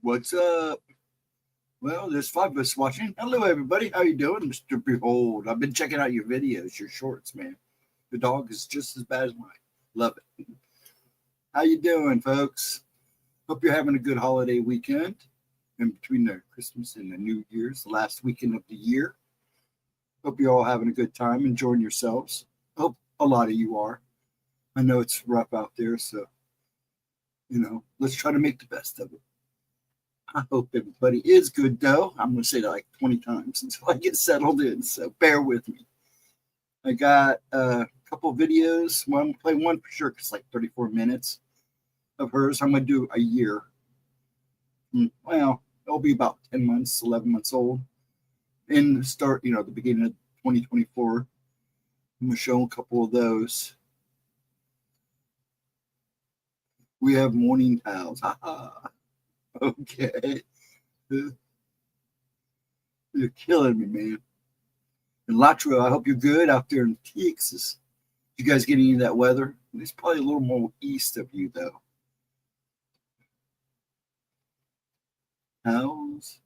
What's up? Well, there's 5 of us watching. Hello, everybody. How you doing, Mr. Behold? I've been checking out your videos, your shorts, man. The dog is just as bad as mine. Love it. How you doing, folks? Hope you're having a good holiday weekend in between the Christmas and the New Year's, the last weekend of the year. Hope you're all having a good time, enjoying yourselves. Hope a lot of you are. I know it's rough out there, so, let's try to make the best of it. I hope everybody is good, though. I'm going to say that like 20 times until I get settled in, so bear with me. I got a couple videos. Well, I'm going to play one for sure because it's like 34 minutes of hers. I'm going to do a year. Well, it'll be about 10 months, 11 months old. In the start, the beginning of 2024. I'm going to show a couple of those. We have morning towels. Okay. You're killing me, man. And Latro, I hope you're good out there in Texas. You guys get any of that weather? It's probably a little more east of you, though. How's?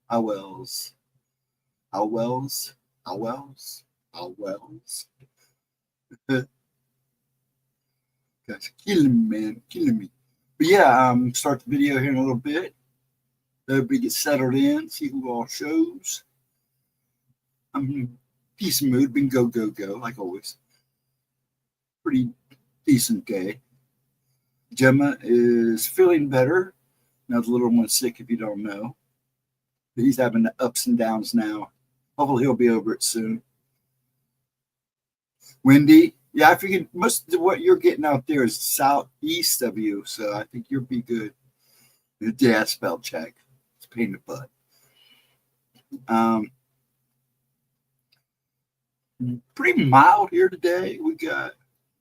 Howells. Howells. Howells. Howells. Guys, killing me, man. Killing me. But yeah, start the video here in a little bit. Everybody get settled in, see who all shows. I'm in a decent mood. Been go, like always. Pretty decent day. Gemma is feeling better. Now the little one's sick, if you don't know. But he's having the ups and downs now. Hopefully he'll be over it soon. Wendy. Yeah, I figured most of what you're getting out there is southeast of you, so I think you'll be good. Yeah, spell check. It's a pain in the butt. Pretty mild here today. We got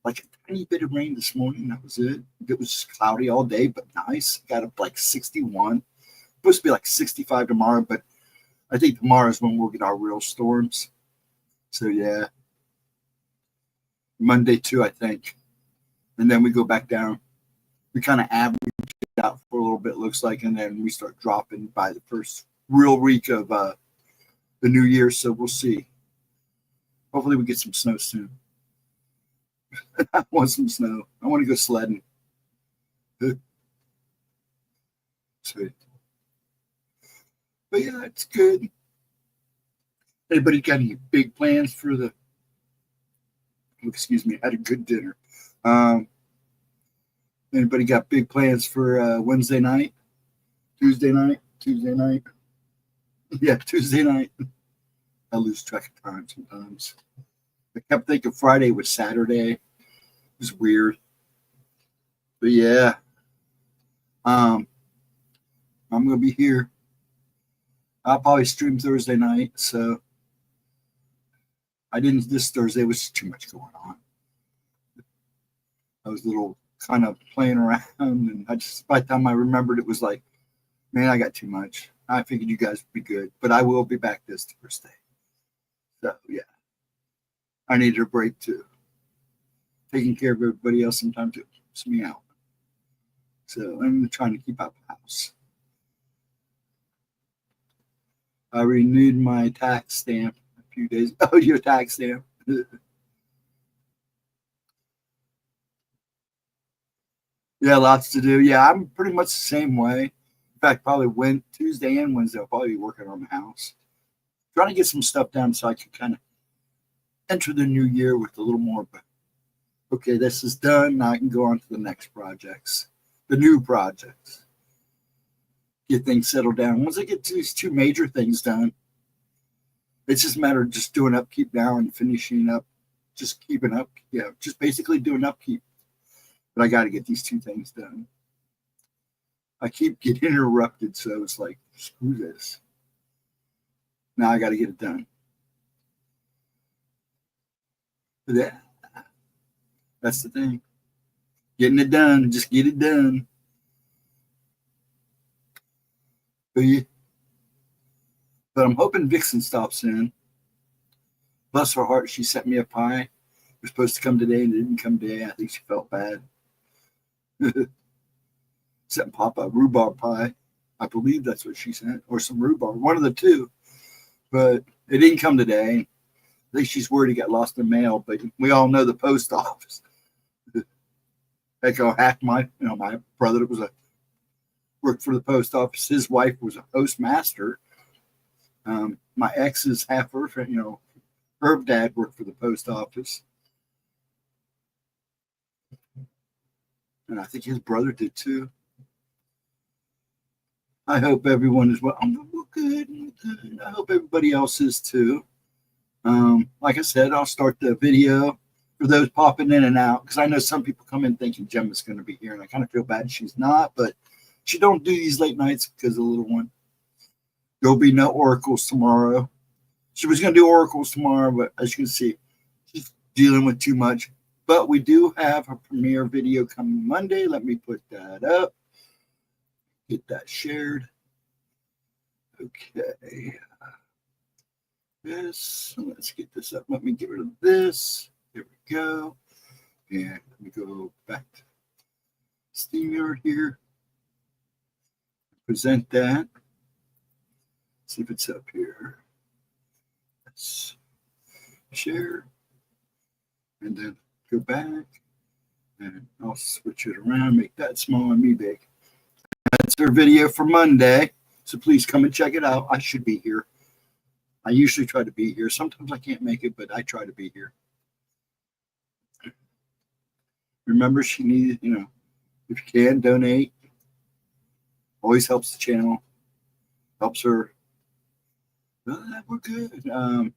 like a tiny bit of rain this morning. That was it. It was cloudy all day, but nice. Got up like 61. Supposed to be like 65 tomorrow, but I think tomorrow is when we'll get our real storms. So yeah. Monday too, I think. And then we go back down. We kind of average it out for a little bit, looks like, and then we start dropping by the first real week of the new year. So we'll see. Hopefully we get some snow soon. I want some snow. I want to go sledding. Sweet. But yeah, it's good. Anybody got any big plans for the excuse me, I had a good dinner. Anybody got big plans for Wednesday night? Tuesday night? Yeah, Tuesday night. I lose track of time sometimes. I kept thinking Friday was Saturday. It was weird. But yeah. I'm going to be here. I'll probably stream Thursday night, so I didn't this Thursday. Was too much going on. I was a little kind of playing around, and by the time I remembered, it was like, man, I got too much. I figured you guys would be good, but I will be back this Thursday. So yeah, I needed a break too. Taking care of everybody else sometimes it keeps me out. So I'm trying to keep out the house. I renewed my tax stamp a few days. Oh, your tax stamp. Yeah, lots to do. Yeah, I'm pretty much the same way. In fact, probably Tuesday and Wednesday I'll probably be working on the house. Trying to get some stuff done so I can kind of enter the new year with a little more. But okay, this is done. Now I can go on to the next projects, the new projects. Get things settled down. Once I get to these 2 major things done, it's just a matter of just doing upkeep now and finishing up, just keeping up. Yeah, just basically doing upkeep. But I got to get these 2 things done. I keep getting interrupted, so it's like, screw this. Now I got to get it done. But yeah, that's the thing. Getting it done, just get it done. But I'm hoping Vixen stops in. Bless her heart, she sent me a pie. It was supposed to come today and it didn't come today. I think she felt bad. Sent Papa a rhubarb pie. I believe that's what she sent, or some rhubarb, one of the two. But it didn't come today. I think she's worried it got lost in the mail, but we all know the post office. Heck, I hacked my brother that was worked for the post office. His wife was a postmaster. My ex's half her, her dad worked for the post office. And I think his brother did too. I hope everyone is well. I'm good. I hope everybody else is too. Like I said, I'll start the video for those popping in and out, because I know some people come in thinking Gemma's going to be here, and I kind of feel bad she's not, but she don't do these late nights because of the little one. There'll be no oracles tomorrow. She was going to do oracles tomorrow, but as you can see, she's dealing with too much. But we do have a premiere video coming Monday. Let me put that up. Get that shared. Okay. Let's get this up. Let me get rid of this. There we go. And let me go back to StreamYard here. Present that. See if it's up here. Let's share. And then go back. And I'll switch it around, make that small and me big. That's our video for Monday. So please come and check it out. I should be here. I usually try to be here. Sometimes I can't make it, but I try to be here. Remember, she needs, if you can, donate. Always helps the channel. Helps her. We're good.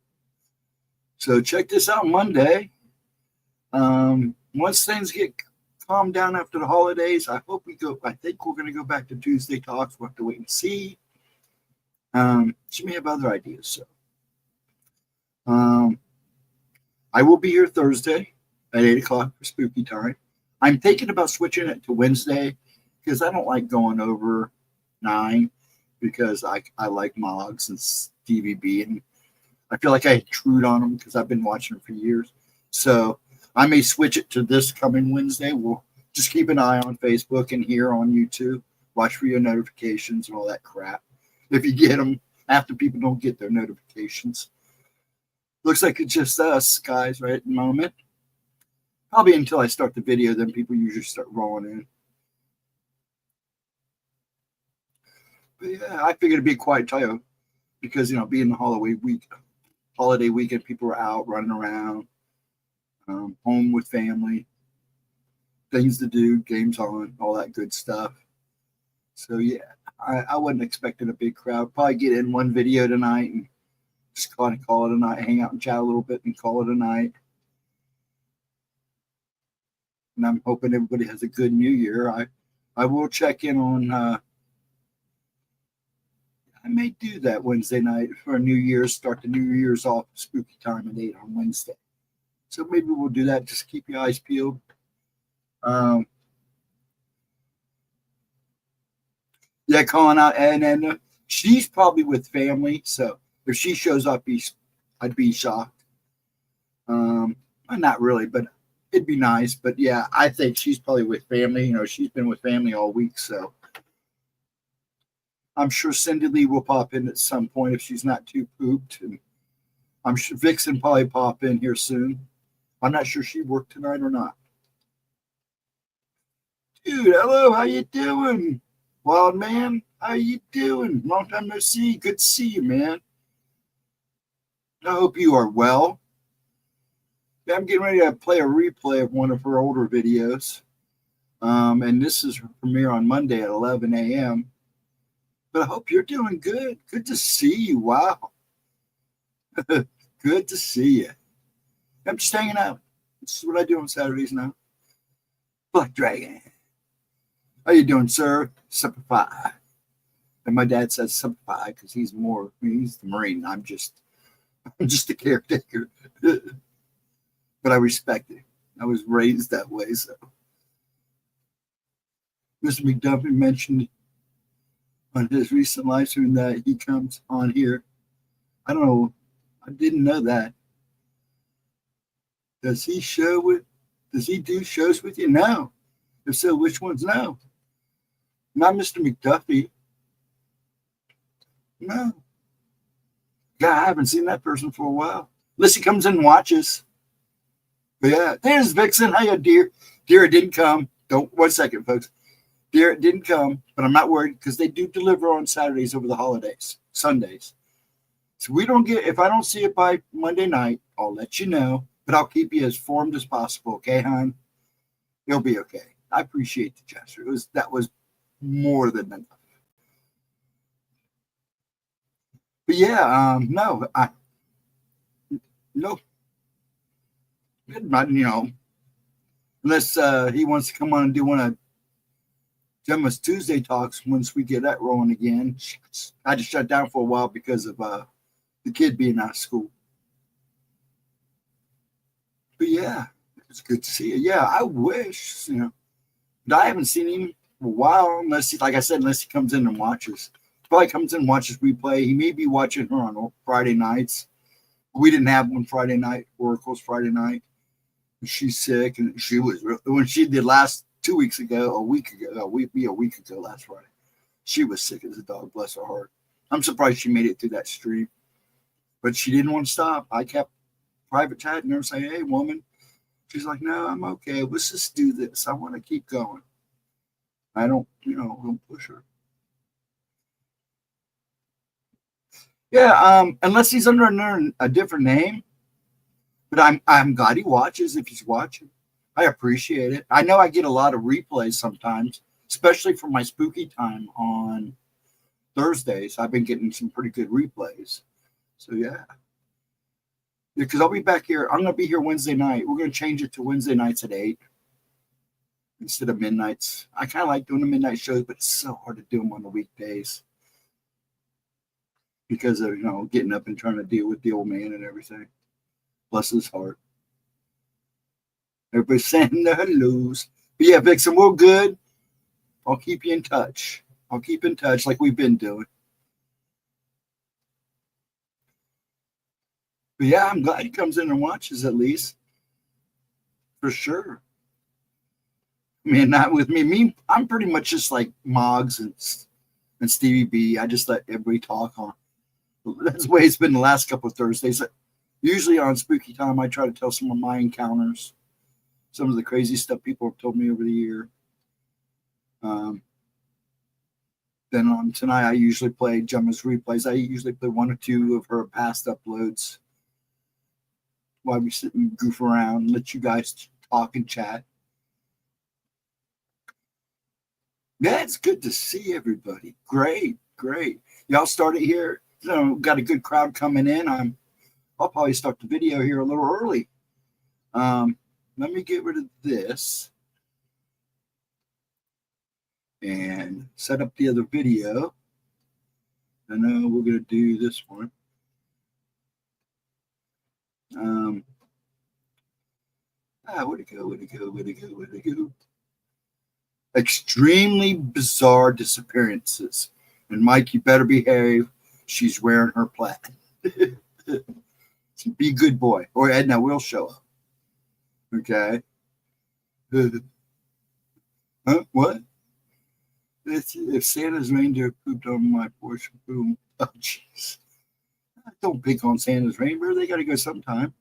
So check this out Monday. Once things get calmed down after the holidays, I think we're going to go back to Tuesday talks. We'll have to wait and see. She may have other ideas. So I will be here Thursday at 8 o'clock for spooky time. I'm thinking about switching it to Wednesday because I don't like going over 9 because I like Moggs and Stevie B, and I feel like I intrude on them because I've been watching them for years. So I may switch it to this coming Wednesday. We'll just keep an eye on Facebook and here on YouTube. Watch for your notifications and all that crap. If you get them after people don't get their notifications. Looks like it's just us guys right at the moment. Probably until I start the video, then people usually start rolling in. But yeah, I figured it'd be quiet time because, being the holiday weekend, people are out running around, home with family, things to do, games on, all that good stuff. So yeah, I wasn't expecting a big crowd. Probably get in one video tonight and just kind of call it a night, hang out and chat a little bit and call it a night. And I'm hoping everybody has a good New Year. I will check in on, I may do that Wednesday night for New Year's, start the New Year's off spooky time at 8 on Wednesday. So maybe we'll do that. Just keep your eyes peeled. Yeah, calling out and she's probably with family. So if she shows up, I'd be shocked. Not really, but it'd be nice. But yeah, I think she's probably with family. She's been with family all week. So I'm sure Cindy Lee will pop in at some point if she's not too pooped. And I'm sure Vixen probably pop in here soon. I'm not sure she worked tonight or not. Dude, hello, how you doing? Wild man, how you doing? Long time no see. Good to see you, man. I hope you are well. Yeah, I'm getting ready to play a replay of one of her older videos. And this is her premiere on Monday at 11 a.m. But I hope you're doing good. Good to see you. Wow. Good to see you. I'm just hanging out. This is what I do on Saturdays now. Black Dragon. How you doing, sir? Simplify. And my dad says simplify because he's the Marine. I'm just a caretaker. But I respect it. I was raised that way. So Mr. McDuffie mentioned on his recent live stream that he comes on here. I don't know. I didn't know that. Does he do shows with you? No. If so, which ones? No. Not Mr. McDuffie. No. Yeah, I haven't seen that person for a while. Unless he comes in and watches. But yeah, there's Vixen. Hiya, dear. Dear, it didn't come. Don't, 1 second, folks. Dear, it didn't come, but I'm not worried because they do deliver on Saturdays over the holidays, Sundays. So we don't get, if I don't see it by Monday night, I'll let you know, but I'll keep you as informed as possible. Okay, hon? You'll be okay. I appreciate the gesture. That was more than enough. But yeah, no, no, not, unless he wants to come on and do one of Gemma's Tuesday talks once we get that rolling again. I had to shut down for a while because of the kid being out of school. But yeah, it's good to see you. Yeah, I wish, but I haven't seen him for a while, unless he, like I said, unless he comes in and watches. Probably comes in and watches replay. He may be watching her on Friday nights. We didn't have one Friday night, Oracle's Friday night. She's sick, and she was, when she did last 2 weeks ago, a week ago last Friday. She was sick as a dog, bless her heart. I'm surprised she made it through that stream. But she didn't want to stop. I kept private chatting her, saying, hey, woman. She's like, no, I'm okay. Let's just do this. I want to keep going. I don't, don't push her. Yeah, unless he's under a different name. But I'm glad he watches if he's watching. I appreciate it. I know I get a lot of replays sometimes, especially for my spooky time on Thursdays. I've been getting some pretty good replays. So yeah. Because I'll be back here. I'm going to be here Wednesday night. We're going to change it to Wednesday nights at 8 instead of midnights. I kind of like doing the midnight shows, but it's so hard to do them on the weekdays because of, getting up and trying to deal with the old man and everything. Bless his heart. Everybody's saying their hellos. But yeah, Vixen, we're good. I'll keep you in touch. I'll keep in touch like we've been doing. But yeah, I'm glad he comes in and watches at least. For sure. I mean, not with me. I'm pretty much just like Moggs and Stevie B. I just let everybody talk on. That's the way it's been the last couple of Thursdays. Usually on Spooky Time, I try to tell some of my encounters, some of the crazy stuff people have told me over the year. Then on tonight, I usually play Gemma's replays. I usually play 1 or 2 of her past uploads while we sit and goof around, let you guys talk and chat. Yeah, it's good to see everybody. Great. Y'all started here. Got a good crowd coming in. I'll probably start the video here a little early. Let me get rid of this and set up the other video. I know we're going to do this one. Where'd it go? Extremely bizarre disappearances. And Mike, you better behave. She's wearing her plaid. So be a good boy, or Edna will show up. Okay. Huh? What? If Santa's reindeer pooped on my porch, boom. Oh, jeez. Don't pick on Santa's reindeer. They got to go sometime.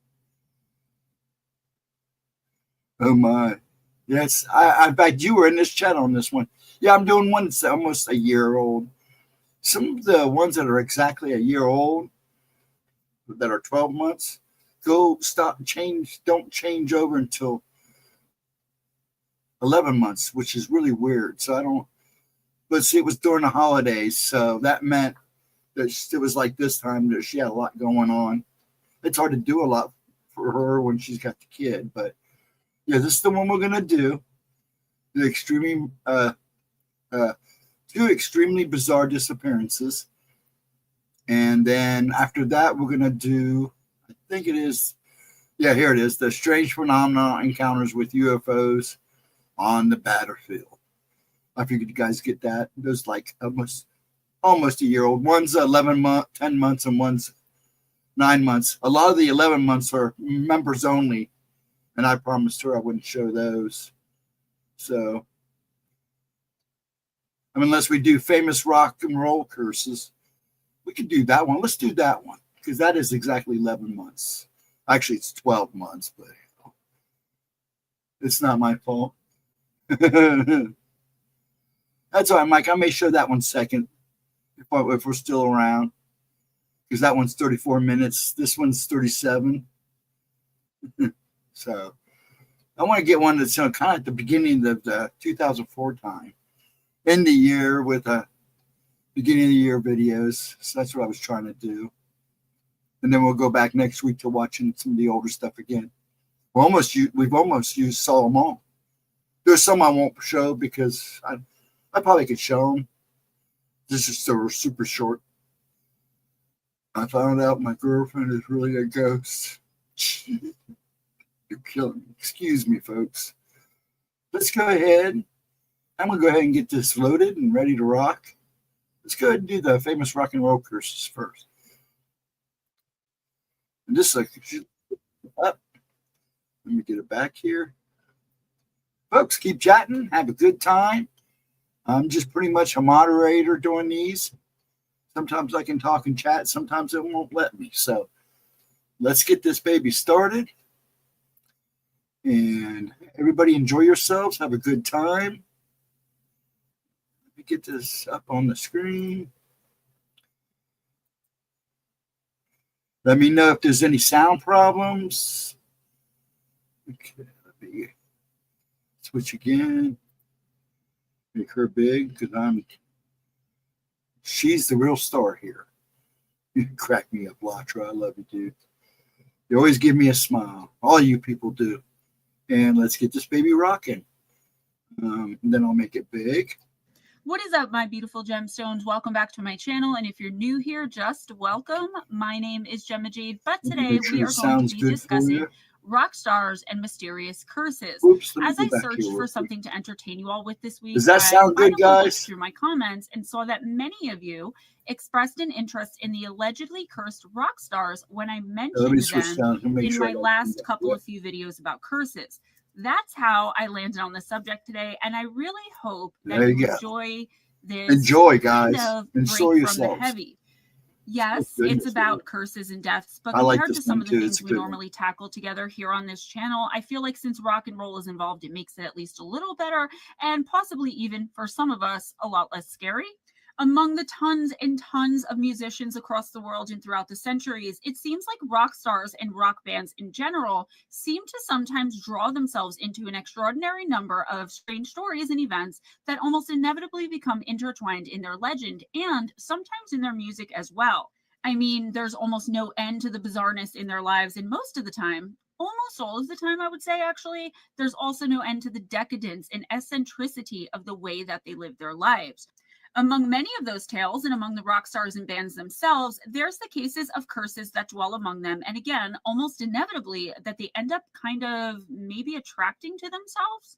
Oh, my. Yes. In fact, you were in this chat on this one. Yeah, I'm doing one that's almost a year old. Some of the ones that are exactly a year old, that are 12 months, don't change over until 11 months, which is really weird. So I don't, but see, it was during the holidays. So that meant that it was like this time that she had a lot going on. It's hard to do a lot for her when she's got the kid, but yeah, this is the one we're going to do. The extremely, 2 extremely bizarre disappearances. And then after that, we're going to do, I think it is, yeah, here it is, the strange phenomena encounters with UFOs on the battlefield. I figured you guys get that. There's like almost a year old. One's 10 months, and one's 9 months. A lot of the 11 months are members only, and I promised her I wouldn't show those. So, unless we do famous rock and roll curses, We could do that one. Let's do that one because that is exactly 11 months. Actually, it's 12 months, but it's not my fault. That's all right, Mike. I may show that one second if we're still around because that one's 34 minutes. This one's 37. So I want to get one that's kind of at the beginning of the 2004 time, end the year with a beginning of the year videos. So that's what I was trying to do. And then we'll go back next week to watching some of the older stuff again. We've almost saw them all. There's some I won't show because I probably could show them. This is still super short. I found out my girlfriend is really a ghost. You're killing me. Excuse me, folks. Let's go ahead. I'm going to go ahead and get this loaded and ready to rock. Let's go ahead and do the famous rock and roll curses first. And this is up. Let me get it back here. Folks, keep chatting. Have a good time. I'm just pretty much a moderator doing these. Sometimes I can talk and chat. Sometimes it won't let me. So let's get this baby started. And everybody enjoy yourselves. Have a good time. Let me get this up on the screen. Let me know if there's any sound problems. Okay, let me switch again. Make her big because she's the real star here. You crack me up, Latra. I love you, dude. You always give me a smile. All you people do. And let's get this baby rocking. And then I'll make it big. What is up, my beautiful gemstones? Welcome back to my channel. And if you're new here, just welcome. My name is GemmaJade, but today we are going to be discussing rock stars and mysterious curses. Oops, as I searched for something to entertain you all with this week, does that sound good, guys? Through my comments and saw that many of you expressed an interest in the allegedly cursed rock stars when I mentioned them in my last couple of few videos about curses. That's how I landed on the subject today, and I really hope that you enjoy this. Enjoy, guys. Enjoy yourselves. From the heavy. Yes, it's about curses and deaths, but compared to some of the things we normally tackle together here on this channel, I feel like since rock and roll is involved, it makes it at least a little better and possibly even for some of us a lot less scary. Among the tons and tons of musicians across the world and throughout the centuries, it seems like rock stars and rock bands in general seem to sometimes draw themselves into an extraordinary number of strange stories and events that almost inevitably become intertwined in their legend and sometimes in their music as well. I mean, there's almost no end to the bizarreness in their lives, and most of the time, almost all of the time, I would say, actually, there's also no end to the decadence and eccentricity of the way that they live their lives. Among many of those tales and among the rock stars and bands themselves, there's the cases of curses that dwell among them. And again, almost inevitably that they end up kind of maybe attracting to themselves.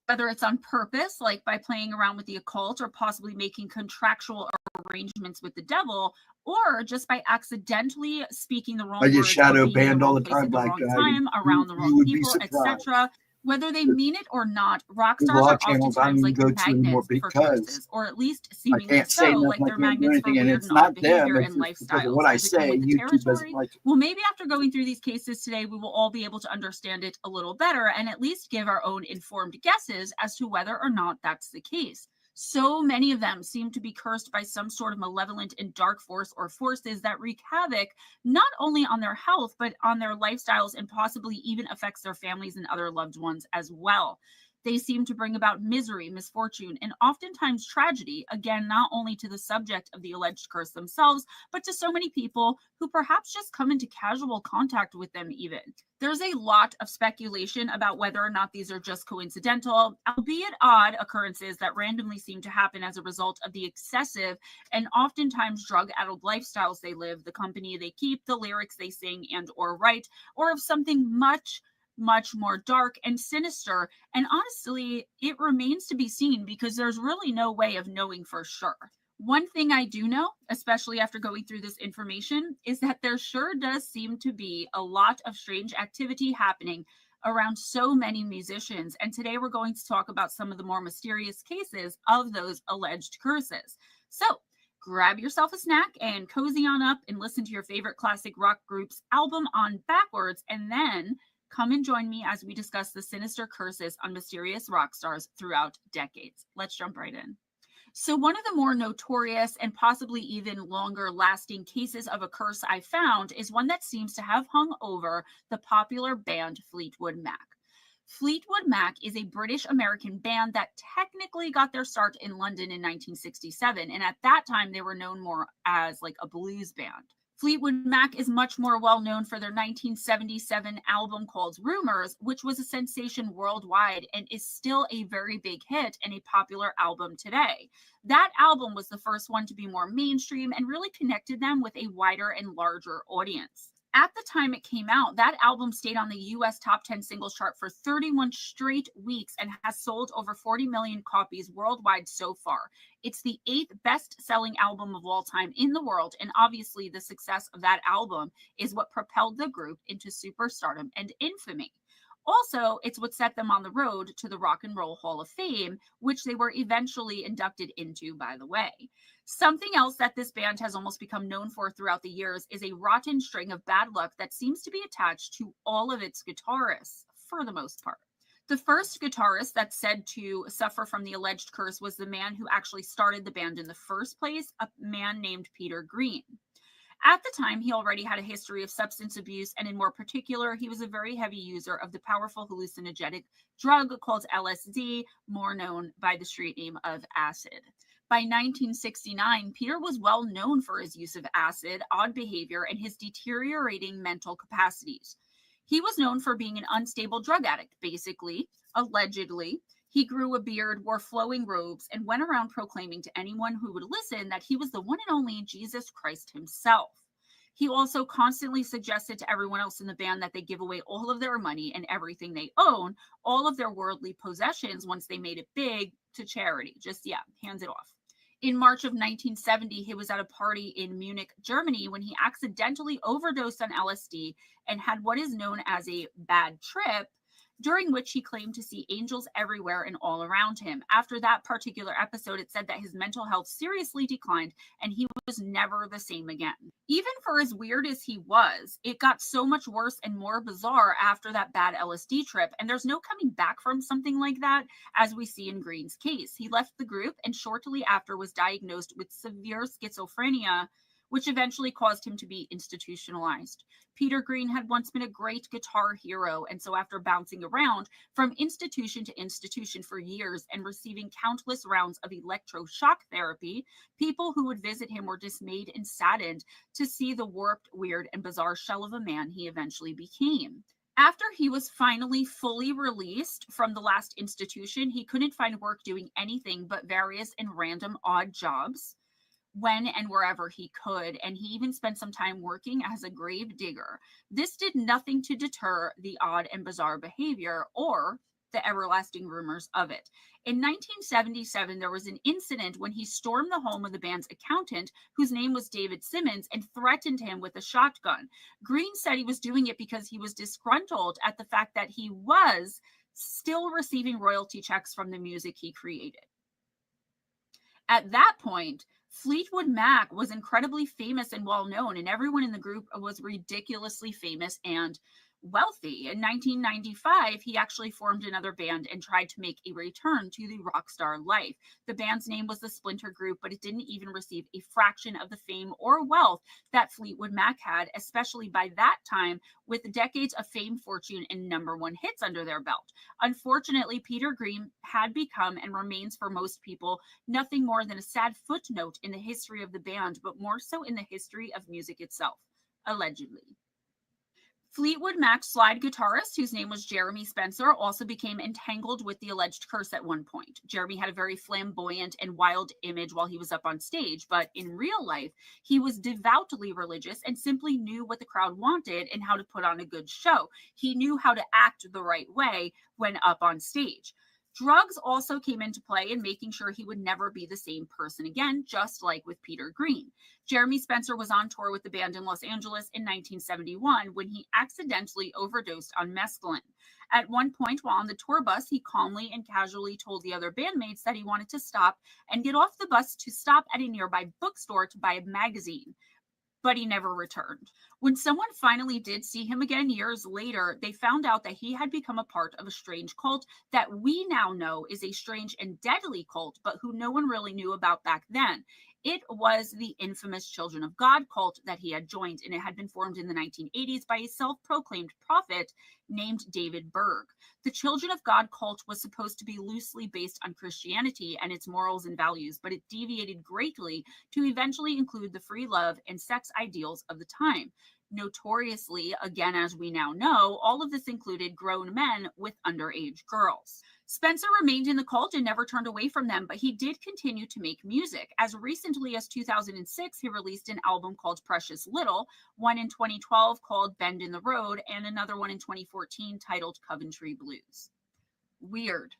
Whether it's on purpose, like by playing around with the occult or possibly making contractual arrangements with the devil, or just by accidentally speaking the wrong words. I get shadow banned all the time, black guy. Around the wrong people, etc. Whether they mean it or not, rock stars are oftentimes like magnets for curses, or at least seemingly so, like they're magnets for weird and odd behavior and lifestyles. What I say, YouTube doesn't like it. Well, maybe after going through these cases today, we will all be able to understand it a little better and at least give our own informed guesses as to whether or not that's the case. So many of them seem to be cursed by some sort of malevolent and dark force or forces that wreak havoc, not only on their health, but on their lifestyles and possibly even affects their families and other loved ones as well. They seem to bring about misery, misfortune, and oftentimes tragedy, again, not only to the subject of the alleged curse themselves, but to so many people who perhaps just come into casual contact with them even. There's a lot of speculation about whether or not these are just coincidental, albeit odd occurrences that randomly seem to happen as a result of the excessive and oftentimes drug-addled lifestyles they live, the company they keep, the lyrics they sing and or write, or of something much more dark and sinister. And honestly, it remains to be seen because there's really no way of knowing for sure. One thing I do know, especially after going through this information, is that there sure does seem to be a lot of strange activity happening around so many musicians. And today we're going to talk about some of the more mysterious cases of those alleged curses. So Grab yourself a snack and cozy on up and listen to your favorite classic rock group's album on backwards, and then come and join me as we discuss the sinister curses on mysterious rock stars throughout decades. Let's jump right in. So one of the more notorious and possibly even longer lasting cases of a curse I found is one that seems to have hung over the popular band Fleetwood Mac. Fleetwood Mac is a British-American band that technically got their start in London in 1967, and at that time they were known more as like a blues band. Fleetwood Mac is much more well known for their 1977 album called Rumors, which was a sensation worldwide and is still a very big hit and a popular album today. That album was the first one to be more mainstream and really connected them with a wider and larger audience. At the time it came out, that album stayed on the US Top 10 Singles Chart for 31 straight weeks and has sold over 40 million copies worldwide so far. It's the 8th best-selling album of all time in the world, and obviously the success of that album is what propelled the group into superstardom and infamy. Also, it's what set them on the road to the Rock and Roll Hall of Fame, which they were eventually inducted into, by the way. Something else that this band has almost become known for throughout the years is a rotten string of bad luck that seems to be attached to all of its guitarists, for the most part. The first guitarist that's said to suffer from the alleged curse was the man who actually started the band in the first place, a man named Peter Green. At the time, he already had a history of substance abuse, and in more particular, he was a very heavy user of the powerful hallucinogenic drug called LSD, more known by the street name of acid. By 1969, Peter was well known for his use of acid, odd behavior, and his deteriorating mental capacities. He was known for being an unstable drug addict, basically, allegedly. He grew a beard, wore flowing robes, and went around proclaiming to anyone who would listen that he was the one and only Jesus Christ himself. He also constantly suggested to everyone else in the band that they give away all of their money and everything they own, all of their worldly possessions once they made it big, to charity. Just, hands it off. In March of 1970, he was at a party in Munich, Germany, when he accidentally overdosed on LSD and had what is known as a bad trip, during which he claimed to see angels everywhere and all around him. After that particular episode, it said that his mental health seriously declined and he was never the same again. Even for as weird as he was, it got so much worse and more bizarre after that bad LSD trip, and there's no coming back from something like that, as we see in Green's case. He left the group and shortly after was diagnosed with severe schizophrenia, which eventually caused him to be institutionalized. Peter Green had once been a great guitar hero, and so after bouncing around from institution to institution for years and receiving countless rounds of electroshock therapy, people who would visit him were dismayed and saddened to see the warped, weird, and bizarre shell of a man he eventually became. After he was finally fully released from the last institution, he couldn't find work doing anything but various and random odd jobs when and wherever he could, and he even spent some time working as a grave digger. This did nothing to deter the odd and bizarre behavior or the everlasting rumors of it. In 1977, there was an incident when he stormed the home of the band's accountant, whose name was David Simmons, and threatened him with a shotgun. Green said he was doing it because he was disgruntled at the fact that he was still receiving royalty checks from the music he created. At that point, Fleetwood Mac was incredibly famous and well known, and everyone in the group was ridiculously famous and wealthy. In 1995, he actually formed another band and tried to make a return to the rock star life. The band's name was the Splinter Group, but it didn't even receive a fraction of the fame or wealth that Fleetwood Mac had, especially by that time, with decades of fame, fortune, and #1 hits under their belt. Unfortunately, Peter Green had become and remains for most people nothing more than a sad footnote in the history of the band, but more so in the history of music itself, allegedly. Fleetwood Mac's slide guitarist, whose name was Jeremy Spencer, also became entangled with the alleged curse at one point. Jeremy had a very flamboyant and wild image while he was up on stage, but in real life, he was devoutly religious and simply knew what the crowd wanted and how to put on a good show. He knew how to act the right way when up on stage. Drugs also came into play in making sure he would never be the same person again, just like with Peter Green. Jeremy Spencer was on tour with the band in Los Angeles in 1971 when he accidentally overdosed on mescaline. At one point while on the tour bus, he calmly and casually told the other bandmates that he wanted to stop and get off the bus to stop at a nearby bookstore to buy a magazine, but he never returned. When someone finally did see him again years later, they found out that he had become a part of a strange cult that we now know is a strange and deadly cult, but who no one really knew about back then. It was the infamous Children of God cult that he had joined, and it had been formed in the 1980s by a self-proclaimed prophet named David Berg. The Children of God cult was supposed to be loosely based on Christianity and its morals and values, but it deviated greatly to eventually include the free love and sex ideals of the time. Notoriously, again, as we now know, all of this included grown men with underage girls. Spencer remained in the cult and never turned away from them, but he did continue to make music. As recently as 2006, he released an album called Precious Little, one in 2012 called Bend in the Road, and another one in 2014 titled Coventry Blues. Weird,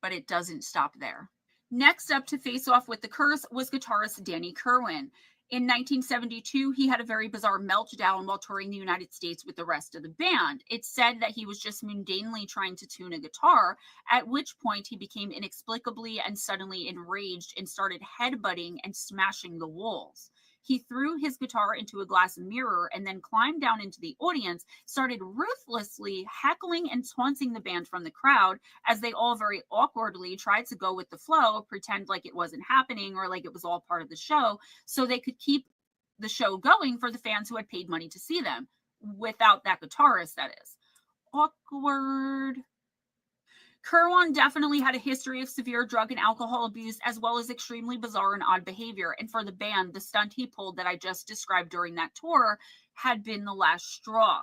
but it doesn't stop there. Next up to face off with the curse was guitarist Danny Kirwan. In 1972, he had a very bizarre meltdown while touring the United States with the rest of the band. It's said that he was just mundanely trying to tune a guitar, at which point he became inexplicably and suddenly enraged and started headbutting and smashing the walls. He threw his guitar into a glass mirror and then climbed down into the audience, started ruthlessly heckling and taunting the band from the crowd as they all very awkwardly tried to go with the flow, pretend like it wasn't happening or like it was all part of the show, so they could keep the show going for the fans who had paid money to see them, without that guitarist, that is. Awkward. Kirwan definitely had a history of severe drug and alcohol abuse, as well as extremely bizarre and odd behavior. And for the band, the stunt he pulled that I just described during that tour had been the last straw.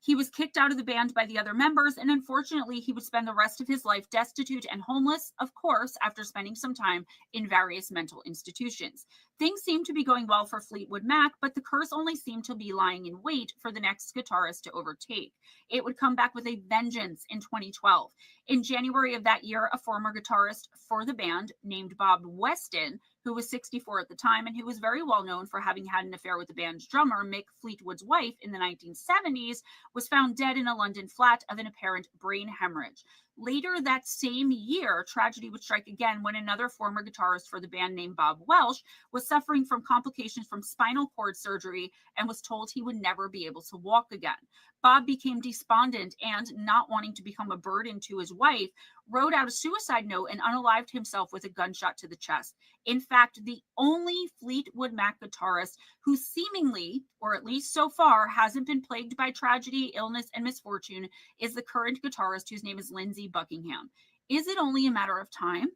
He was kicked out of the band by the other members, and unfortunately, he would spend the rest of his life destitute and homeless, of course, after spending some time in various mental institutions. Things seemed to be going well for Fleetwood Mac, but the curse only seemed to be lying in wait for the next guitarist to overtake. It would come back with a vengeance in 2012. In January of that year, a former guitarist for the band named Bob Weston, who was 64 at the time and who was very well known for having had an affair with the band's drummer, Mick Fleetwood's wife, in the 1970s, was found dead in a London flat of an apparent brain hemorrhage. Later that same year, tragedy would strike again when another former guitarist for the band named Bob Welsh was suffering from complications from spinal cord surgery and was told he would never be able to walk again. Bob became despondent and, not wanting to become a burden to his wife, wrote out a suicide note and unalived himself with a gunshot to the chest. In fact, the only Fleetwood Mac guitarist who seemingly, or at least so far, hasn't been plagued by tragedy, illness, and misfortune is the current guitarist, whose name is Lindsey Buckingham. Is it only a matter of time?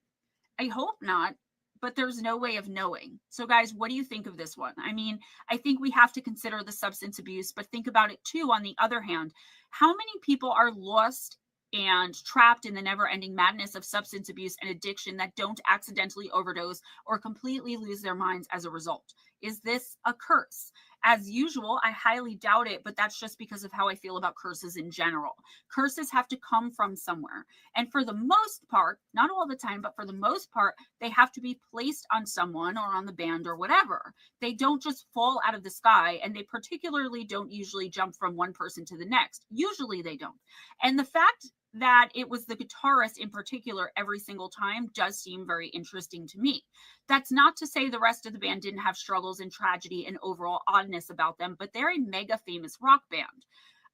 I hope not, but there's no way of knowing. So guys, what do you think of this one? I mean, I think we have to consider the substance abuse, but think about it too, on the other hand. How many people are lost and trapped in the never-ending madness of substance abuse and addiction that don't accidentally overdose or completely lose their minds as a result? Is this a curse? As usual, I highly doubt it, but that's just because of how I feel about curses in general. Curses have to come from somewhere. And for the most part, not all the time, but for the most part, they have to be placed on someone or on the band or whatever. They don't just fall out of the sky, and they particularly don't usually jump from one person to the next. Usually they don't. And the fact that it was the guitarist in particular every single time does seem very interesting to me. That's not to say the rest of the band didn't have struggles and tragedy and overall oddness about them, but they're a mega famous rock band.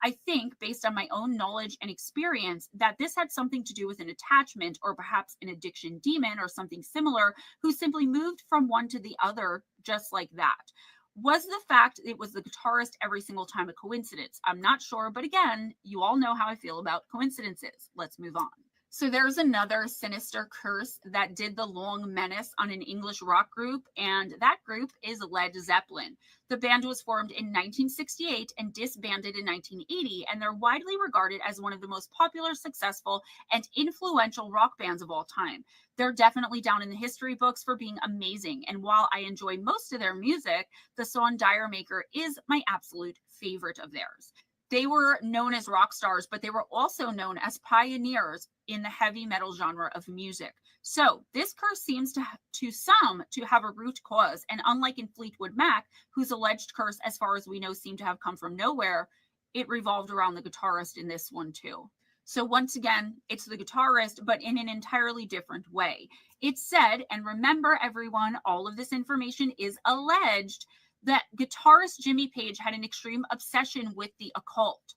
I think, based on my own knowledge and experience, that this had something to do with an attachment or perhaps an addiction demon or something similar who simply moved from one to the other just like that. Was the fact it was the guitarist every single time a coincidence? I'm not sure, but again, you all know how I feel about coincidences. Let's move on. So there's another sinister curse that did the long menace on an English rock group, and that group is Led Zeppelin. The band was formed in 1968 and disbanded in 1980, and they're widely regarded as one of the most popular, successful, and influential rock bands of all time. They're definitely down in the history books for being amazing, and while I enjoy most of their music, the song Dire Maker is my absolute favorite of theirs. They were known as rock stars, but they were also known as pioneers in the heavy metal genre of music. So this curse seems to some to have a root cause, and unlike in Fleetwood Mac, whose alleged curse, as far as we know, seemed to have come from nowhere, it revolved around the guitarist in this one too. So once again, it's the guitarist, but in an entirely different way. It said, and remember everyone, all of this information is alleged, that guitarist Jimmy Page had an extreme obsession with the occult.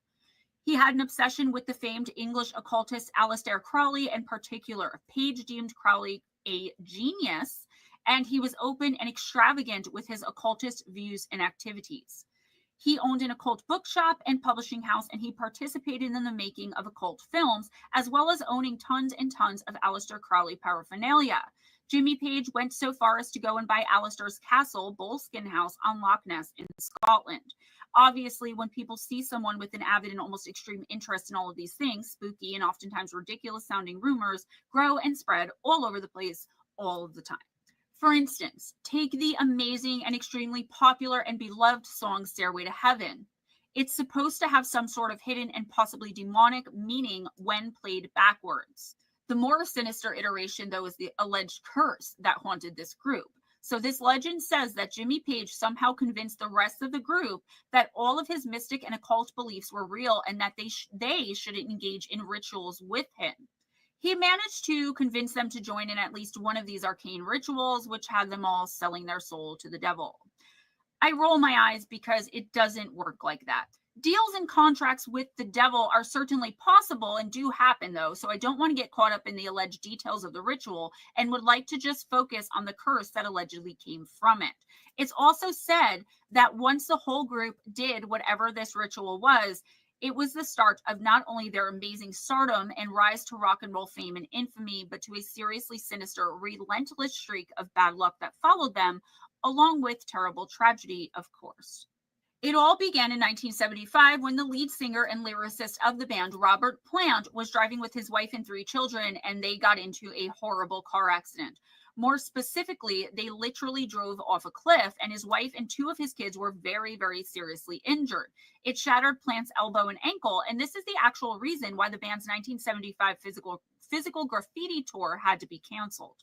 He had an obsession with the famed English occultist Aleister Crowley in particular. Page deemed Crowley a genius, and he was open and extravagant with his occultist views and activities. He owned an occult bookshop and publishing house, and he participated in the making of occult films, as well as owning tons and tons of Aleister Crowley paraphernalia. Jimmy Page went so far as to go and buy Aleister's castle, Boleskine House, on Loch Ness in Scotland. Obviously, when people see someone with an avid and almost extreme interest in all of these things, spooky and oftentimes ridiculous sounding rumors grow and spread all over the place all of the time. For instance, take the amazing and extremely popular and beloved song Stairway to Heaven. It's supposed to have some sort of hidden and possibly demonic meaning when played backwards. The more sinister iteration, though, is the alleged curse that haunted this group. So this legend says that Jimmy Page somehow convinced the rest of the group that all of his mystic and occult beliefs were real and that they shouldn't engage in rituals with him. He managed to convince them to join in at least one of these arcane rituals, which had them all selling their soul to the devil. I roll my eyes because it doesn't work like that. Deals and contracts with the devil are certainly possible and do happen, though, so I don't want to get caught up in the alleged details of the ritual and would like to just focus on the curse that allegedly came from it. It's also said that once the whole group did whatever this ritual was, it was the start of not only their amazing stardom and rise to rock and roll fame and infamy, but to a seriously sinister, relentless streak of bad luck that followed them, along with terrible tragedy, of course. It all began in 1975 when the lead singer and lyricist of the band, Robert Plant, was driving with his wife and 3 children, and they got into a horrible car accident. More specifically, they literally drove off a cliff, and his wife and 2 of his kids were very, very seriously injured. It shattered Plant's elbow and ankle, and this is the actual reason why the band's 1975 physical graffiti tour had to be canceled.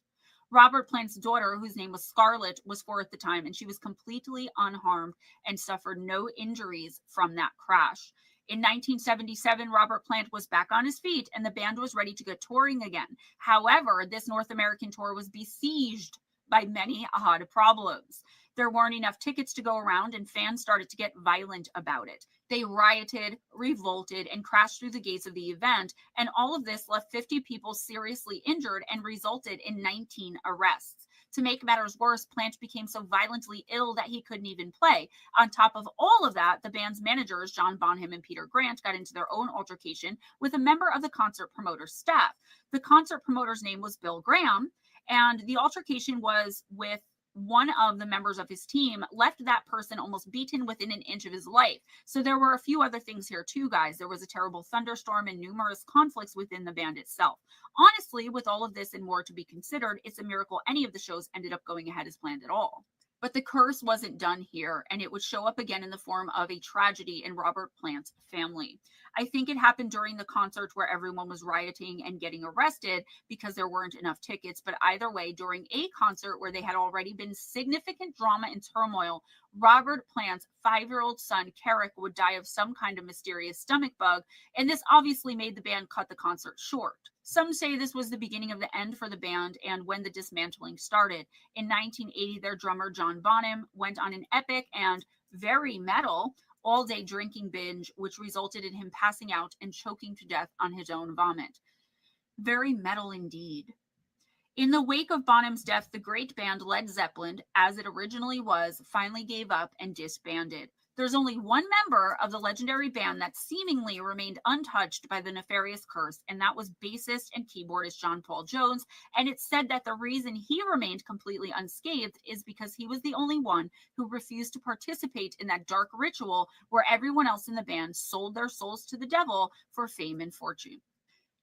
Robert Plant's daughter, whose name was Scarlett, was 4 at the time, and she was completely unharmed and suffered no injuries from that crash. In 1977, Robert Plant was back on his feet, and the band was ready to go touring again. However, this North American tour was besieged by many odd problems. There weren't enough tickets to go around, and fans started to get violent about it. They rioted, revolted, and crashed through the gates of the event, and all of this left 50 people seriously injured and resulted in 19 arrests. To make matters worse, Plant became so violently ill that he couldn't even play. On top of all of that, the band's managers, John Bonham and Peter Grant, got into their own altercation with a member of the concert promoter's staff. The concert promoter's name was Bill Graham, and the altercation was with one of the members of his team, left that person almost beaten within an inch of his life. So there were a few other things here too, guys. There was a terrible thunderstorm and numerous conflicts within the band itself. Honestly, with all of this and more to be considered, it's a miracle any of the shows ended up going ahead as planned at all. But the curse wasn't done here, and it would show up again in the form of a tragedy in Robert Plant's family. I think it happened during the concert where everyone was rioting and getting arrested because there weren't enough tickets. But either way, during a concert where they had already been significant drama and turmoil, Robert Plant's 5-year-old son, Carrick, would die of some kind of mysterious stomach bug, and this obviously made the band cut the concert short. Some say this was the beginning of the end for the band and when the dismantling started. In 1980, their drummer, John Bonham, went on an epic and very metal all-day drinking binge, which resulted in him passing out and choking to death on his own vomit. Very metal indeed. In the wake of Bonham's death, the great band Led Zeppelin, as it originally was, finally gave up and disbanded. There's only one member of the legendary band that seemingly remained untouched by the nefarious curse, and that was bassist and keyboardist John Paul Jones. And it's said that the reason he remained completely unscathed is because he was the only one who refused to participate in that dark ritual where everyone else in the band sold their souls to the devil for fame and fortune.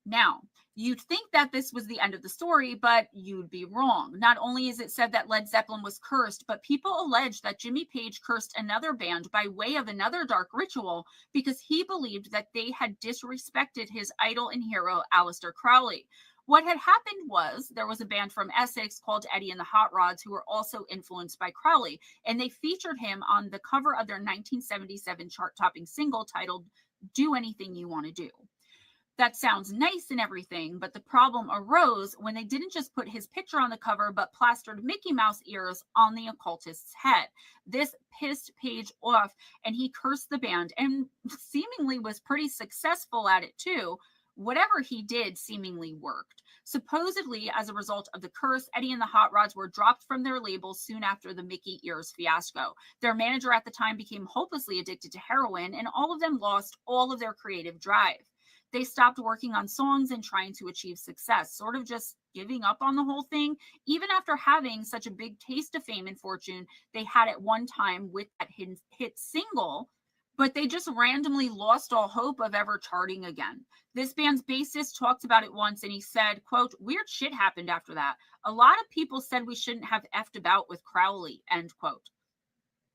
Now, you'd think that this was the end of the story, but you'd be wrong. Not only is it said that Led Zeppelin was cursed, but people allege that Jimmy Page cursed another band by way of another dark ritual because he believed that they had disrespected his idol and hero, Aleister Crowley. What had happened was there was a band from Essex called Eddie and the Hot Rods who were also influenced by Crowley, and they featured him on the cover of their 1977 chart-topping single titled Do Anything You Want to Do. That sounds nice and everything, but the problem arose when they didn't just put his picture on the cover, but plastered Mickey Mouse ears on the occultist's head. This pissed Page off, and he cursed the band and seemingly was pretty successful at it too. Whatever he did seemingly worked. Supposedly, as a result of the curse, Eddie and the Hot Rods were dropped from their label soon after the Mickey Ears fiasco. Their manager at the time became hopelessly addicted to heroin, and all of them lost all of their creative drive. They stopped working on songs and trying to achieve success, sort of just giving up on the whole thing, even after having such a big taste of fame and fortune they had at one time with that hit single, but they just randomly lost all hope of ever charting again. This band's bassist talked about it once, and he said, quote, "Weird shit happened after that. A lot of people said we shouldn't have effed about with Crowley," end quote.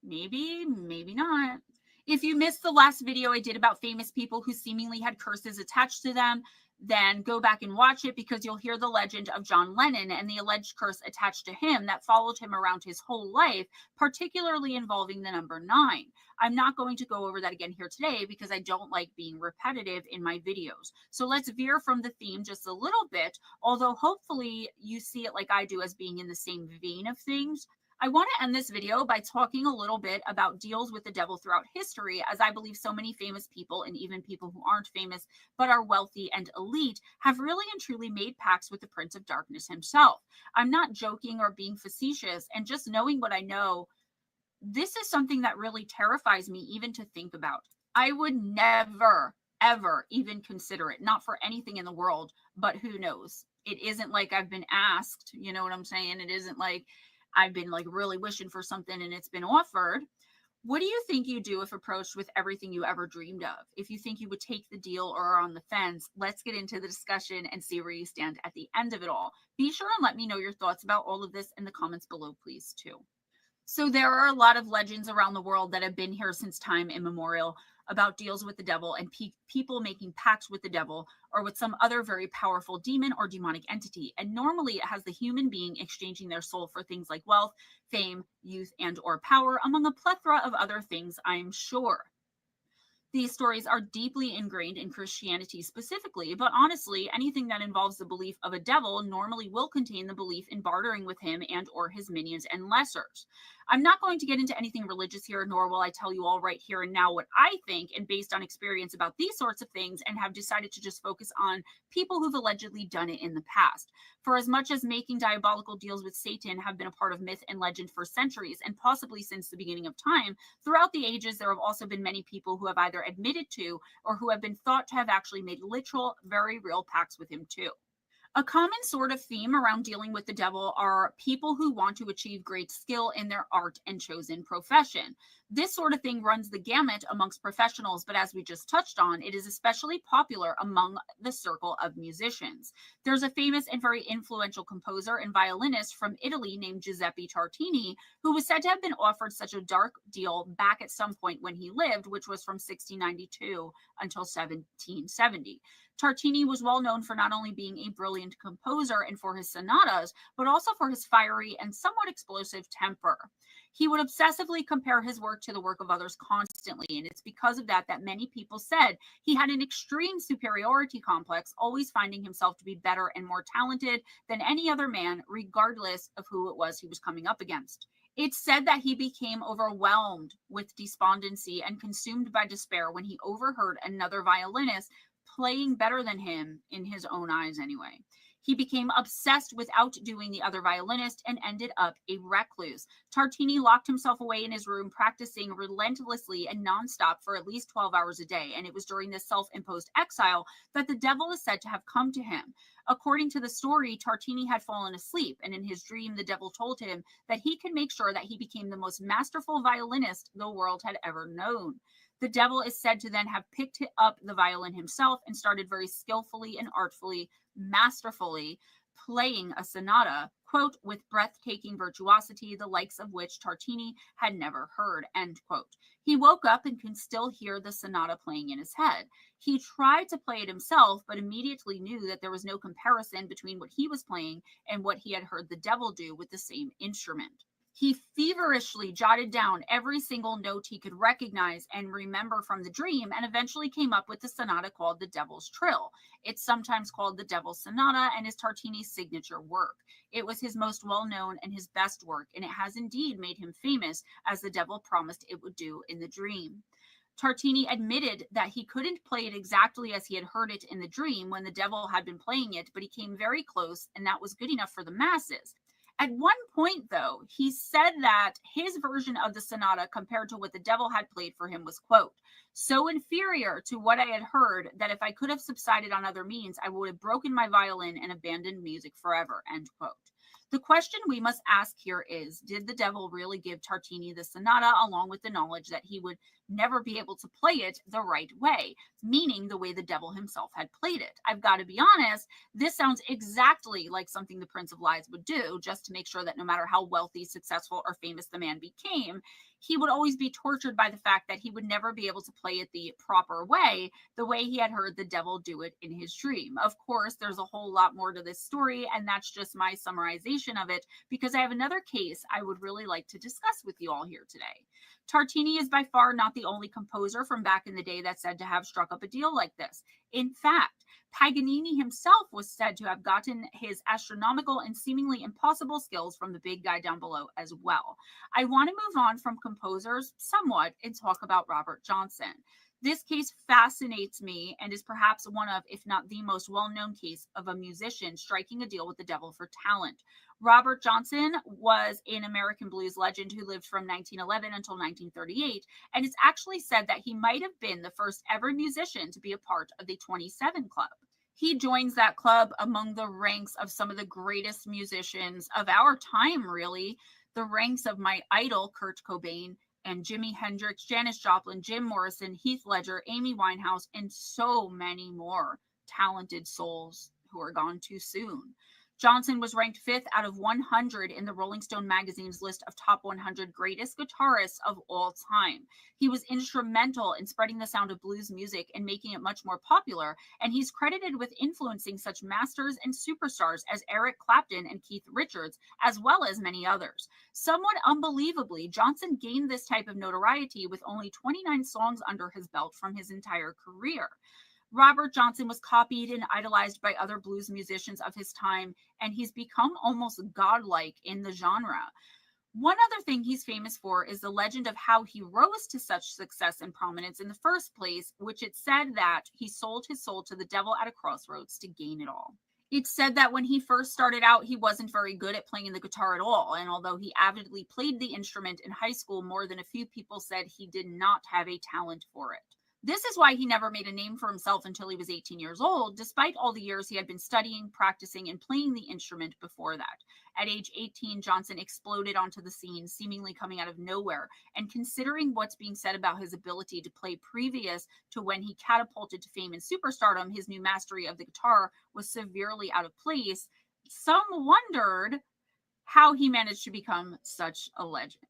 Maybe, maybe not. If you missed the last video I did about famous people who seemingly had curses attached to them, then go back and watch it, because you'll hear the legend of John Lennon and the alleged curse attached to him that followed him around his whole life, particularly involving the number 9. I'm not going to go over that again here today because I don't like being repetitive in my videos. So let's veer from the theme just a little bit, although hopefully you see it like I do as being in the same vein of things. I want to end this video by talking a little bit about deals with the devil throughout history, as I believe so many famous people, and even people who aren't famous but are wealthy and elite, have really and truly made pacts with the Prince of Darkness himself. I'm not joking or being facetious, and just knowing what I know, this is something that really terrifies me even to think about. I would never, ever even consider it, not for anything in the world, but who knows? It isn't like I've been asked, you know what I'm saying? It isn't like I've been like really wishing for something and it's been offered. What do you think you do if approached with everything you ever dreamed of? If you think you would take the deal or are on the fence, let's get into the discussion and see where you stand at the end of it all. Be sure and let me know your thoughts about all of this in the comments below, please, too. So there are a lot of legends around the world that have been here since time immemorial about deals with the devil and people making pacts with the devil or with some other very powerful demon or demonic entity. And normally it has the human being exchanging their soul for things like wealth, fame, youth, and or power, among a plethora of other things, I'm sure. These stories are deeply ingrained in Christianity specifically, but honestly, anything that involves the belief of a devil normally will contain the belief in bartering with him and or his minions and lessers. I'm not going to get into anything religious here, nor will I tell you all right here and now what I think and based on experience about these sorts of things, and have decided to just focus on people who've allegedly done it in the past. For as much as making diabolical deals with Satan have been a part of myth and legend for centuries, and possibly since the beginning of time, throughout the ages there have also been many people who have either admitted to or who have been thought to have actually made literal, very real pacts with him too. A common sort of theme around dealing with the devil are people who want to achieve great skill in their art and chosen profession. This sort of thing runs the gamut amongst professionals, but as we just touched on, it is especially popular among the circle of musicians. There's a famous and very influential composer and violinist from Italy named Giuseppe Tartini, who was said to have been offered such a dark deal back at some point when he lived, which was from 1692 until 1770. Tartini was well known for not only being a brilliant composer and for his sonatas, but also for his fiery and somewhat explosive temper. He would obsessively compare his work to the work of others constantly, and it's because of that that many people said he had an extreme superiority complex, always finding himself to be better and more talented than any other man, regardless of who it was he was coming up against. It's said that he became overwhelmed with despondency and consumed by despair when he overheard another violinist playing better than him, in his own eyes anyway. He became obsessed with outdoing the other violinist and ended up a recluse. Tartini locked himself away in his room, practicing relentlessly and nonstop for at least 12 hours a day, and it was during this self-imposed exile that the devil is said to have come to him. According to the story, Tartini had fallen asleep, and in his dream, the devil told him that he could make sure that he became the most masterful violinist the world had ever known. The devil is said to then have picked up the violin himself and started very skillfully and artfully, masterfully playing a sonata, quote, with breathtaking virtuosity, the likes of which Tartini had never heard, end quote. He woke up and can still hear the sonata playing in his head. He tried to play it himself, but immediately knew that there was no comparison between what he was playing and what he had heard the devil do with the same instrument. He feverishly jotted down every single note he could recognize and remember from the dream, and eventually came up with the sonata called the Devil's Trill. It's sometimes called the Devil's Sonata and is Tartini's signature work. It was his most well-known and his best work, and it has indeed made him famous, as the devil promised it would do in the dream. Tartini admitted that he couldn't play it exactly as he had heard it in the dream when the devil had been playing it, but he came very close, and that was good enough for the masses. At one point, though, he said that his version of the sonata compared to what the devil had played for him was, quote, so inferior to what I had heard that if I could have subsided on other means, I would have broken my violin and abandoned music forever, end quote. The question we must ask here is, did the devil really give Tartini the sonata along with the knowledge that he would never be able to play it the right way, meaning the way the devil himself had played it? I've got to be honest, this sounds exactly like something the Prince of Lies would do, just to make sure that no matter how wealthy, successful, or famous the man became, he would always be tortured by the fact that he would never be able to play it the proper way, the way he had heard the devil do it in his dream. Of course, there's a whole lot more to this story, and that's just my summarization of it, because I have another case I would really like to discuss with you all here today. Tartini is by far not the only composer from back in the day that's said to have struck up a deal like this. In fact, Paganini himself was said to have gotten his astronomical and seemingly impossible skills from the big guy down below as well. I want to move on from composers somewhat and talk about Robert Johnson. This case fascinates me and is perhaps one of, if not the most well-known case of a musician striking a deal with the devil for talent. Robert Johnson was an American blues legend who lived from 1911 until 1938, and it's actually said that he might have been the first ever musician to be a part of the 27 Club. He joins that club among the ranks of some of the greatest musicians of our time, really, the ranks of my idol, Kurt Cobain, and Jimi Hendrix, Janis Joplin, Jim Morrison, Heath Ledger, Amy Winehouse, and so many more talented souls who are gone too soon. Johnson was ranked 5th out of 100 in the Rolling Stone magazine's list of top 100 greatest guitarists of all time. He was instrumental in spreading the sound of blues music and making it much more popular, and he's credited with influencing such masters and superstars as Eric Clapton and Keith Richards, as well as many others. Somewhat unbelievably, Johnson gained this type of notoriety with only 29 songs under his belt from his entire career. Robert Johnson was copied and idolized by other blues musicians of his time, and he's become almost godlike in the genre. One other thing he's famous for is the legend of how he rose to such success and prominence in the first place, which it said that he sold his soul to the devil at a crossroads to gain it all. It's said that when he first started out, he wasn't very good at playing the guitar at all, and although he avidly played the instrument in high school, more than a few people said he did not have a talent for it. This is why he never made a name for himself until he was 18 years old, despite all the years he had been studying, practicing, and playing the instrument before that. At age 18, Johnson exploded onto the scene, seemingly coming out of nowhere, and considering what's being said about his ability to play previous to when he catapulted to fame and superstardom, his new mastery of the guitar was severely out of place. Some wondered how he managed to become such a legend.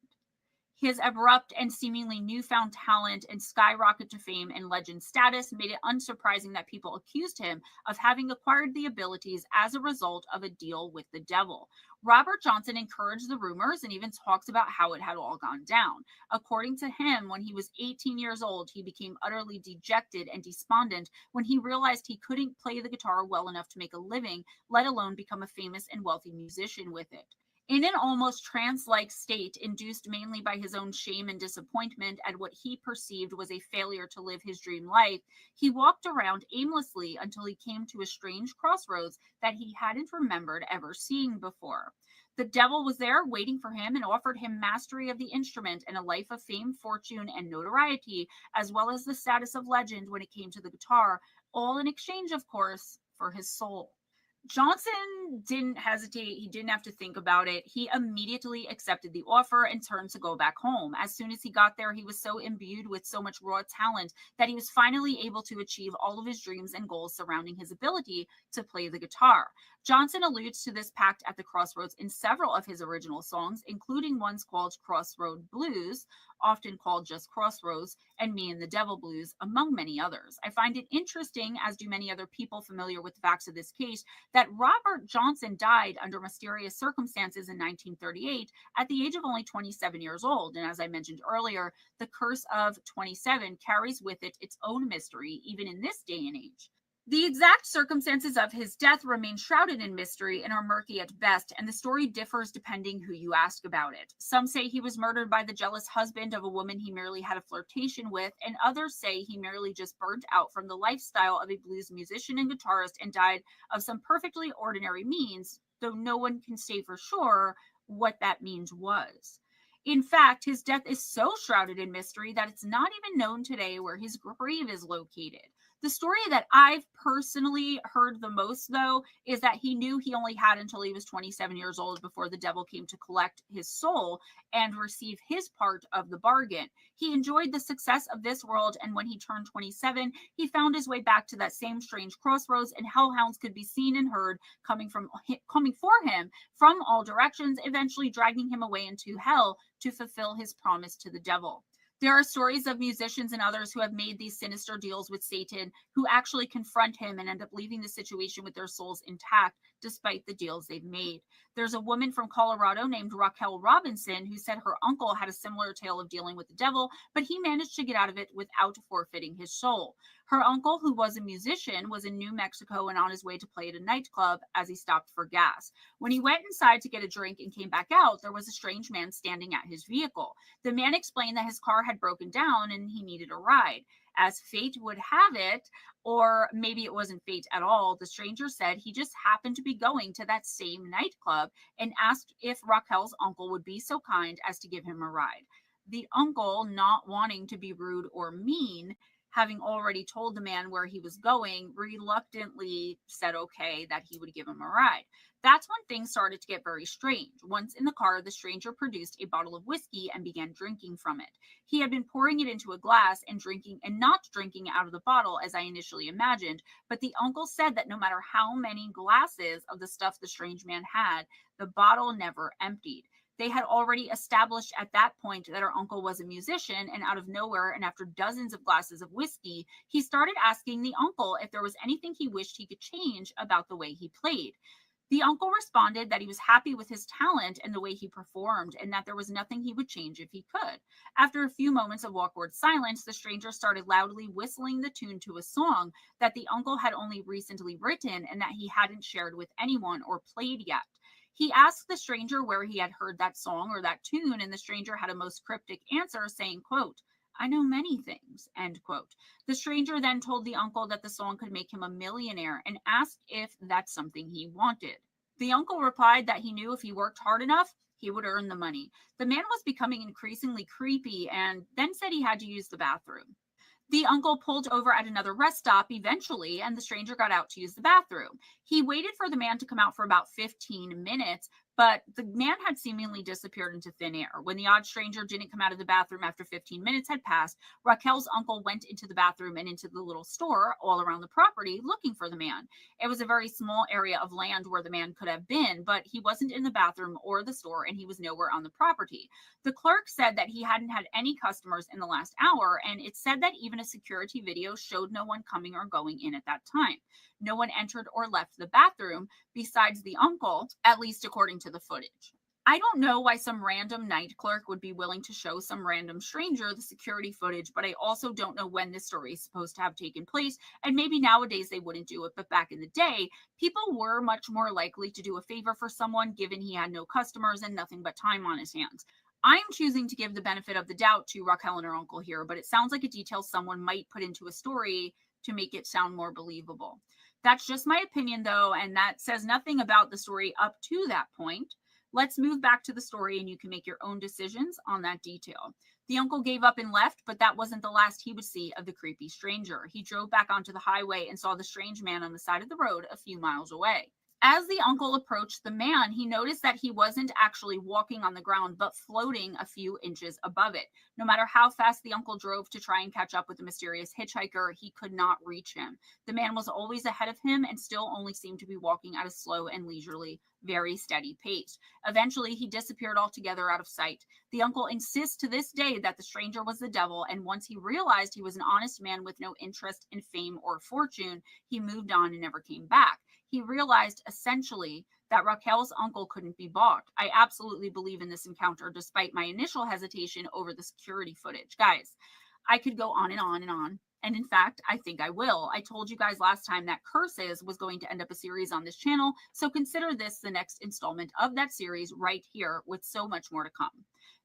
His abrupt and seemingly newfound talent and skyrocket to fame and legend status made it unsurprising that people accused him of having acquired the abilities as a result of a deal with the devil. Robert Johnson encouraged the rumors and even talks about how it had all gone down. According to him, when he was 18 years old, he became utterly dejected and despondent when he realized he couldn't play the guitar well enough to make a living, let alone become a famous and wealthy musician with it. In an almost trance-like state, induced mainly by his own shame and disappointment at what he perceived was a failure to live his dream life, he walked around aimlessly until he came to a strange crossroads that he hadn't remembered ever seeing before. The devil was there waiting for him and offered him mastery of the instrument and a life of fame, fortune, and notoriety, as well as the status of legend when it came to the guitar, all in exchange, of course, for his soul. Johnson didn't hesitate. He didn't have to think about it. He immediately accepted the offer and turned to go back home. As soon as he got there, he was so imbued with so much raw talent that he was finally able to achieve all of his dreams and goals surrounding his ability to play the guitar. Johnson alludes to this pact at the crossroads in several of his original songs, including ones called Crossroad Blues. often called just Crossroads, and Me and the Devil Blues, among many others. I find it interesting, as do many other people familiar with the facts of this case, that Robert Johnson died under mysterious circumstances in 1938 at the age of only 27 years old. And as I mentioned earlier, the curse of 27 carries with it its own mystery, even in this day and age. The exact circumstances of his death remain shrouded in mystery and are murky at best, and the story differs depending who you ask about it. Some say he was murdered by the jealous husband of a woman he merely had a flirtation with, and others say he merely just burnt out from the lifestyle of a blues musician and guitarist and died of some perfectly ordinary means, though no one can say for sure what that means was. In fact, his death is so shrouded in mystery that it's not even known today where his grave is located. The story that I've personally heard the most, though, is that he knew he only had until he was 27 years old before the devil came to collect his soul and receive his part of the bargain. He enjoyed the success of this world, and when he turned 27, he found his way back to that same strange crossroads, and hellhounds could be seen and heard coming for him from all directions, eventually dragging him away into hell to fulfill his promise to the devil. There are stories of musicians and others who have made these sinister deals with Satan, who actually confront him and end up leaving the situation with their souls intact despite the deals they've made. There's a woman from Colorado named Raquel Robinson who said her uncle had a similar tale of dealing with the devil, but he managed to get out of it without forfeiting his soul. Her uncle, who was a musician, was in New Mexico and on his way to play at a nightclub as he stopped for gas. When he went inside to get a drink and came back out, there was a strange man standing at his vehicle. The man explained that his car had broken down and he needed a ride. As fate would have it, or maybe it wasn't fate at all, the stranger said he just happened to be going to that same nightclub and asked if Raquel's uncle would be so kind as to give him a ride. The uncle, not wanting to be rude or mean, having already told the man where he was going, reluctantly said okay, that he would give him a ride. That's when things started to get very strange. Once in the car, the stranger produced a bottle of whiskey and began drinking from it. He had been pouring it into a glass and not drinking out of the bottle as I initially imagined, but the uncle said that no matter how many glasses of the stuff the strange man had, the bottle never emptied. They had already established at that point that our uncle was a musician, and out of nowhere, and after dozens of glasses of whiskey, he started asking the uncle if there was anything he wished he could change about the way he played. The uncle responded that he was happy with his talent and the way he performed, and that there was nothing he would change if he could. After a few moments of awkward silence, the stranger started loudly whistling the tune to a song that the uncle had only recently written and that he hadn't shared with anyone or played yet. He asked the stranger where he had heard that song or that tune, and the stranger had a most cryptic answer saying, quote, "I know many things," end quote. The stranger then told the uncle that the song could make him a millionaire and asked if that's something he wanted. The uncle replied that he knew if he worked hard enough, he would earn the money. The man was becoming increasingly creepy and then said he had to use the bathroom. The uncle pulled over at another rest stop eventually, and the stranger got out to use the bathroom. He waited for the man to come out for about 15 minutes, but the man had seemingly disappeared into thin air. When the odd stranger didn't come out of the bathroom after 15 minutes had passed, Raquel's uncle went into the bathroom and into the little store all around the property looking for the man. It was a very small area of land where the man could have been, but he wasn't in the bathroom or the store, and he was nowhere on the property. The clerk said that he hadn't had any customers in the last hour, and it said that even a security video showed no one coming or going in at that time. No one entered or left the bathroom besides the uncle, at least according to the footage. I don't know why some random night clerk would be willing to show some random stranger the security footage, but I also don't know when this story is supposed to have taken place, and maybe nowadays they wouldn't do it, but back in the day, people were much more likely to do a favor for someone given he had no customers and nothing but time on his hands. I'm choosing to give the benefit of the doubt to Raquel and her uncle here, but it sounds like a detail someone might put into a story to make it sound more believable. That's just my opinion, though, and that says nothing about the story up to that point. Let's move back to the story, and you can make your own decisions on that detail. The uncle gave up and left, but that wasn't the last he would see of the creepy stranger. He drove back onto the highway and saw the strange man on the side of the road a few miles away. As the uncle approached the man, he noticed that he wasn't actually walking on the ground, but floating a few inches above it. No matter how fast the uncle drove to try and catch up with the mysterious hitchhiker, he could not reach him. The man was always ahead of him and still only seemed to be walking at a slow and leisurely, very steady pace. Eventually, he disappeared altogether out of sight. The uncle insists to this day that the stranger was the devil, and once he realized he was an honest man with no interest in fame or fortune, he moved on and never came back. He realized essentially that Raquel's uncle couldn't be bought. I absolutely believe in this encounter, despite my initial hesitation over the security footage. Guys, I could go on and on and on. And in fact, I think I will. I told you guys last time that Curses was going to end up a series on this channel, so consider this the next installment of that series right here, with so much more to come.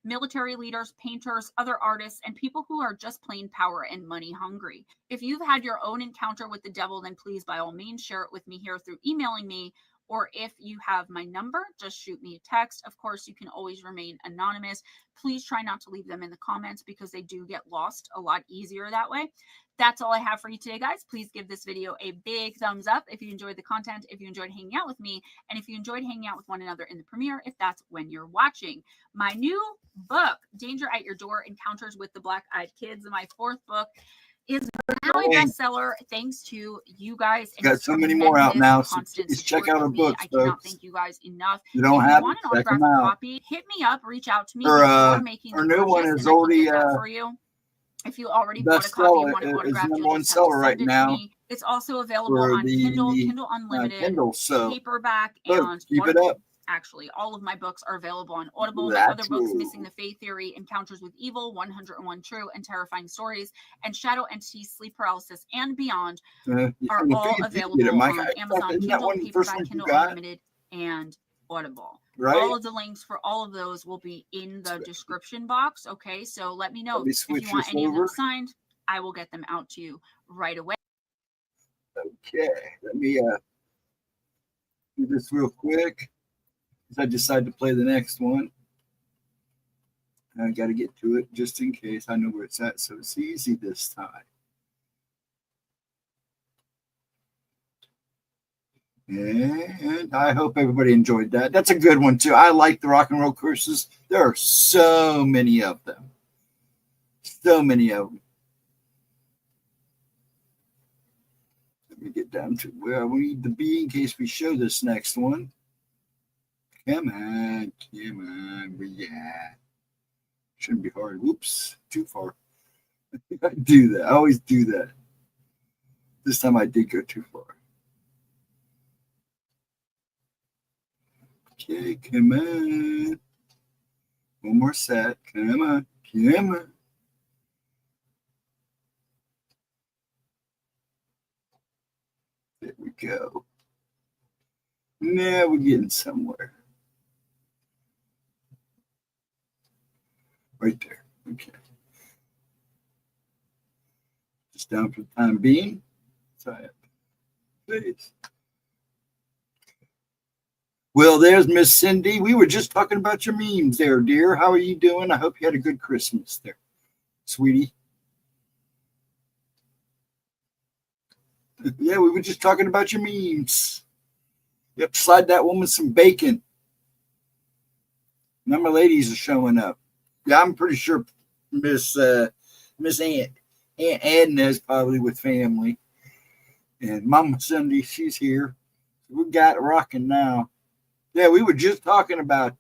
Military leaders, painters, other artists, and people who are just plain power and money hungry. If you've had your own encounter with the devil, then please, by all means, share it with me here through emailing me, or if you have my number, just shoot me a text. Of course, you can always remain anonymous. Please try not to leave them in the comments because they do get lost a lot easier that way. That's all I have for you today, guys. Please give this video a big thumbs up if you enjoyed the content, if you enjoyed hanging out with me, and if you enjoyed hanging out with one another in the premiere, if that's when you're watching. My new book, Danger at Your Door, Encounters with the Black-Eyed Kids, my 4th book, is now a bestseller thanks to you guys. Got so many more out now, so please check out our books, I cannot thank you guys enough. You don't have to check them out. Copy, hit me up, reach out to me. Our new one is already for you. If you already bought a copy and want it autographed, number one seller right now. It's also available on Kindle, Kindle Unlimited, Kindle, so paperback, and keep it up. Actually, all of my books are available on Audible. My other books, Missing the Fae Theory, Encounters with Evil, 101 True and Terrifying Stories, and Shadow Entities, Sleep Paralysis, and Beyond, are all available on Amazon, Kindle, paperback, Kindle Unlimited, and Audible. Right. All of the links for all of those will be in the description box. Okay, so let me know if you want any of them signed. I will get them out to you right away. Okay, let me do this real quick. I decide to play the next one. I got to get to it just in case. I know where it's at, so it's easy this time. And I hope everybody enjoyed that. That's a good one, too. I like the rock and roll curses. There are so many of them. So many of them. Let me get down to where we need to be in case we show this next one. Come on, where you at? Shouldn't be hard. Whoops, too far. I do that. I always do that. This time I did go too far. Okay, come on. One more set. Come on, come on. There we go. Now we're getting somewhere. Right there. Okay. Just down for the time being. Sorry. Please. Well, there's Miss Cindy. We were just talking about your memes there, dear. How are you doing? I hope you had a good Christmas there, sweetie. Yeah, we were just talking about your memes. Yep, slide that woman some bacon. Now my ladies are showing up. Yeah, I'm pretty sure Miss Aunt Edna is probably with family. And Mama Cindy, she's here. We got it rocking now. Yeah, we were just talking about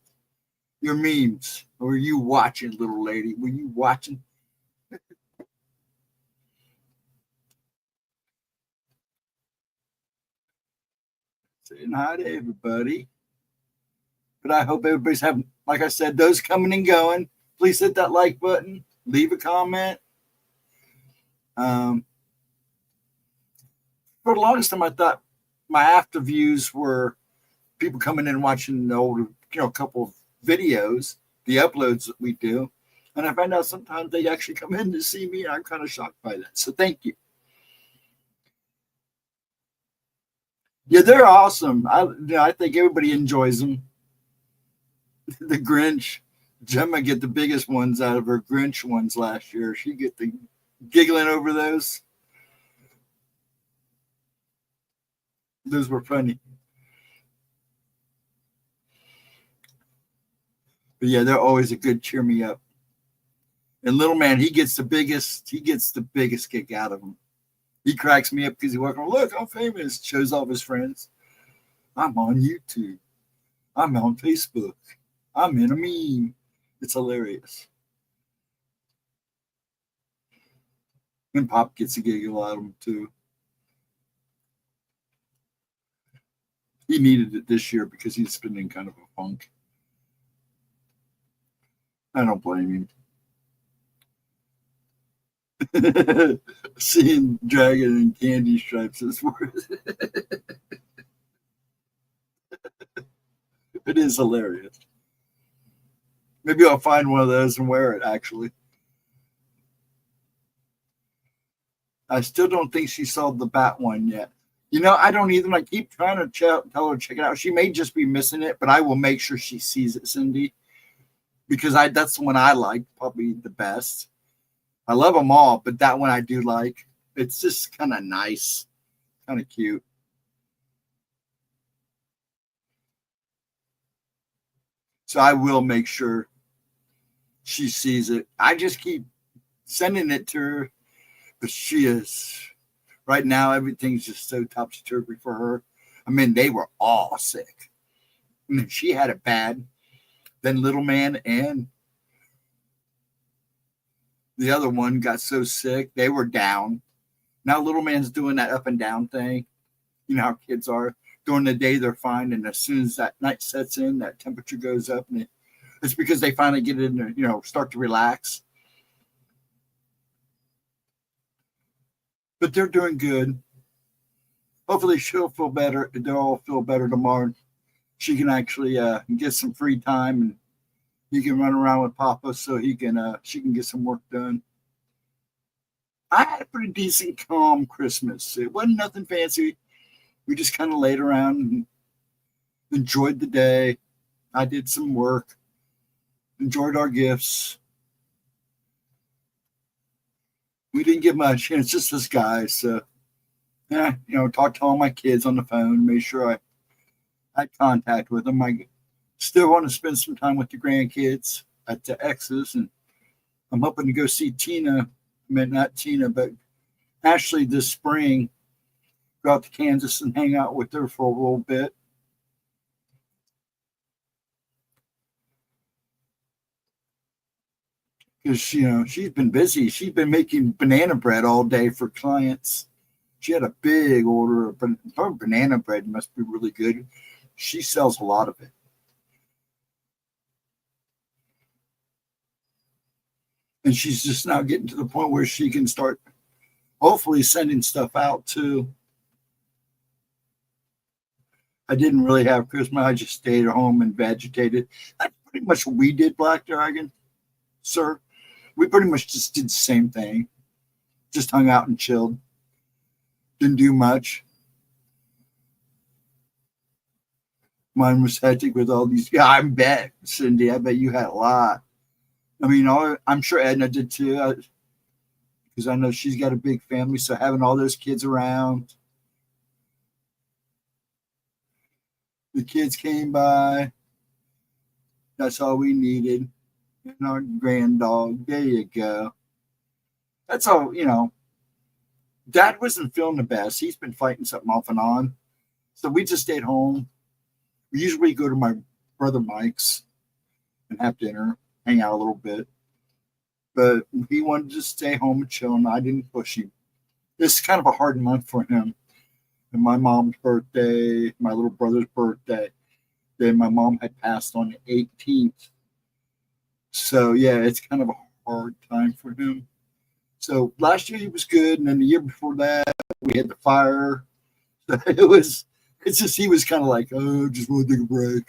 your memes. Were you watching, little lady? Were you watching? Saying hi to everybody. But I hope everybody's having, like I said, those coming and going. Please hit that like button. Leave a comment. For the longest time, I thought my after views were people coming in and watching the older, couple of videos, the uploads that we do. And I find out sometimes they actually come in to see me, and I'm kind of shocked by that. So thank you. Yeah, they're awesome. I think everybody enjoys them. The Grinch. Gemma get the biggest ones out of her Grinch ones last year. She get the giggling over those. Those were funny. But yeah, they're always a good cheer me up. And little man, he gets the biggest kick out of them. He cracks me up because he walks around, look, I'm famous, shows off his friends. I'm on YouTube. I'm on Facebook. I'm in a meme. It's hilarious. And Pop gets a giggle out of him too. He needed it this year because he's been in kind of a funk. I don't blame him. Seeing Dragon and Candy Stripes is worth it. It is hilarious. Maybe I'll find one of those and wear it, actually. I still don't think she saw the bat one yet. You know, I don't either. I keep trying to tell her to check it out. She may just be missing it, but I will make sure she sees it, Cindy, because that's the one I like probably the best. I love them all, but that one I do like. It's just kind of nice, kind of cute. So I will make sure she sees it. I just keep sending it to her, but she is right now. Everything's just so topsy-turvy for her. I mean, they were all sick. I mean, she had it bad. Then little man and the other one got so sick they were down. Now little man's doing that up and down thing. You know how kids are. During the day they're fine, and as soon as that night sets in, that temperature goes up, and it's because they finally get in there, start to relax. But they're doing good. Hopefully she'll feel better. They'll all feel better tomorrow. She can actually get some free time, and he can run around with Papa so she can get some work done. I had a pretty decent, calm Christmas. It wasn't nothing fancy. We just kind of laid around and enjoyed the day. I did some work, enjoyed our gifts. We didn't get much. It's just this guy. So, talked to all my kids on the phone, made sure I had contact with them. I still want to spend some time with the grandkids at the X's, and I'm hoping to go see Tina. I mean, not Tina, but Ashley this spring. Go out to Kansas and hang out with her for a little bit. Because she's been busy. She's been making banana bread all day for clients. She had a big order of her banana bread. Must be really good. She sells a lot of it. And she's just now getting to the point where she can start hopefully sending stuff out too. I didn't really have Christmas. I just stayed at home and vegetated. That's pretty much what we did, Black Dragon, sir. We pretty much just did the same thing. Just hung out and chilled. Didn't do much. Mine was hectic with all these. Yeah, I bet, Cindy. I bet you had a lot. I mean, I'm sure Edna did too, because I know she's got a big family. So having all those kids around. The kids came by. That's all we needed. And our grand dog. There you go. That's all, Dad wasn't feeling the best. He's been fighting something off and on. So we just stayed home. We usually go to my brother Mike's and have dinner, hang out a little bit. But he wanted to stay home and chill, and I didn't push him. This is kind of a hard month for him. And my mom's birthday, my little brother's birthday. Then my mom had passed on the 18th. So, yeah, it's kind of a hard time for him. So last year he was good. And then the year before that, we had the fire. So he was kind of like, oh, just want to take a break.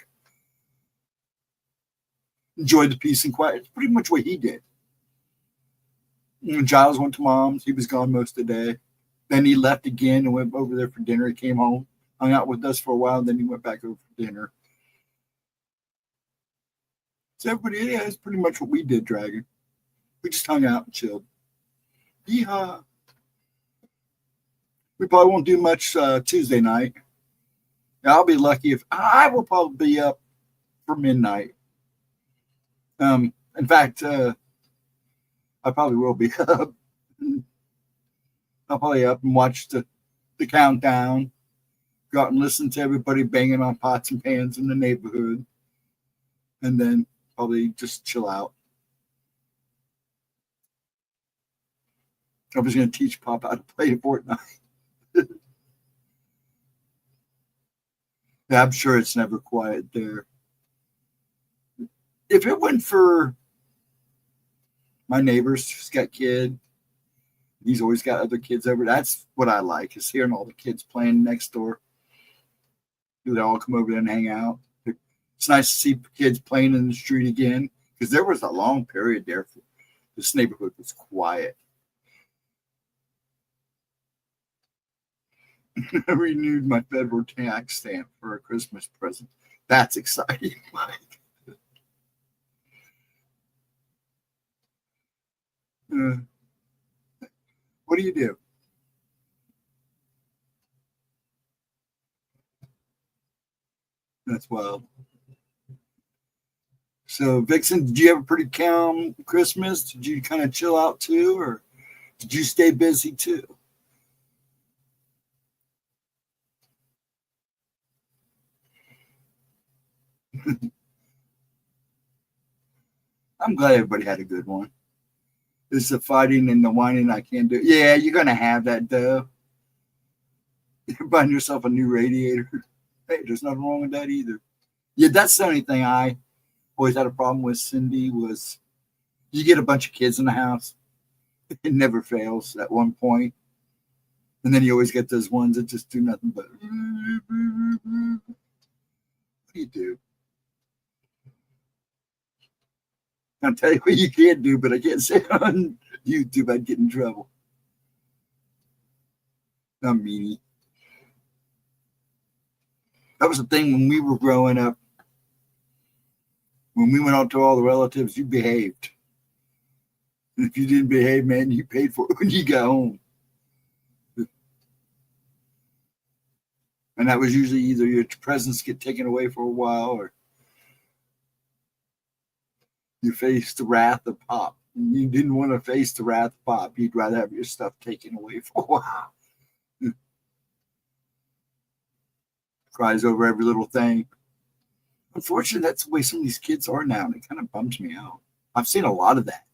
Enjoy the peace and quiet. It's pretty much what he did. And Giles went to mom's. He was gone most of the day. Then he left again and went over there for dinner. He came home, hung out with us for a while, and then he went back over for dinner. So everybody, yeah, it's pretty much what we did, Dragon. We just hung out and chilled. Yeehaw. We probably won't do much Tuesday night. I'll be lucky if I will probably be up for midnight. In fact, I probably will be up. I'll probably up and watch the countdown. Go out and listen to everybody banging on pots and pans in the neighborhood. And then probably just chill out. I was going to teach Pop how to play Fortnite. Yeah, I'm sure it's never quiet there. If it went for my neighbors, who's got kid, he's always got other kids over. That's what I like, is hearing all the kids playing next door. They all come over there and hang out. It's nice to see kids playing in the street again, because there was a long period there. This neighborhood was quiet. I renewed my federal tax stamp for a Christmas present. That's exciting, Mike. What do you do? That's wild. So, Vixen, did you have a pretty calm Christmas? Did you kind of chill out too, or did you stay busy too? I'm glad everybody had a good one. It's the fighting and the whining I can't do. Yeah, you're going to have that, though. You're buying yourself a new radiator. Hey, there's nothing wrong with that either. Yeah, that's the only thing I always had a problem with, Cindy, was you get a bunch of kids in the house. It never fails at one point. And then you always get those ones that just do nothing but. What do you do? I'll tell you what you can't do, but I can't say it on YouTube. I'd get in trouble. I'm meanie. That was the thing when we were growing up. When we went out to all the relatives, you behaved. And if you didn't behave, man, you paid for it when you got home. And that was usually either your presents get taken away for a while, or you faced the wrath of Pop. You didn't want to face the wrath of Pop. You'd rather have your stuff taken away for a while. Cries over every little thing. Unfortunately, that's the way some of these kids are now, and it kind of bums me out. I've seen a lot of that.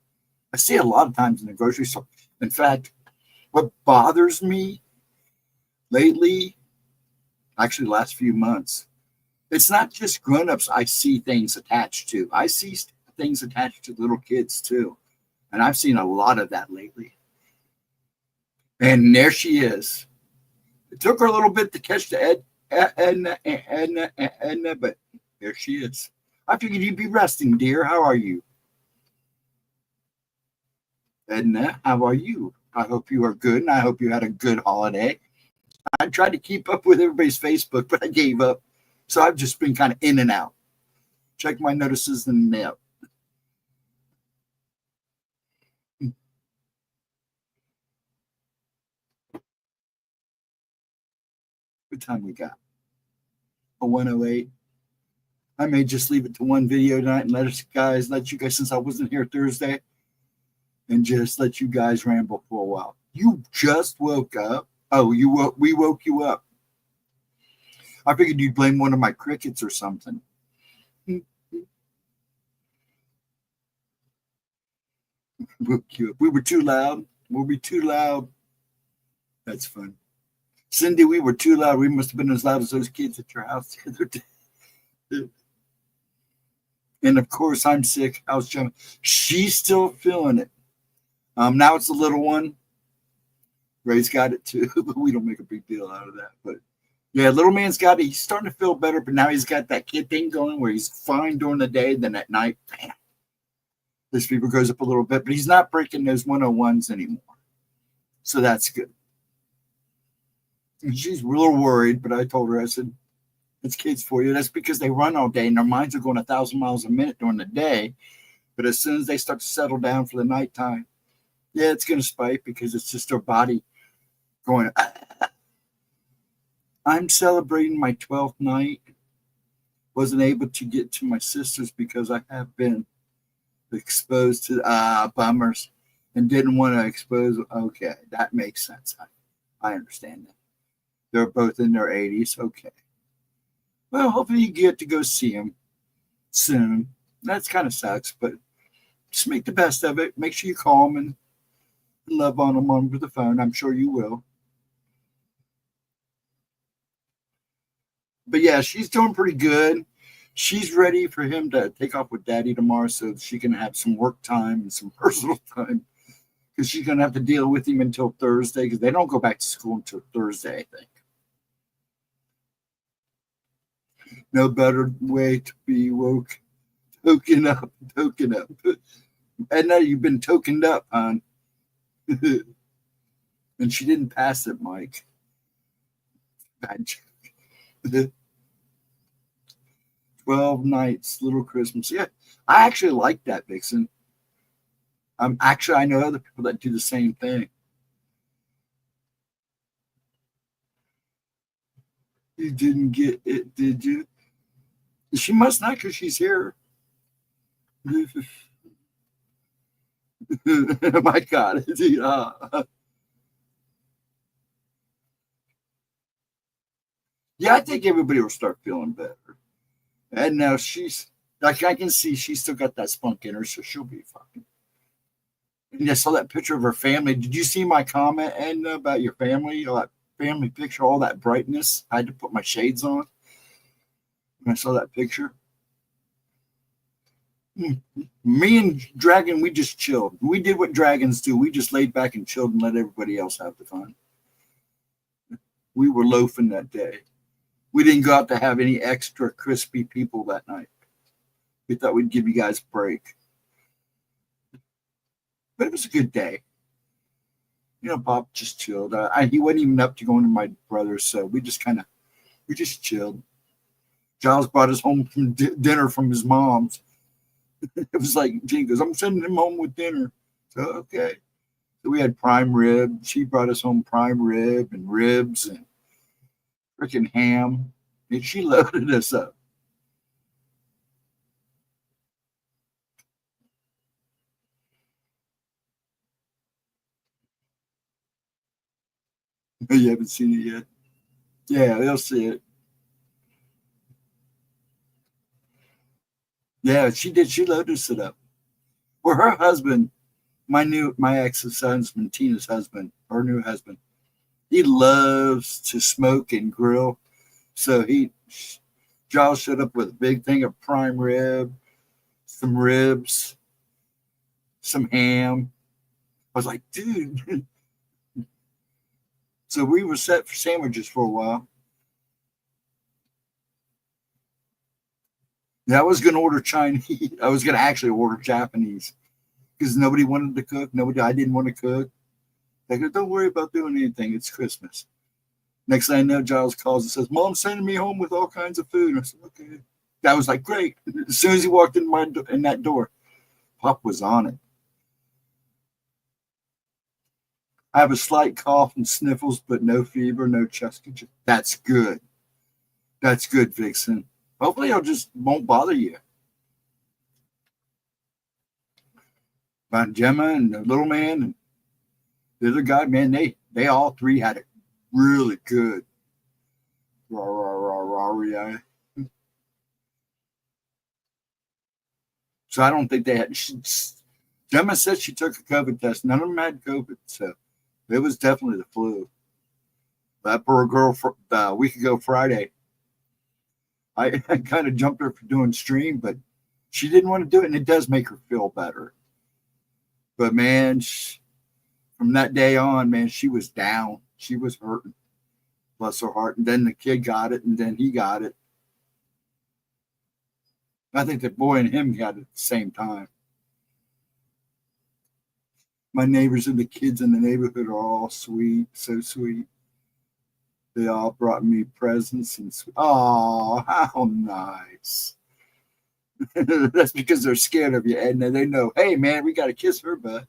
I see it a lot of times in the grocery store. In fact, what bothers me lately, actually the last few months, it's not just grown-ups I see things attached to. I see things attached to little kids too. And I've seen a lot of that lately. And there she is. It took her a little bit to catch the Edna, but there she is. I figured you'd be resting, dear. How are you? Edna, how are you? I hope you are good, and I hope you had a good holiday. I tried to keep up with everybody's Facebook, but I gave up. So I've just been kind of in and out. Check my notices in the mail. What time we got? A 108. I may just leave it to one video tonight and let you guys, since I wasn't here Thursday, and just let you guys ramble for a while. You just woke up. Oh, we woke you up. I figured you'd blame one of my crickets or something. Woke you up. We were too loud. Were we too loud? That's fun. Cindy, we were too loud. We must have been as loud as those kids at your house the other day. And of course, I'm sick. How's Gemma? She's still feeling it. Now it's the little one. Ray's got it too, but we don't make a big deal out of that. But yeah, little man's got it. He's starting to feel better, but now he's got that kid thing going where he's fine during the day, then at night, bam, his fever goes up a little bit, but he's not breaking those 101s anymore. So that's good. And she's a little worried, but I told her, I said, it's kids for you. That's because they run all day and their minds are going 1,000 miles a minute during the day. But as soon as they start to settle down for the nighttime, yeah, it's going to spike because it's just their body going. I'm celebrating my 12th night. Wasn't able to get to my sister's because I have been exposed to bummers and didn't want to expose. Okay, that makes sense. I understand that. They're both in their 80s. Okay. Well, hopefully you get to go see them soon. That's kind of sucks, but just make the best of it. Make sure you call them and love on them over the phone. I'm sure you will. But yeah, she's doing pretty good. She's ready for him to take off with Daddy tomorrow so she can have some work time and some personal time. Because she's going to have to deal with him until Thursday because they don't go back to school until Thursday, I think. No better way to be woke. Token up. Edna, you've been tokened up, hon. And she didn't pass it, Mike. Bad joke. 12 Nights, Little Christmas. Yeah, I actually like that, Vixen. I know other people that do the same thing. You didn't get it, did you? She must not because she's here. My God. Yeah, I think everybody will start feeling better. And now she's, like, I can see she's still got that spunk in her, so she'll be fine. And I saw that picture of her family. Did you see my comment, Edna, about your family? That family picture, all that brightness. I had to put my shades on when I saw that picture. Me and Dragon, we just chilled. We did what dragons do. We just laid back and chilled and let everybody else have the fun. We were loafing that day. We didn't go out to have any extra crispy people that night. We thought we'd give you guys a break. But it was a good day. You know, Bob just chilled. He wasn't even up to going to my brother's, so we just chilled. Giles brought us home from dinner from his mom's. It was like, Gene goes, I'm sending him home with dinner. So, okay. So we had prime rib. She brought us home prime rib and ribs and freaking ham. And she loaded us up. You haven't seen it yet? Yeah, they'll see it. Yeah, she did. She loaded us it up. Well, her husband, my ex's husband, Tina's husband, her new husband, he loves to smoke and grill. So Giles showed up with a big thing of prime rib, some ribs, some ham. I was like, dude. So we were set for sandwiches for a while. Yeah, I was going to order Chinese. I was going to actually order Japanese because nobody wanted to cook. I didn't want to cook. They go, don't worry about doing anything. It's Christmas. Next thing I know, Giles calls and says, Mom's sending me home with all kinds of food. I said, okay. That was like, great. As soon as he walked in that door, Pop was on it. I have a slight cough and sniffles, but no fever, no chest congestion. That's good. That's good, Vixen. Hopefully I just won't bother you. About Gemma and the little man and the other guy, man, they all three had it really good. Rah, rah, rah, rah, rah. So I don't think they had. Gemma said she took a COVID test. None of them had COVID, so it was definitely the flu. That poor girl a week ago Friday, I kind of jumped her for doing stream, but she didn't want to do it, and it does make her feel better. But man, from that day on, man, she was down. She was hurting. Bless her heart. And then the kid got it, and then he got it. I think the boy and him got it at the same time. My neighbors and the kids in the neighborhood are all sweet, so sweet. They all brought me presents and oh, how nice. That's because they're scared of you, and they know, hey man, we gotta kiss her butt.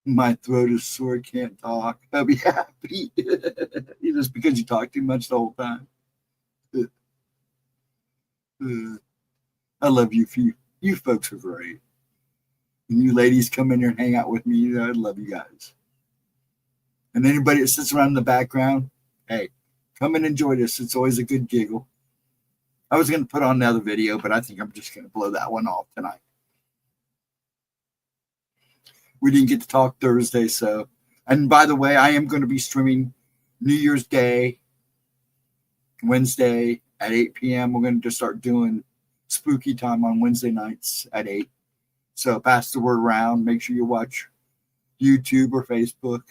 My throat is sore, can't talk. I'll be happy. Just because you talk too much the whole time. I love you. You folks are great. And you ladies come in here and hang out with me. I love you guys. And anybody that sits around in the background, hey, come and enjoy this. It's always a good giggle. I was going to put on another video, but I think I'm just going to blow that one off tonight. We didn't get to talk Thursday, so. And by the way, I am going to be streaming New Year's Day, Wednesday at 8 p.m. We're going to just start doing spooky time on Wednesday nights at 8. So pass the word around. Make sure you watch YouTube or Facebook.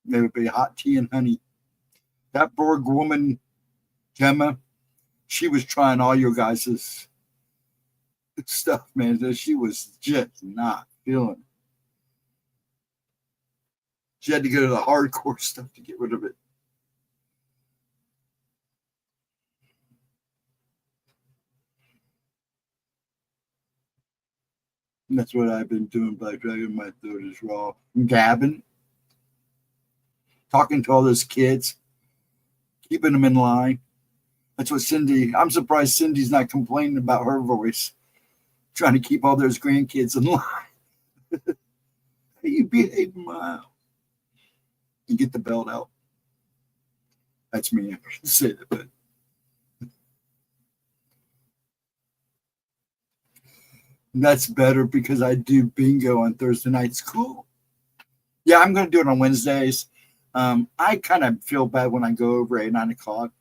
There would be hot tea and honey. That Borg woman, Gemma, she was trying all your guys' stuff, man. She was just not feeling it. She had to go to the hardcore stuff to get rid of it. And that's what I've been doing by dragging my throat is raw. Gabbing. Talking to all those kids. Keeping them in line. That's what Cindy, I'm surprised Cindy's not complaining about her voice. Trying to keep all those grandkids in line. Hey, you behave, Miles. You get the belt out. That's me. I should say that, but that's better because I do bingo on Thursday nights. Cool. Yeah, I'm going to do it on Wednesdays. I kind of feel bad when I go over at 9 o'clock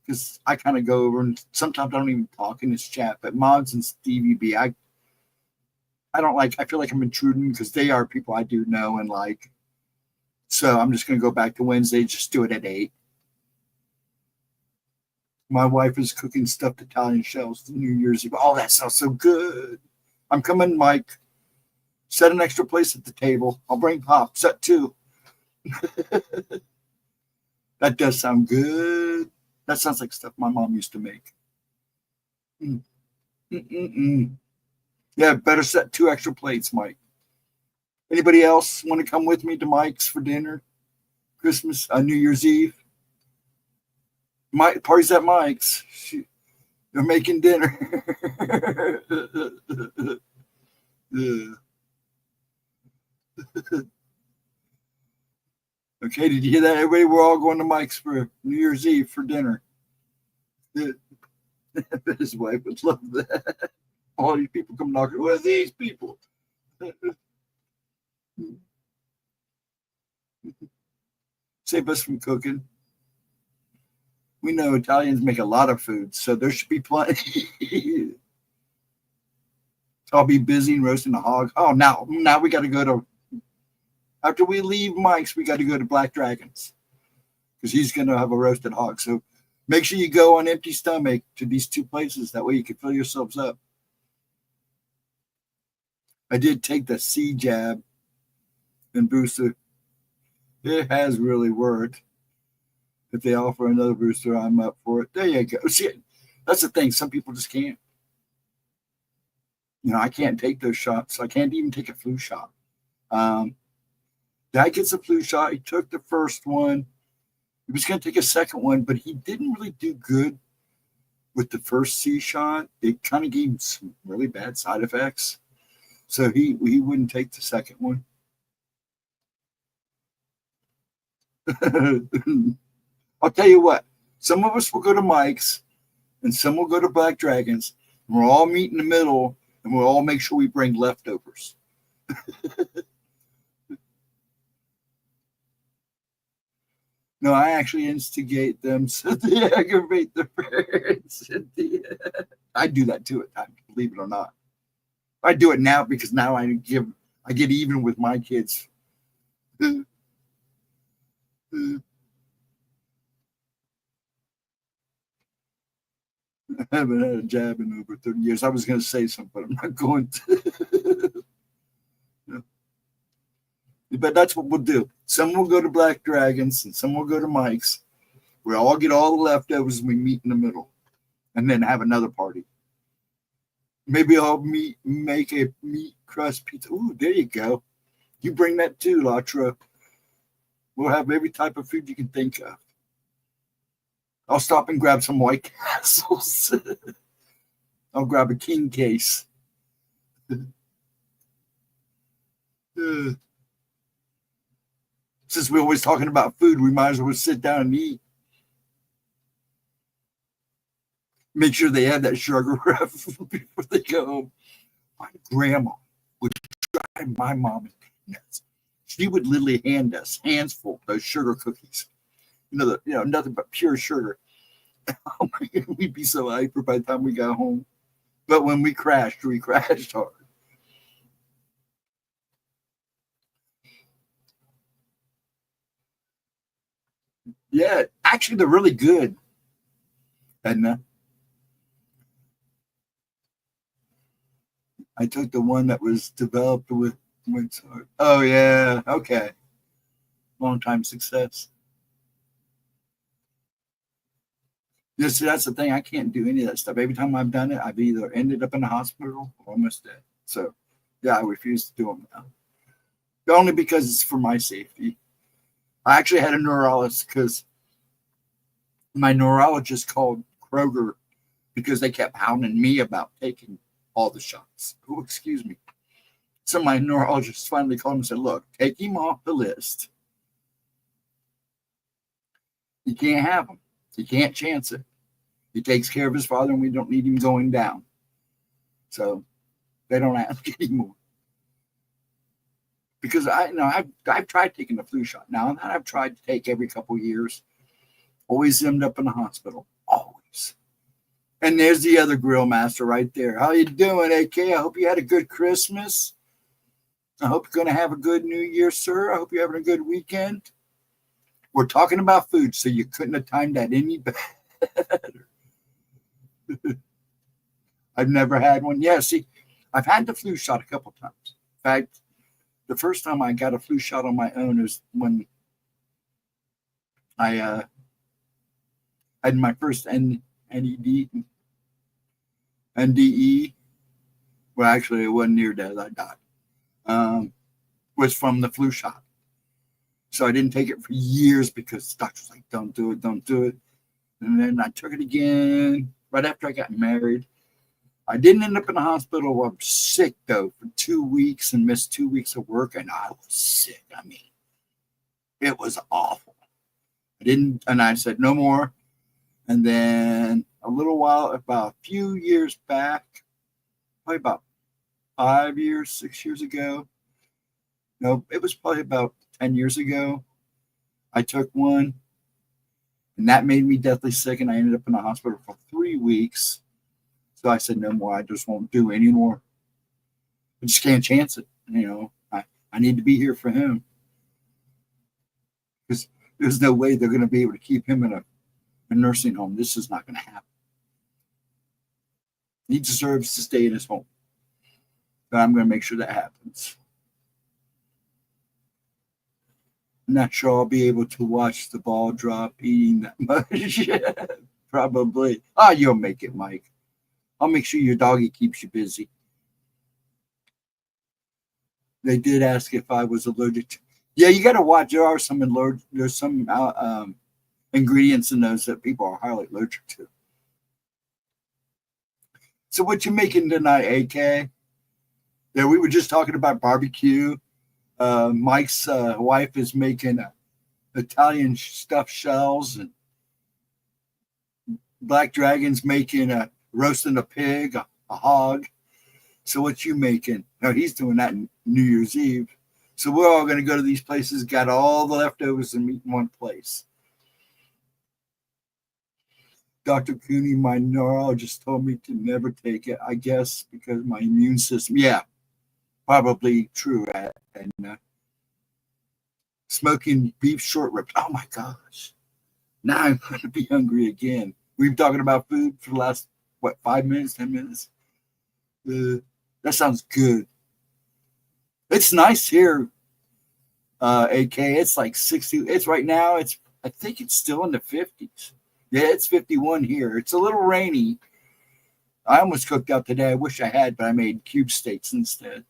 because I kind of go over and sometimes I don't even talk in this chat. But Mods and Stevie B, I don't like. I feel like I'm intruding because they are people I do know and like. So I'm just going to go back to Wednesday. Just do it at 8. My wife is cooking stuffed Italian shells for New Year's Eve. Oh, that sounds so good. I'm coming, Mike. Set an extra place at the table. I'll bring Pop. Set 2. That does sound good. That sounds like stuff my mom used to make. Yeah, better set 2 extra plates, Mike. Anybody else want to come with me to Mike's for dinner? Christmas, New Year's Eve? Party's at Mike's. They're making dinner. Okay, did you hear that? Everybody, we're all going to Mike's for New Year's Eve for dinner. His wife would love that. All these people come knocking. What are these people? Save us from cooking. We know Italians make a lot of food, so there should be plenty. I'll be busy roasting a hog. Oh, now we got to go to. After we leave Mike's, we got to go to Black Dragon's because he's going to have a roasted hog. So make sure you go on empty stomach to these 2 places. That way you can fill yourselves up. I did take the C jab and booster. It has really worked. If they offer another booster, I'm up for it. There you go. See, that's the thing. Some people just can't. You know, I can't take those shots. I can't even take a flu shot. Dad gets a flu shot. He took the first one. He was going to take a second one, but he didn't really do good with the first C shot. It kind of gave him some really bad side effects. So he wouldn't take the second one. I'll tell you what. Some of us will go to Mike's and some will go to Black Dragon's. And we'll all meet in the middle and we'll all make sure we bring leftovers. No, I actually instigate them so they aggravate their parents. I do that too at times, believe it or not. I do it now because now I get even with my kids. I haven't had a jab in over 30 years. I was going to say something, but I'm not going to. But that's what we'll do. Some will go to Black Dragons and some will go to Mike's. We all get all the leftovers and we meet in the middle and then have another party. Maybe I'll make a meat crust pizza. Ooh, there you go. You bring that too, Latra. We'll have every type of food you can think of. I'll stop and grab some White Castles. I'll grab a king case. Since we're always talking about food, we might as well sit down and eat. Make sure they have that sugar rush before they go home. My grandma would drive my mom nuts. She would literally hand us hands full of those sugar cookies. Nothing but pure sugar. Oh my God, we'd be so hyper by the time we got home. But when we crashed hard. Yeah, actually, they're really good. And I took the one that was developed with. Oh yeah, okay. Long time success. Yes, that's the thing. I can't do any of that stuff. Every time I've done it, I've either ended up in a hospital or almost dead. So, yeah, I refuse to do them now. Only because it's for my safety. I actually had a neurologist because my neurologist called Kroger because they kept hounding me about taking all the shots. Oh, excuse me. So my neurologist finally called and said, look, take him off the list. You can't have him. You can't chance it. He takes care of his father, and we don't need him going down. So they don't ask anymore. Because I've tried taking the flu shot. Now that I've tried to take every couple of years, always end up in the hospital. Always. And there's the other grill master right there. How you doing, AK? I hope you had a good Christmas. I hope you're going to have a good New Year, sir. I hope you're having a good weekend. We're talking about food, so you couldn't have timed that any better. I've never had one. Yeah, see, I've had the flu shot a couple times. In fact, the first time I got a flu shot on my own is when I had my first NDE. Well, actually, it wasn't near death. I died. Was from the flu shot. So I didn't take it for years because the doctor was like, don't do it, don't do it. And then I took it again right after I got married. I didn't end up in the hospital. I'm sick, though, for 2 weeks and missed 2 weeks of work. And I was sick. I mean, it was awful. I said, no more. And then a little while, about a few years back, probably about 5 years, 6 years ago. No, it was probably about 10 years ago. I took one, and that made me deathly sick, and I ended up in the hospital for 3 weeks. So I said, no more. I just won't do any more. I just can't chance it. I need to be here for him. Because there's no way they're going to be able to keep him in a nursing home. This is not going to happen. He deserves to stay in his home. But I'm going to make sure that happens. I'm not sure I'll be able to watch the ball drop eating that much. Probably. You'll make it, Mike. I'll make sure your doggy keeps you busy. They did ask if I was allergic to. Yeah, you got to watch. There are some There's some ingredients in those that people are highly allergic to. So what you making tonight, AK? Yeah, we were just talking about barbecue. Mike's wife is making Italian stuffed shells, and Black Dragon's making roasting a pig, a hog. So what you making? No, he's doing that in New Year's Eve. So we're all going to go to these places, got all the leftovers and meet in one place. Dr. Cooney, my neurologist, told me to never take it, I guess, because my immune system. Yeah, probably true. And smoking beef short ribs. Oh, my gosh. Now I'm going to be hungry again. We've been talking about food for the last, 5 minutes, 10 minutes? That sounds good. It's nice here, AK. It's like 60. It's right now, I think it's still in the 50s. Yeah, it's 51 here. It's a little rainy. I almost cooked out today. I wish I had, but I made cube steaks instead.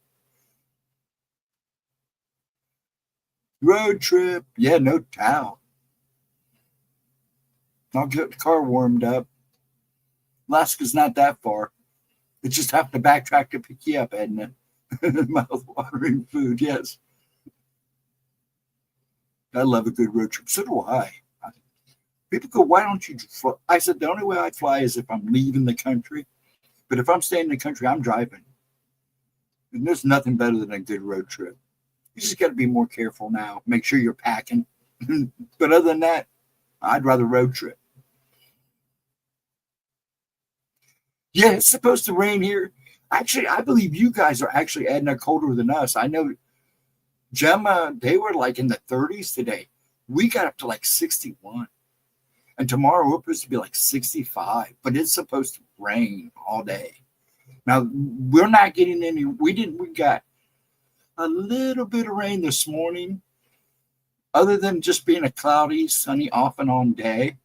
Road trip. Yeah, no doubt. I'll get the car warmed up. Alaska's not that far. It just have to backtrack to pick you up, Edna. Mouth-watering food, yes. I love a good road trip. So do I. People go, why don't you fly? I said, the only way I fly is if I'm leaving the country. But if I'm staying in the country, I'm driving. And there's nothing better than a good road trip. You just got to be more careful now. Make sure you're packing. But other than that, I'd rather road trip. Yeah, it's supposed to rain here. Actually, I believe you guys are actually adding a colder than us. I know Gemma, they were like in the 30s today. We got up to like 61. And tomorrow we're supposed to be like 65, but it's supposed to rain all day. Now we're not getting any. We got a little bit of rain this morning. Other than just being a cloudy, sunny off and on day,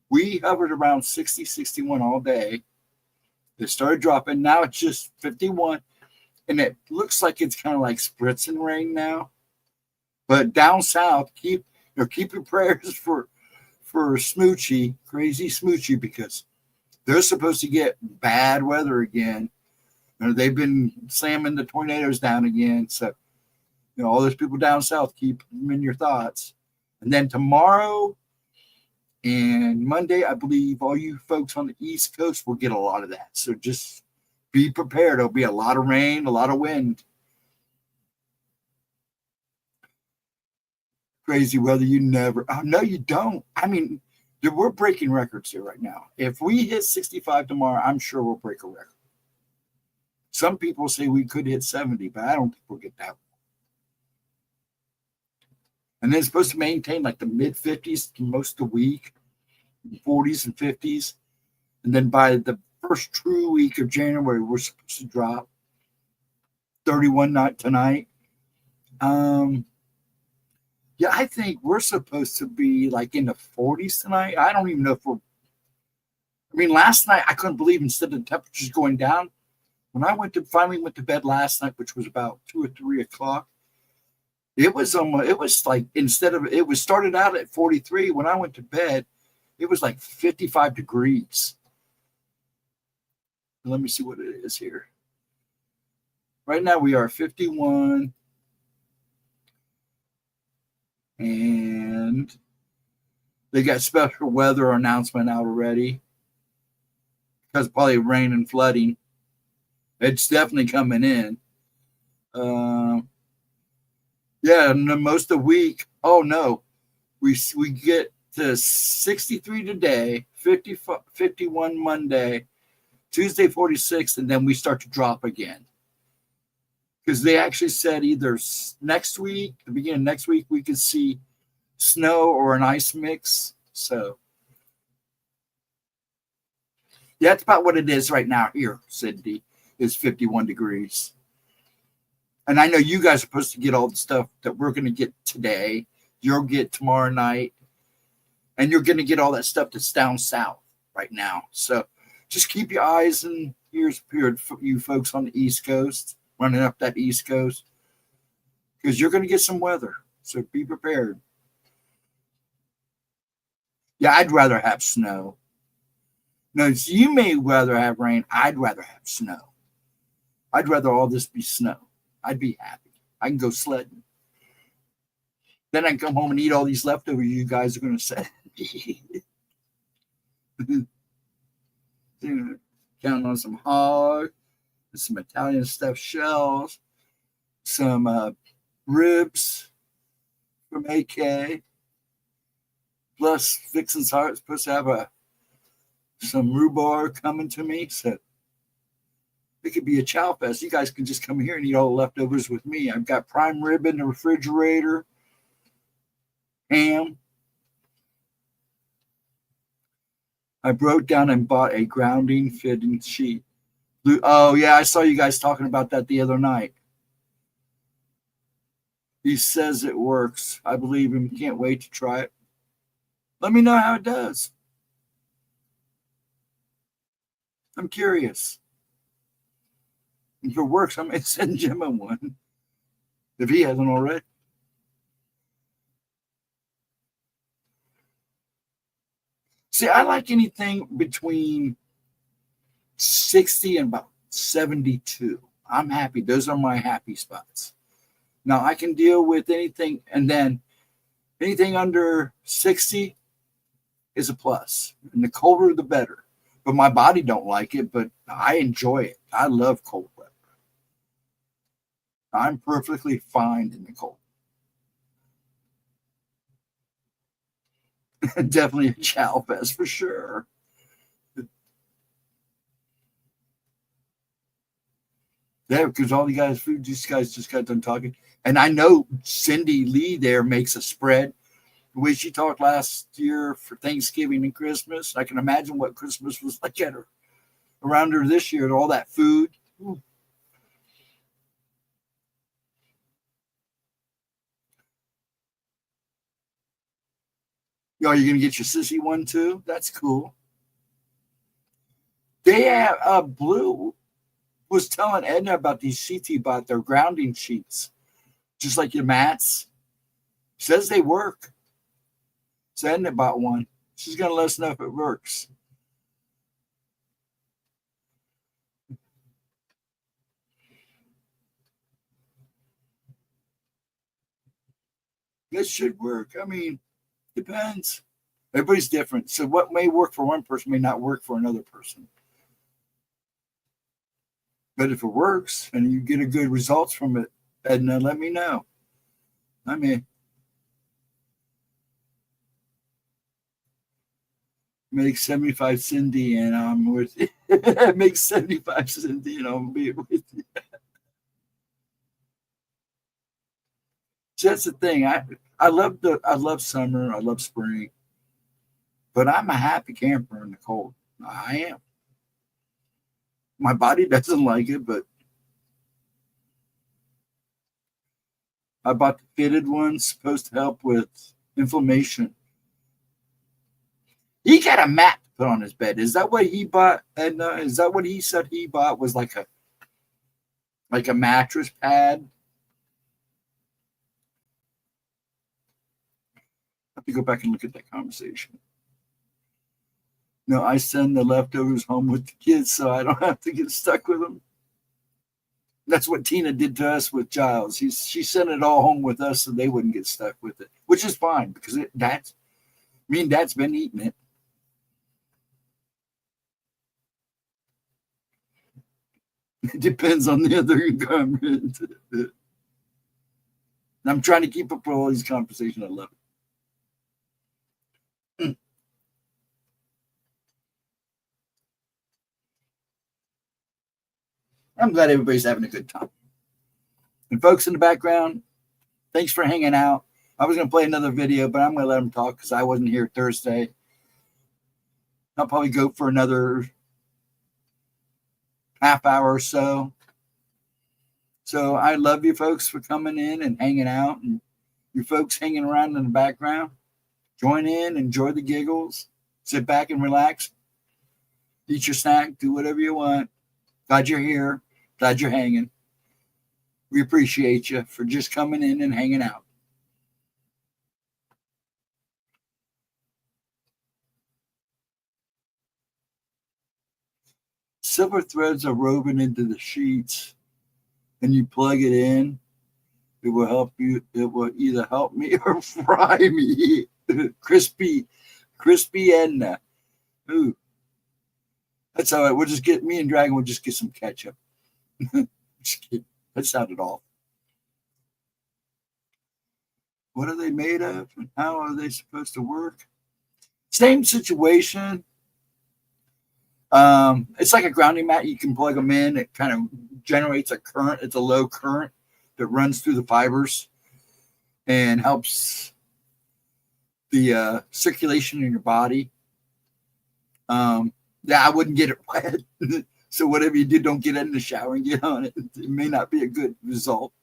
we hovered around 60, 61 all day. It started dropping. Now it's just 51. And it looks like it's kind of like spritzing rain now. But down south, keep your prayers for Smoochie, crazy Smoochie, because they're supposed to get bad weather again. They've been slamming the tornadoes down again. So, all those people down south, keep them in your thoughts. And then tomorrow and Monday, I believe all you folks on the East Coast will get a lot of that. So just be prepared. There'll be a lot of rain, a lot of wind. Crazy weather, you never. Oh, no, you don't. I mean, we're breaking records here right now. If we hit 65 tomorrow, I'm sure we'll break a record. Some people say we could hit 70, but I don't think we'll get that. And then it's supposed to maintain like the mid 50s most of the week, 40s and 50s. And then by the first true week of January, we're supposed to drop 31 tonight. Yeah, I think we're supposed to be like in the 40s tonight. I don't even know if we're. I mean, last night I couldn't believe instead of the temperatures going down, when I finally went to bed last night, which was about 2 or 3 o'clock, it was like it was started out at 43. When I went to bed, it was like 55 degrees. Let me see what it is here. Right now we are 51. And they got special weather announcement out already because of probably rain and flooding. It's definitely coming in. Yeah, and most of the week. Oh no, we get to 63 today, 51 Monday, Tuesday 46, and then we start to drop again. Because they actually said either next week, the beginning of next week, we could see snow or an ice mix. So, yeah, that's about what it is right now here, Cindy, is 51 degrees. And I know you guys are supposed to get all the stuff that we're going to get today. You'll get tomorrow night. And you're going to get all that stuff that's down south right now. So just keep your eyes and ears peeled for you folks on the East Coast, running up that East Coast, because you're going to get some weather. So be prepared. Yeah, I'd rather have snow. No, so you may rather have rain. I'd rather have snow. I'd rather all this be snow. I'd be happy. I can go sledding. Then I can come home and eat all these leftovers you guys are going to say. Counting on some hog, some Italian stuffed shells, some ribs from AK. Plus, Vixen's Heart is supposed to have some rhubarb coming to me. So it could be a chow fest. You guys can just come here and eat all the leftovers with me. I've got prime rib in the refrigerator, ham. I broke down and bought a grounding fitting sheet. Oh, yeah, I saw you guys talking about that the other night. He says it works. I believe him. Can't wait to try it. Let me know how it does. I'm curious. If it works, I may send Gemma one. If he hasn't already. See, I like anything between 60 and about 72. I'm happy. Those are my happy spots. Now I can deal with anything, and then anything under 60 is a plus. And the colder, the better. But my body don't like it, but I enjoy it. I love cold weather. I'm perfectly fine in the cold. Definitely a chow fest for sure. Yeah, because all you guys, food, these guys just got done talking. And I know Cindy Lee there makes a spread. The way she talked last year for Thanksgiving and Christmas, I can imagine what Christmas was like at her around her this year, all that food. Ooh. Oh, you're gonna get your sissy one too? That's cool. They have Blue was telling Edna about these sheets he bought. They're grounding sheets, just like your mats. Says they work. So Edna bought one. She's gonna let us know if it works. It should work. I mean, depends. Everybody's different. So what may work for one person may not work for another person. But if it works and you get a good results from it, Edna, let me know. I mean, make 75 Cindy and I'm with you. Make 75 Cindy and I'll be with you. So that's the thing. I love summer. I love spring. But I'm a happy camper in the cold. I am. My body doesn't like it, but I bought the fitted one, supposed to help with inflammation. He got a mat to put on his bed. Is that what he bought? And is that what he said he bought? Was like a mattress pad? I have to go back and look at that conversation. No, I send the leftovers home with the kids so I don't have to get stuck with them. That's what Tina did to us with Giles. She sent it all home with us so they wouldn't get stuck with it, which is fine because me and Dad's been eating it. It depends on the other environment. I'm trying to keep up with all these conversations. I love it. I'm glad everybody's having a good time. And folks in the background, thanks for hanging out. I was going to play another video, but I'm going to let them talk because I wasn't here Thursday. I'll probably go for another half hour or so. So I love you folks for coming in and hanging out, and you folks hanging around in the background. Join in, enjoy the giggles, sit back and relax, eat your snack, do whatever you want. Glad you're here. Glad you're hanging. We appreciate you for just coming in and hanging out. Silver threads are woven into the sheets, and you plug it in. It will help you. It will either help me or fry me. crispy Edna. Ooh. That's all right. We'll just get me and Dragon will just get some ketchup. That's not at all. What are they made of and how are they supposed to work? Same situation. It's like a grounding mat. You can plug them in. It kind of generates a current. It's a low current that runs through the fibers and helps the circulation in your body. Yeah, I wouldn't get it wet. So whatever you do, don't get in the shower and get on it. It may not be a good result.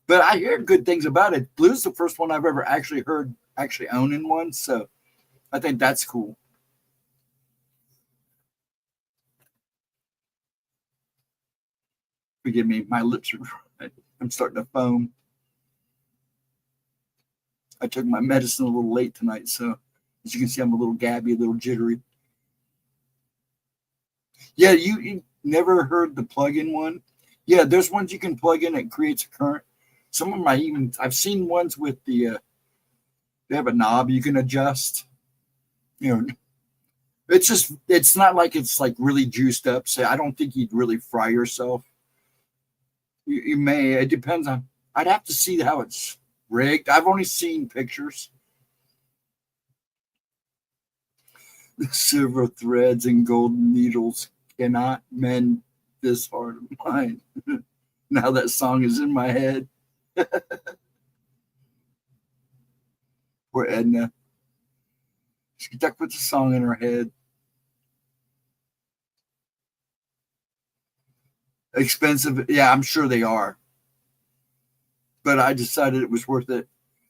But I hear good things about it. Blue's the first one I've ever actually heard owning one. So I think that's cool. Forgive me, my lips are dry. I'm starting to foam. I took my medicine a little late tonight, so as you can see, I'm a little gabby, a little jittery. Yeah, you never heard the plug-in one? Yeah, there's ones you can plug in that creates a current. Some of them I've seen ones with they have a knob you can adjust. You know, it's not like it's like really juiced up. So I don't think you'd really fry yourself. You may, it depends on, I'd have to see how it's rigged. I've only seen pictures. The silver threads and golden needles cannot mend this heart of mine. Now that song is in my head. Poor Edna. She's stuck with the song in her head. Expensive. Yeah, I'm sure they are. But I decided it was worth it.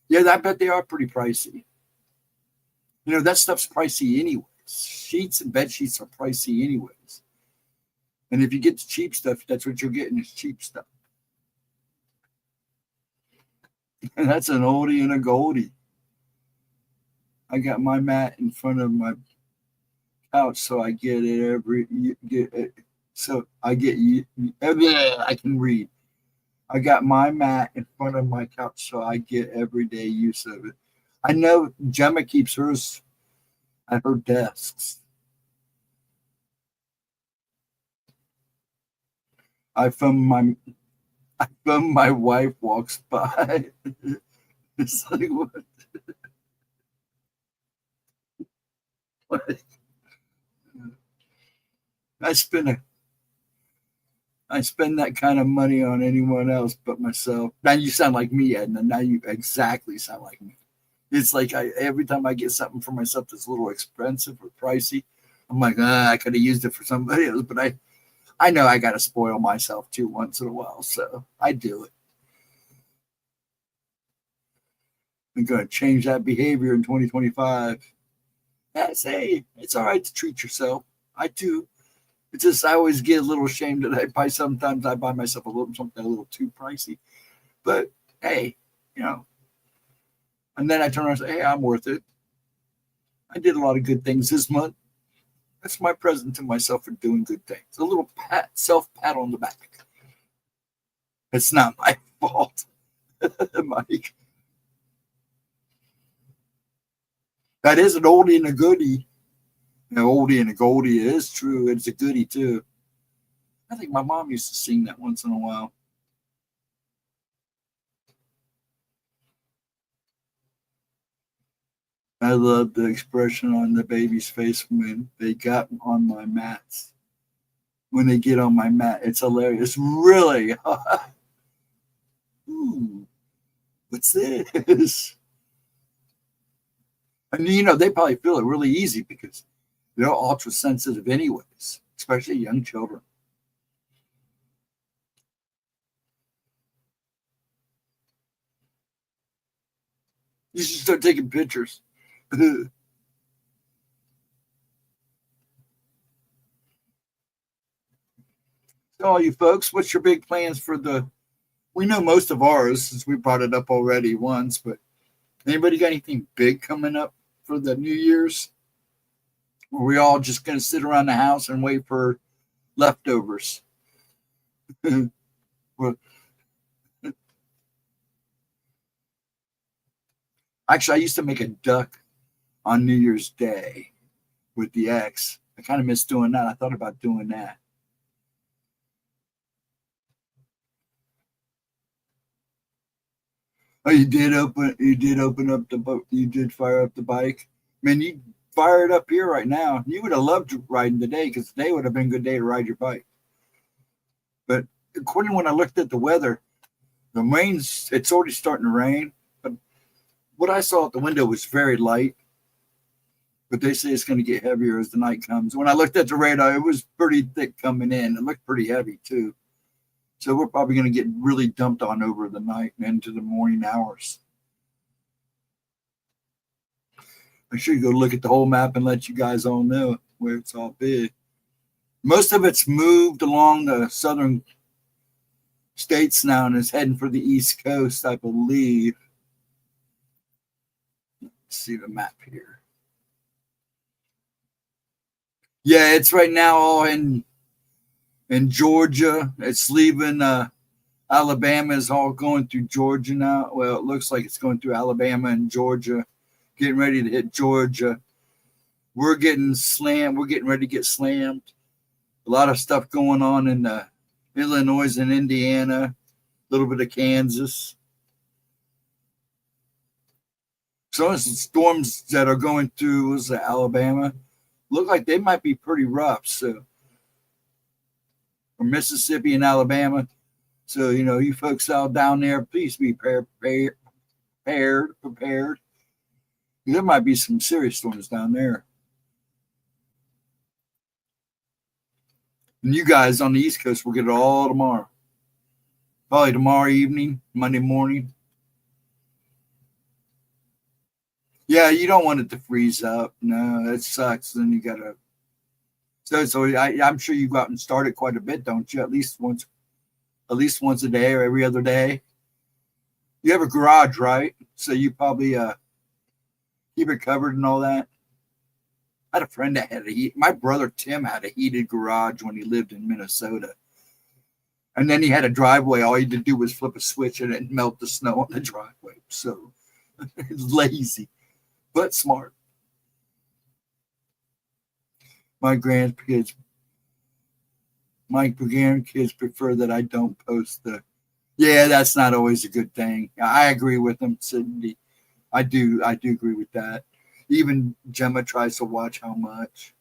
Yeah, I bet they are pretty pricey. You know, that stuff's pricey anyways. Sheets and bed sheets are pricey anyways. And if you get the cheap stuff, that's what you're getting is cheap stuff. And that's an oldie and a goldie. I got my mat in front of my couch, so I get it I can read. I got my mat in front of my couch, so I get everyday use of it. I know Gemma keeps hers at her desks. I film my wife walks by. It's like what? What? I spend that kind of money on anyone else but myself. Now you sound like me, Edna. Now you exactly sound like me. It's like every time I get something for myself that's a little expensive or pricey, I'm like, I could have used it for somebody else. But I know I got to spoil myself too once in a while, so I do it. I'm going to change that behavior in 2025. Hey, it's all right to treat yourself. I do. It's just I always get a little ashamed that sometimes I buy myself something a little too pricey. But hey, you know. And then I turn around and say, hey, I'm worth it. I did a lot of good things this month. That's my present to myself for doing good things. A little self-pat on the back. It's not my fault, Mike. That is an oldie and a goodie. An oldie and a goldie is true. It's a goodie, too. I think my mom used to sing that once in a while. I love the expression on the baby's face when they got on my mats. When they get on my mat, it's hilarious. Really? Ooh, what's this? And you know, they probably feel it really easy because they're ultra sensitive anyways, especially young children. You should start taking pictures. So, all you folks, what's your big plans for we know most of ours since we brought it up already once, but anybody got anything big coming up for the New Year's? Or are we all just going to sit around the house and wait for leftovers? Well, actually, I used to make a duck on New Year's Day with the ex. I kind of miss doing that. I thought about doing that. Oh, you did open up the boat. You did fire up the bike. Man, you fire it up here right now. You would have loved riding today because today would have been a good day to ride your bike. But according to when I looked at the weather, it's already starting to rain. But what I saw at the window was very light. But they say it's going to get heavier as the night comes. When I looked at the radar, it was pretty thick coming in. It looked pretty heavy too. So we're probably going to get really dumped on over the night and into the morning hours. I should go look at the whole map and let you guys all know where it's all big. Most of it's moved along the southern states now and is heading for the East Coast, I believe. Let's see the map here. Yeah, it's right now all in Georgia. It's leaving Alabama, is all going through Georgia now. Well, it looks like it's going through Alabama and Georgia, getting ready to hit Georgia. We're getting slammed. We're getting ready to get slammed. A lot of stuff going on in Illinois and Indiana, a little bit of Kansas. Some of the storms that are going through Alabama look like they might be pretty rough. So, from Mississippi and Alabama. So, you folks out down there, please be prepared. There might be some serious storms down there. And you guys on the East Coast will get it all tomorrow. Probably tomorrow evening, Monday morning. Yeah, you don't want it to freeze up. No, that sucks. Then you got to. So I'm sure you go out and start it quite a bit, don't you? At least once a day or every other day. You have a garage, right? So you probably keep it covered and all that. I had a friend that had my brother Tim had a heated garage when he lived in Minnesota. And then he had a driveway. All he had to do was flip a switch and it melt the snow on the driveway. So it's lazy, but smart. My grandkids prefer that I don't post the. Yeah, that's not always a good thing. I agree with them, Cindy. I do agree with that. Even Gemma tries to watch how much.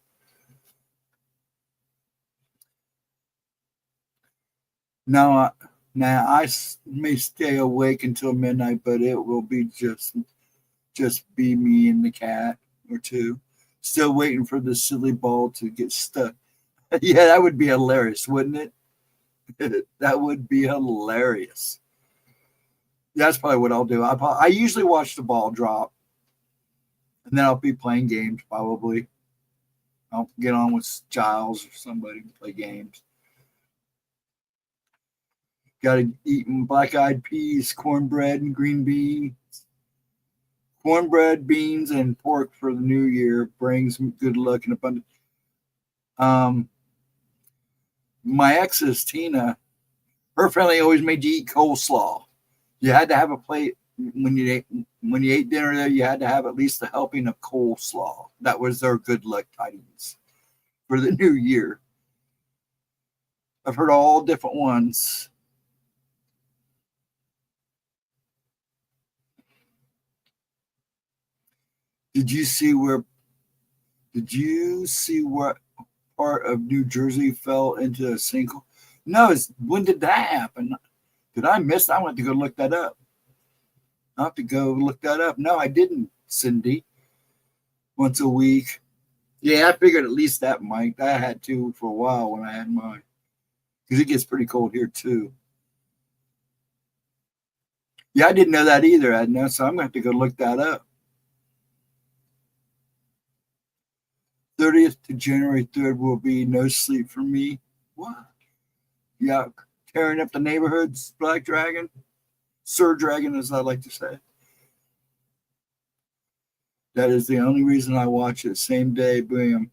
Now I may stay awake until midnight, but it will be just be me and the cat or two. Still waiting for the silly ball to get stuck. Yeah, that would be hilarious, wouldn't it? That would be hilarious. That's probably what I'll do. I usually watch the ball drop, and then I'll be playing games probably. I'll get on with Giles or somebody to play games. Got to eat black-eyed peas, cornbread, and green beans. Cornbread, beans, and pork for the new year brings good luck and abundance. My ex's Tina, her family always made you eat coleslaw. You had to have a plate when you ate dinner there. You had to have at least a helping of coleslaw. That was their good luck tidings for the new year. I've heard all different ones. Did you see what part of New Jersey fell into a sinkhole? No, when did that happen? Did I miss? I want to go look that up. I have to go look that up. No, I didn't, Cindy. Once a week. Yeah, I figured at least that, Mike. I had to for a while when I had mine. Because it gets pretty cold here, too. Yeah, I didn't know that either, Edna, so I'm going to have to go look that up. 30th to January 3rd will be no sleep for me. What? Yeah, tearing up the neighborhoods, Black Dragon. Sir Dragon, as I like to say. That is the only reason I watch it. Same day, boom.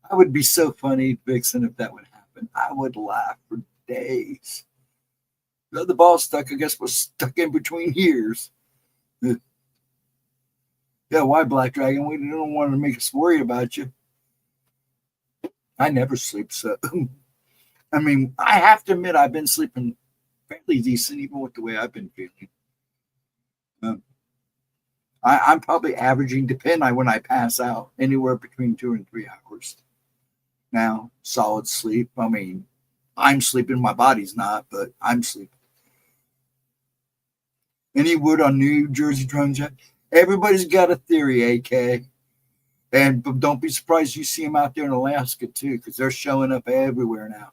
I would be so funny, Vixen, if that would happen. I would laugh for days. The ball stuck, I guess, was stuck in between ears. Yeah, why, Black Dragon? We don't want to make us worry about you. I never sleep, so. I mean, I have to admit, I've been sleeping fairly decent, even with the way I've been feeling. I'm probably averaging, depending on when I pass out, anywhere between 2 and 3 hours. Now, solid sleep. I mean, I'm sleeping, my body's not, but I'm sleeping. Any word on New Jersey drones yet? Everybody's got a theory, AK. And don't be surprised you see them out there in Alaska, too, because they're showing up everywhere now.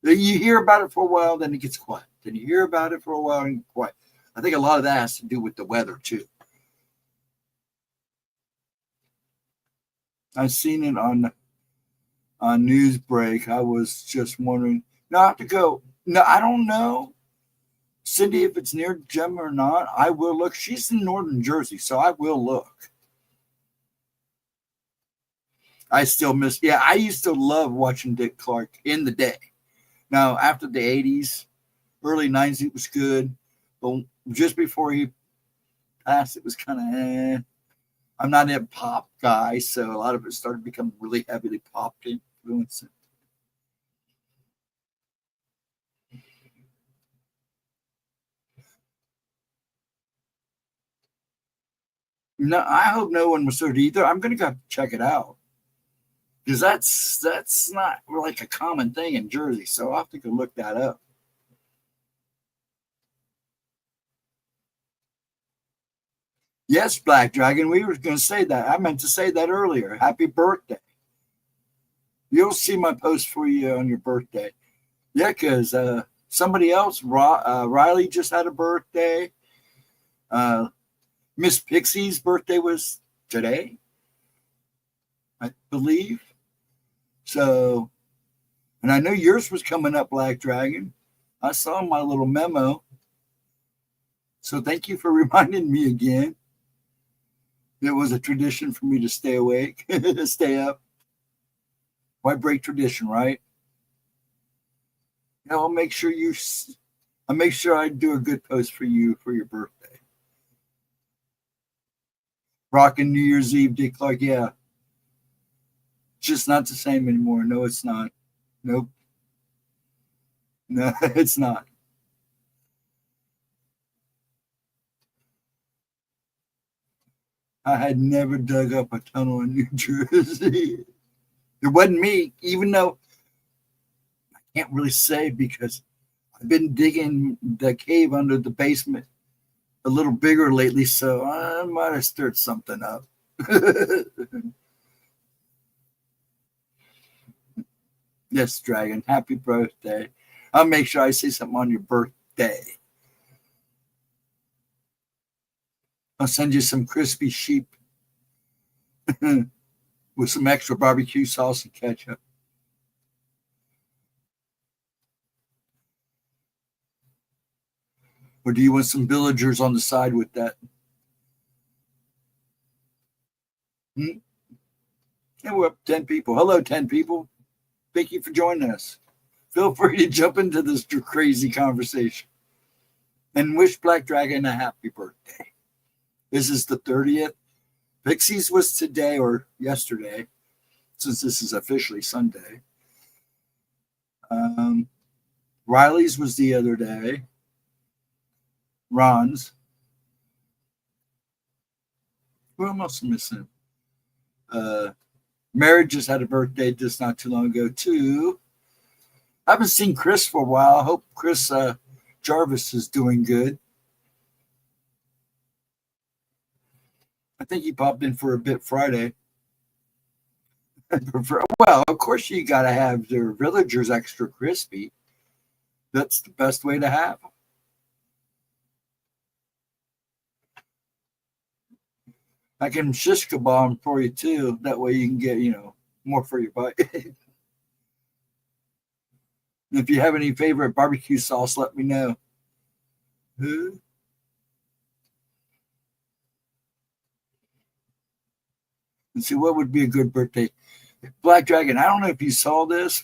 You hear about it for a while, then it gets quiet. Then you hear about it for a while and get quiet. I think a lot of that has to do with the weather, too. I've seen it on Newsbreak. I was just wondering. Now I have to go. No, I don't know, Cindy, if it's near Gemma or not. I will look. She's in northern Jersey, so I will look. I still miss. Yeah, I used to love watching Dick Clark in the day. Now, after the 80s, early 90s, it was good. But just before he passed, it was kind of I'm not a pop guy, so a lot of it started becoming really heavily pop influence. No, I hope no one was hurt either. I'm going to go check it out because that's not like a common thing in Jersey, so I'll have to go look that up. Yes, Black Dragon, we were going to say that. I meant to say that earlier. Happy birthday. You'll see my post for you on your birthday. Yeah, because somebody else, Riley, just had a birthday. Miss Pixie's birthday was today, I believe. So, and I know yours was coming up, Black Dragon. I saw my little memo. So thank you for reminding me again. It was a tradition for me to stay awake, stay up. Why break tradition, right? Yeah, I'll make sure I do a good post for you for your birthday. Rocking New Year's Eve, Dick Clark. Yeah. Just not the same anymore. No, it's not. Nope. No, it's not. I had never dug up a tunnel in New Jersey. It wasn't me, even though I can't really say because I've been digging the cave under the basement a little bigger lately, so I might have stirred something up. Yes, Dragon. Happy birthday. I'll make sure I say something on your birthday. I'll send you some crispy sheep with some extra barbecue sauce and ketchup. Or do you want some villagers on the side with that? Hmm? And we're up 10 people. Hello, 10 people. Thank you for joining us. Feel free to jump into this crazy conversation. And wish Black Dragon a happy birthday. This is the 30th. Pixie's was today or yesterday, since this is officially Sunday. Riley's was the other day. Ron's. Who else am I missing? Mary just had a birthday just not too long ago, too. I haven't seen Chris for a while. I hope Chris Jarvis is doing good. I think he popped in for a bit Friday. Well, of course, you got to have their villagers extra crispy. That's the best way to have them. I can shish kebab them for you too. That way you can get, more for your buck. If you have any favorite barbecue sauce, let me know. Who? Let's see, what would be a good birthday? Black Dragon, I don't know if you saw this,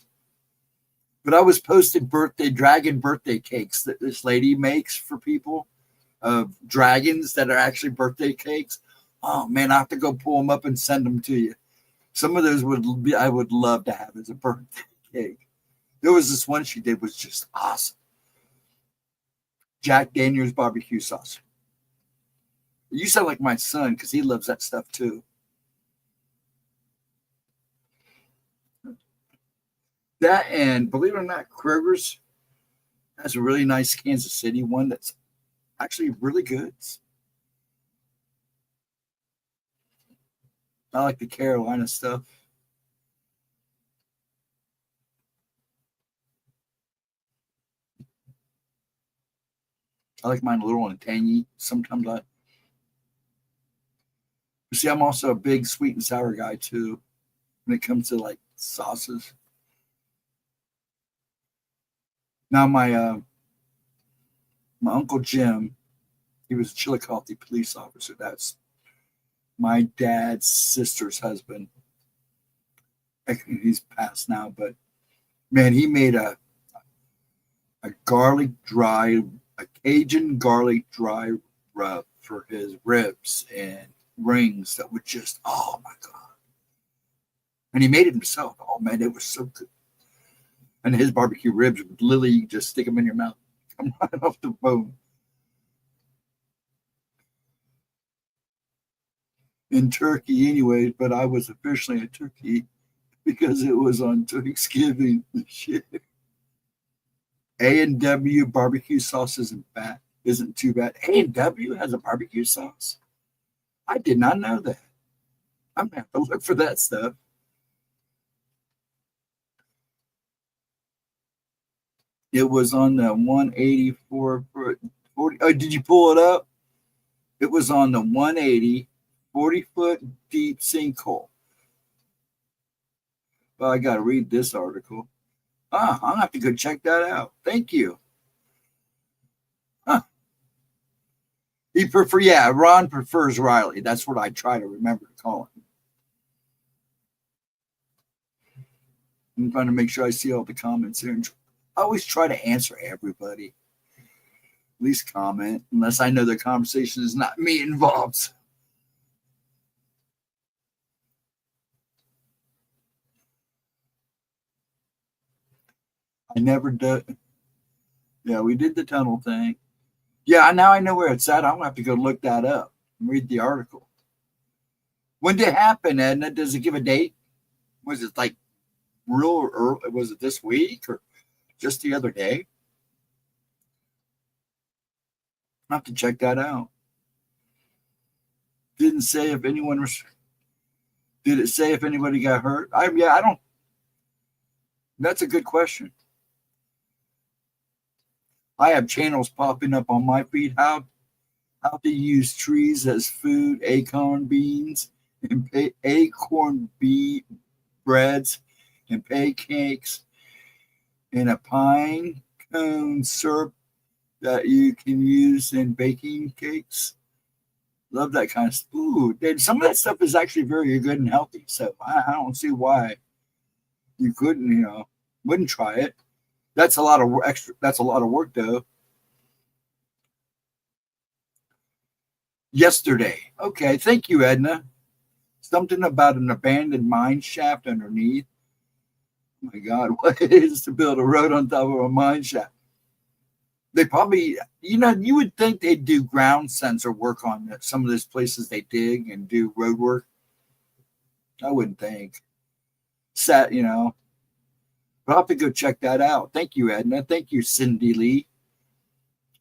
but I was posting dragon birthday cakes that this lady makes for people of dragons that are actually birthday cakes. Oh man, I have to go pull them up and send them to you. Some of those I would love to have as a birthday cake. There was this one she did was just awesome. Jack Daniels barbecue sauce. You sound like my son because he loves that stuff too. That, and believe it or not, Kroger's has a really nice Kansas City one that's actually really good. I like the Carolina stuff. I like mine a little and tangy. Sometimes see, I'm also a big sweet and sour guy too when it comes to like sauces. Now my Uncle Jim, he was a Chillicothe police officer. That's my dad's sister's husband. He's passed now, but man, he made a Cajun garlic dry rub for his ribs and rings that were just, oh my God. And he made it himself. Oh man, it was so good. And his barbecue ribs would literally just stick them in your mouth, come right off the bone. In Turkey, anyways, but I was officially in Turkey because it was on Thanksgiving. Shit. A&W barbecue sauce isn't too bad. A&W has a barbecue sauce? I did not know that. I'm going to have to look for that stuff. It was on the 184 40. Oh, did you pull it up? It was on the 180 40-foot deep sinkhole. Well, I got to read this article. I'll have to go check that out. Thank you. Huh. Ron prefers Riley. That's what I try to remember to call him. I'm trying to make sure I see all the comments here. I always try to answer everybody. At least comment, unless I know the conversation is not me involved. I never did. Yeah, we did the tunnel thing. Yeah, now I know where it's at. I'm going to have to go look that up and read the article. When did it happen, Edna? Does it give a date? Was it like real early? Was it this week or just the other day? I'll have to check that out. Didn't say if anyone was. Did it say if anybody got hurt? I don't. That's a good question. I have channels popping up on my feed. How to use trees as food, acorn beans, and acorn breads, and pancakes, and a pine cone syrup that you can use in baking cakes. Love that kind of stuff. Ooh, some of that stuff is actually very good and healthy. So I don't see why you couldn't, wouldn't try it. That's a lot of extra. That's a lot of work, though. Yesterday. Okay, thank you, Edna. Something about an abandoned mine shaft underneath. Oh my God, what is to build a road on top of a mine shaft? They probably, you would think they'd do ground sensor work on some of these places they dig and do road work. I wouldn't think. But I'll have to go check that out. Thank you, Edna. Thank you, Cindy Lee.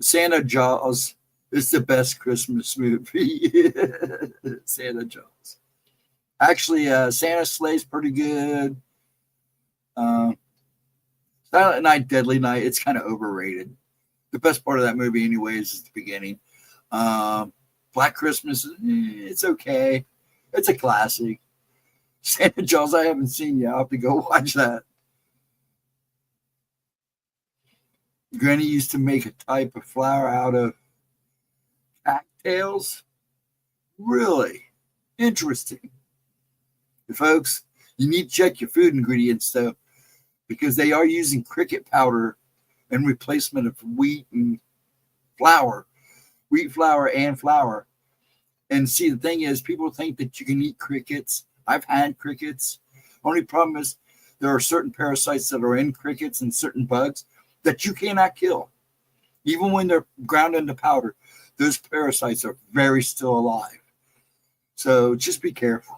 Santa Jaws is the best Christmas movie. Santa Jaws. Actually, Santa Sleigh's pretty good. Silent Night, Deadly Night, it's kind of overrated. The best part of that movie, anyways, is the beginning. Black Christmas, it's okay. It's a classic. Santa Jaws, I haven't seen yet. I'll have to go watch that. Granny used to make a type of flour out of cattails. Really interesting. Folks, you need to check your food ingredients, though, because they are using cricket powder in replacement of wheat flour. And see, the thing is, people think that you can eat crickets. I've had crickets. Only problem is there are certain parasites that are in crickets and certain bugs that you cannot kill. Even when they're ground into powder, those parasites are very still alive. So just be careful,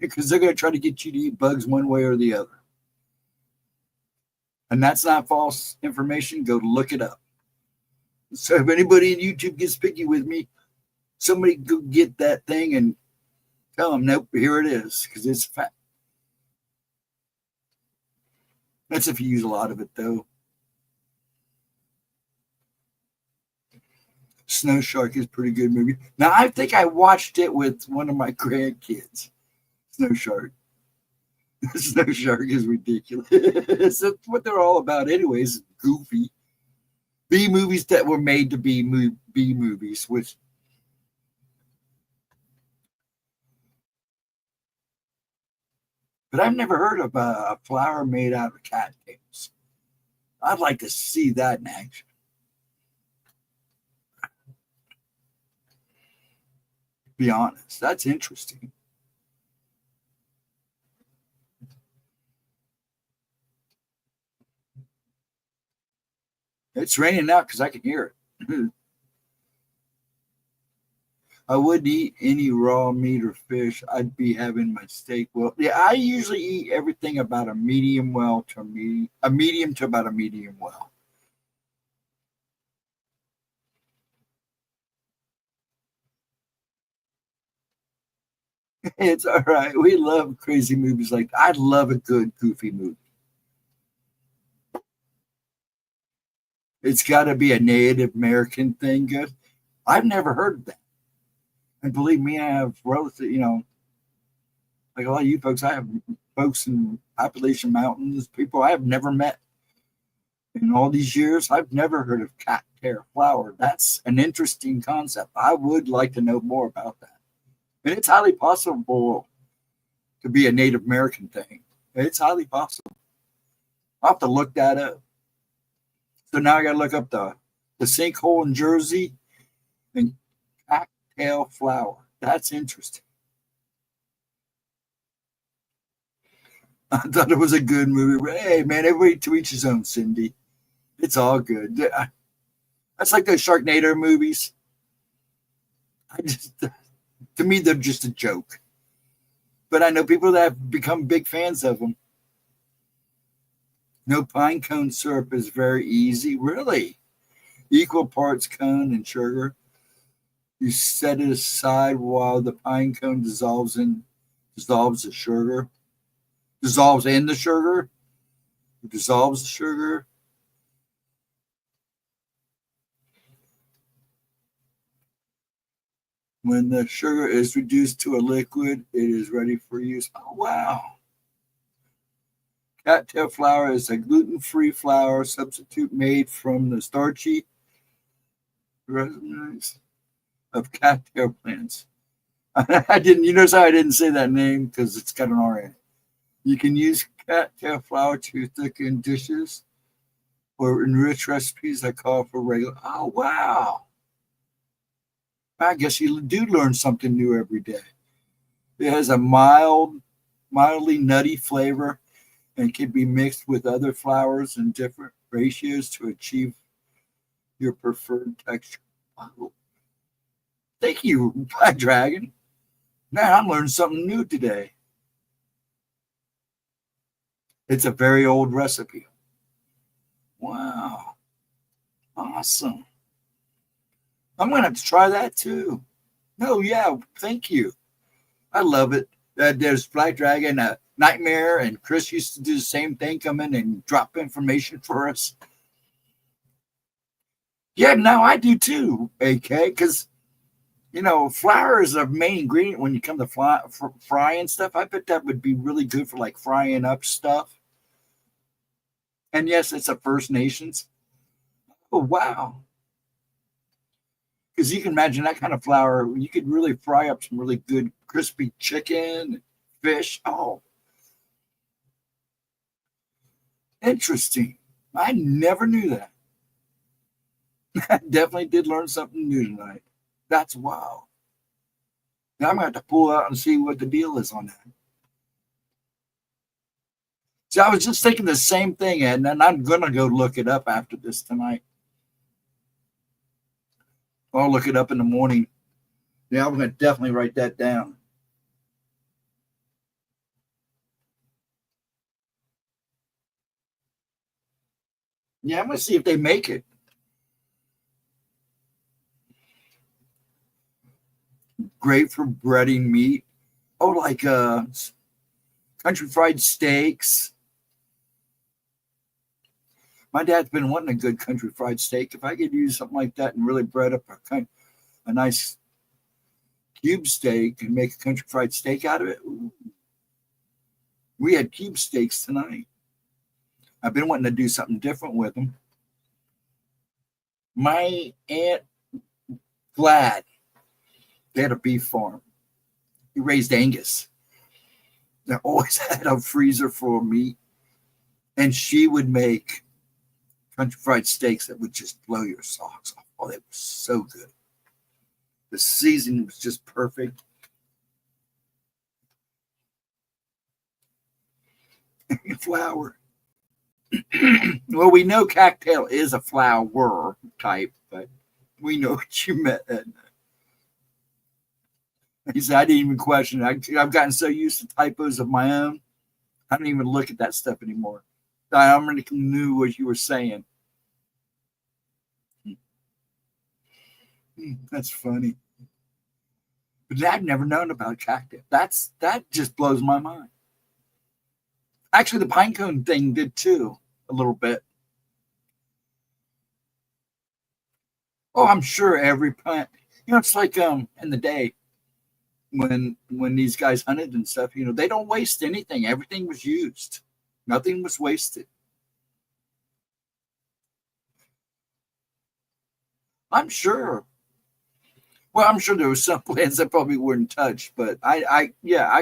because they're going to try to get you to eat bugs one way or the other. And that's not false information. Go look it up. So if anybody in YouTube gets picky with me, somebody go get that thing and tell them, nope, here it is, because it's fat. That's if you use a lot of it, though. Snow Shark is a pretty good movie. Now, I think I watched it with one of my grandkids, Snow Shark. Snow Shark is ridiculous. That's what they're all about, anyways. Goofy B movies that were made to be B movies, which. But I've never heard of a flower made out of cattails. I'd like to see that in action. To be honest, that's interesting. It's raining out because I can hear it. I wouldn't eat any raw meat or fish. I'd be having my steak well. Yeah, I usually eat everything about a medium well to a medium to about a medium well. It's all right. We love crazy movies like that. I love a good goofy movie. It's got to be a Native American thing. Good. I've never heard of that. And believe me, I have relatives, like a lot of you folks, I have folks in Appalachian Mountains, people I have never met in all these years. I've never heard of cattail flower. That's an interesting concept. I would like to know more about that. And it's highly possible to be a Native American thing. It's highly possible. I'll have to look that up. So now I got to look up the sinkhole in Jersey and cattail flower. That's interesting. I thought it was a good movie. Hey, man, everybody to each his own, Cindy. It's all good. That's like those Sharknado movies. To me, they're just a joke. But I know people that have become big fans of them. No, pine cone syrup is very easy. Really? Equal parts cone and sugar. You set it aside while the pine cone dissolves in the sugar. Dissolves in the sugar. Dissolves the sugar. When the sugar is reduced to a liquid, it is ready for use. Oh, wow. Cattail flour is a gluten-free flour substitute made from the starchy resins of cattail plants. I didn't. You notice how I didn't say that name because it's got an R in it. You can use cattail flour to thicken dishes or enrich recipes that call for regular. Oh, wow. I guess you do learn something new every day. It has a mildly nutty flavor and can be mixed with other flours in different ratios to achieve your preferred texture. Oh, thank you, Black Dragon. Man, I'm learning something new today. It's a very old recipe. Wow. Awesome. I'm going to have to try that too. Oh, yeah. Thank you. I love it. There's Black Dragon, Nightmare, and Chris used to do the same thing, come in and drop information for us. Yeah, now I do too, AK, because, flour is a main ingredient when you come to frying stuff. I bet that would be really good for like frying up stuff. And yes, it's a First Nations. Oh, wow. Because you can imagine that kind of flour, you could really fry up some really good crispy chicken, fish. Oh, interesting. I never knew that. I definitely did learn something new tonight. That's wow. Now I'm going to have to pull out and see what the deal is on that. See, I was just thinking the same thing, Ed, and I'm going to go look it up after this tonight. I'll look it up in the morning. Yeah, I'm going to definitely write that down. Yeah, I'm going to see if they make it. Great for breading meat. Oh, like country fried steaks. My dad's been wanting a good country fried steak. If I could use something like that and really bread up a nice cube steak and make a country fried steak out of it, ooh, We had cube steaks tonight. I've been wanting to do something different with them. My Aunt Glad, they had a beef farm. He raised Angus. They always had a freezer full of meat. And she would make country fried steaks that would just blow your socks off. Oh, they were so good. The seasoning was just perfect. Flour. Well, we know cocktail is a flour type, but we know what you meant. He said, I didn't even question it. I've gotten so used to typos of my own, I don't even look at that stuff anymore. I already knew what you were saying. That's funny. But I've never known about cocktail. That just blows my mind. Actually, the pine cone thing did too, a little bit. Oh, I'm sure every plant, it's like in the day when these guys hunted and stuff, they don't waste anything. Everything was used. Nothing was wasted. I'm sure. Well, I'm sure there was some plants that probably weren't touched, but I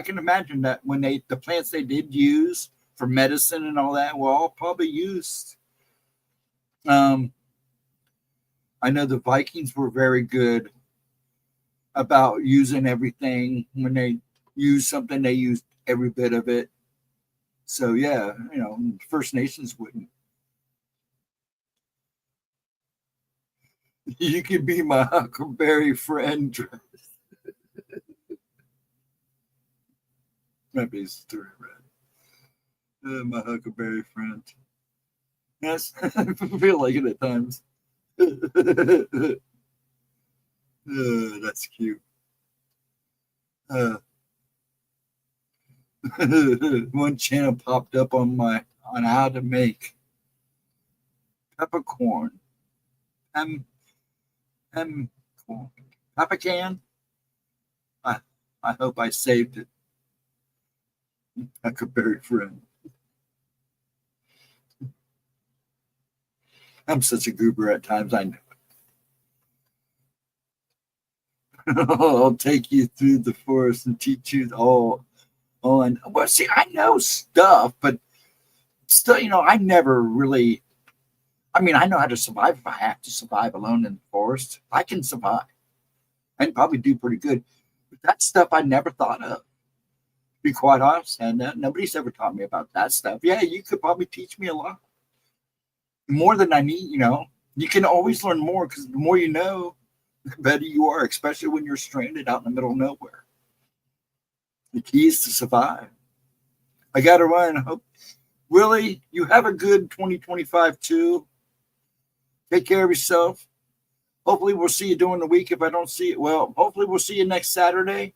can imagine that when the plants they did use for medicine and all that were all probably used. I know the Vikings were very good about using everything. When they used something, they used every bit of it. So yeah, First Nations wouldn't. You could be my huckleberry friend. Maybe it's three red. My huckleberry friend. Yes, I feel like it at times. That's cute. One channel popped up on how to make peppercorn. Peppercan. I hope I saved it. Huckleberry friend. I'm such a goober at times. I know. I'll take you through the forest and teach you all. Well, see, I know stuff, but still, I never really. I mean, I know how to survive if I have to survive alone in the forest. I can survive and probably do pretty good. But that stuff I never thought of. To be quite honest, and nobody's ever taught me about that stuff. Yeah, you could probably teach me a lot more than I need. You can always learn more because the more you know, the better you are, especially when you're stranded out in the middle of nowhere. The key is to survive. I got to run. Hope Willie, you have a good 2025 too. Take care of yourself. Hopefully we'll see you during the week. If I don't see it, well, hopefully we'll see you next Saturday.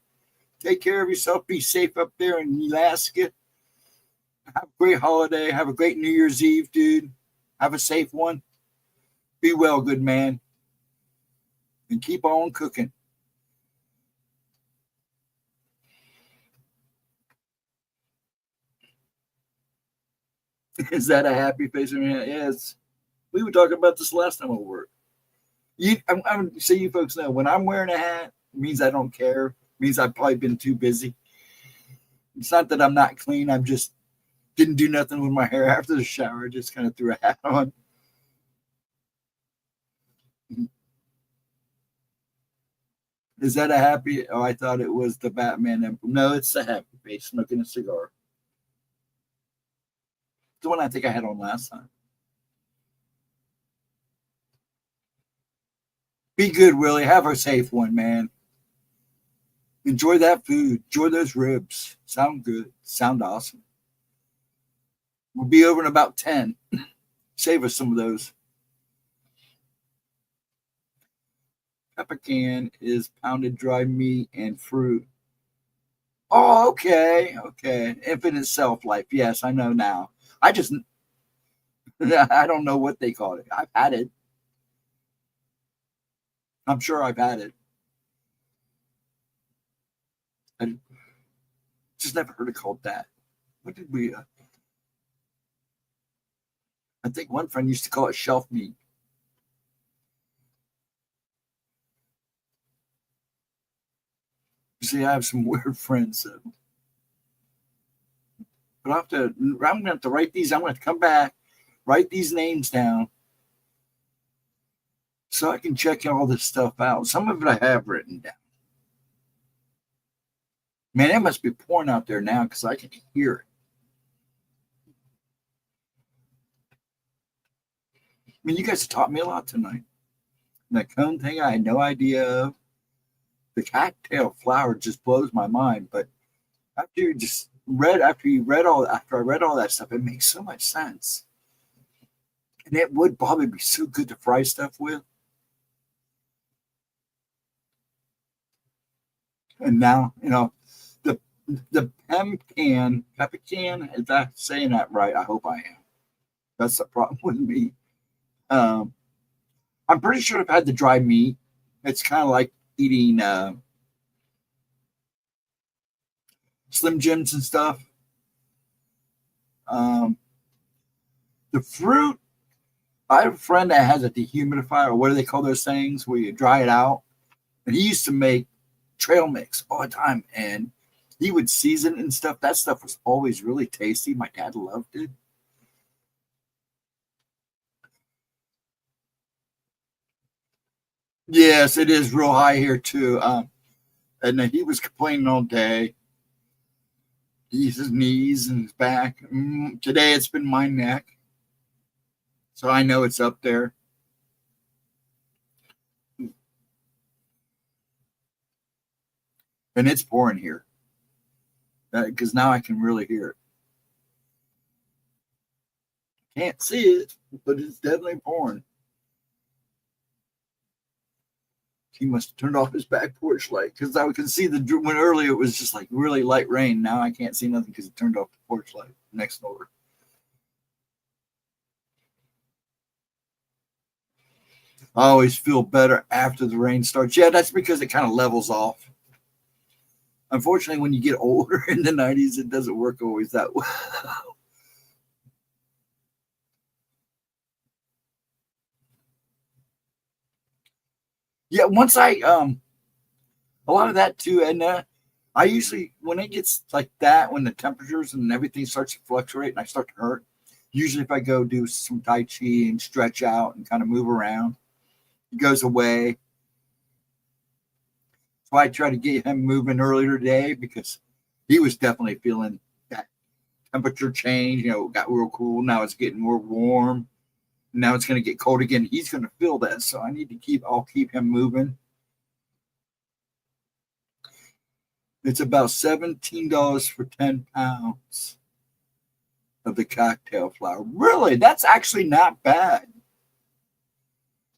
Take care of yourself. Be safe up there in Alaska. Have a great holiday. Have a great New Year's Eve, dude. Have a safe one. Be well, good man. And keep on cooking. Is that a happy face? Yes. We were talking about this last time at work. I'm so you folks know when I'm wearing a hat, it means I don't care. It means I've probably been too busy. It's not that I'm not clean. I'm just didn't do nothing with my hair after the shower. I just kind of threw a hat on. Is that a happy? Oh, I thought it was the Batman emblem. No, it's a happy face smoking a cigar. The one I think I had on last time. Be good, Willie. Have a safe one, man. Enjoy that food. Enjoy those ribs. Sound good. Sound awesome. We'll be over in about 10. Save us some of those. Peppercan is pounded dry meat and fruit. Oh, okay. Okay. Infinite self life. Yes, I know now. I don't know what they call it. I've had it. I'm sure I've had it. I just never heard it called that. what did we? I think one friend used to call it shelf meat. See, I have some weird friends. But I'm going to have to write these. I'm going to come back, write these names down so I can check all this stuff out. Some of it I have written down. Man, it must be pouring out there now because I can hear it. I mean, you guys taught me a lot tonight. And that cone thing, I had no idea of. The cocktail flower just blows my mind. But after I read all that stuff, it makes so much sense. And it would probably be so good to fry stuff with. And now, the pecan, is that saying that right? I hope I am. That's the problem with me. I'm pretty sure I've had the dry meat. It's kind of like eating Slim Jims and stuff. The fruit, I have a friend that has a dehumidifier, or what do they call those things where you dry it out? And he used to make trail mix all the time, and he would season it and stuff. That stuff was always really tasty. My dad loved it. Yes, it is real high here too. And then he was complaining all day. His knees and his back. Today it's been my neck. So I know it's up there. And it's pouring here. Because now I can really hear it. Can't see it, but it's definitely pouring. He must have turned off his back porch light because I can see when earlier it was just like really light rain. Now I can't see nothing because he turned off the porch light next door. I always feel better after the rain starts. Yeah, that's because it kind of levels off. Unfortunately, when you get older in the 90s, it doesn't work always that well. Yeah, once a lot of that too, and I usually, when it gets like that, when the temperatures and everything starts to fluctuate and I start to hurt, usually if I go do some Tai Chi and stretch out and kind of move around, it goes away. So I try to get him moving earlier today because he was definitely feeling that temperature change. It got real cool. Now it's getting more warm. Now it's going to get cold again. He's going to feel that. So I need to I'll keep him moving. It's about $17 for 10 pounds of the cocktail flower. Really? That's actually not bad.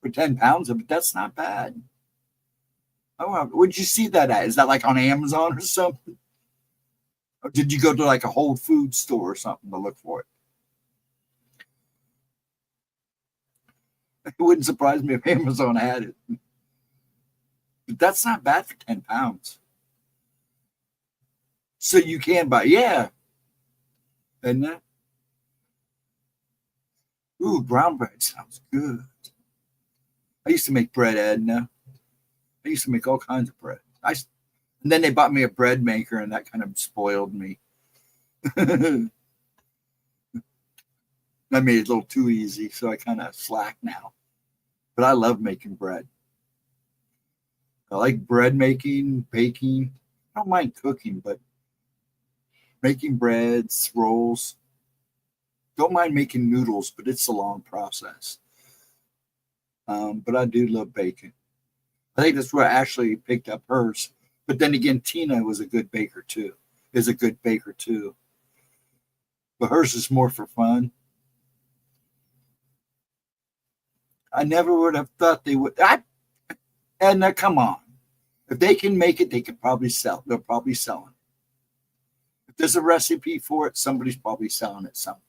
For 10 pounds of it, that's not bad. Oh, where'd you see that at? Is that like on Amazon or something? Or did you go to like a Whole Foods store or something to look for it? It wouldn't surprise me if Amazon had it. But that's not bad for 10 pounds. So you can buy, yeah. Isn't that? Ooh, brown bread sounds good. I used to make bread, Edna. I used to make all kinds of bread. And then they bought me a bread maker, and that kind of spoiled me. I made it a little too easy, so I kind of slack now. But I love making bread. I like bread making, baking. I don't mind cooking, but making breads, rolls. Don't mind making noodles, but it's a long process. But I do love baking. I think that's where Ashley picked up hers. But then again, Tina was a good baker too. Is a good baker too. But hers is more for fun. I never would have thought they would. And come on. If they can make it, they could probably sell. They're probably selling it. If there's a recipe for it, somebody's probably selling it somewhere.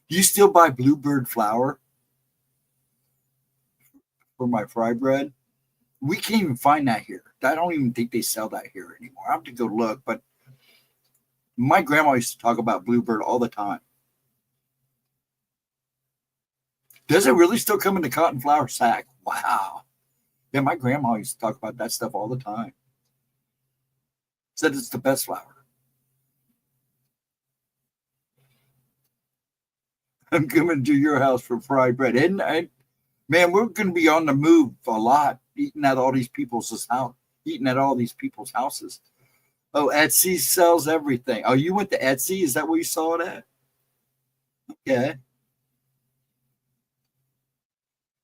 Do you still buy bluebird flour for my fry bread? We can't even find that here. I don't even think they sell that here anymore. I have to go look, but my grandma used to talk about bluebird all the time. Does it really still come in the cotton flower sack? Wow. Yeah, my grandma used to talk about that stuff all the time. Said it's the best flower. I'm coming to your house for fried bread. And man, we're going to be on the move a lot, eating at all these people's houses. Oh, Etsy sells everything. Oh, you went to Etsy? Is that where you saw it at? Okay.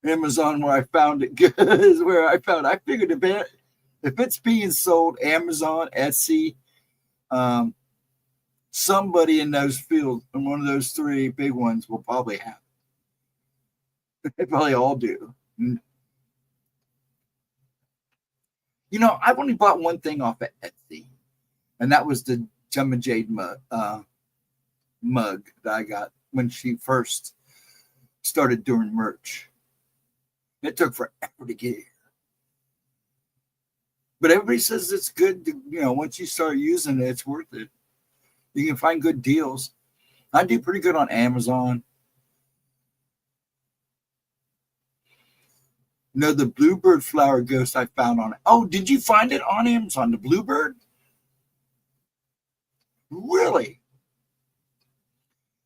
Amazon, where I found it, good is where I found it. I figured if it's being sold, Amazon, Etsy, somebody in those fields, and one of those three big ones will probably have it. They probably all do. You know, I've only bought one thing off of Etsy, and that was the GemmaJade mug that I got when she first started doing merch. It took forever to get here. But everybody says it's good to, you know, once you start using it, it's worth it. You can find good deals. I do pretty good on Amazon. No, the bluebird flower ghost I found on it. Oh, did you find it on Amazon, the bluebird? Really?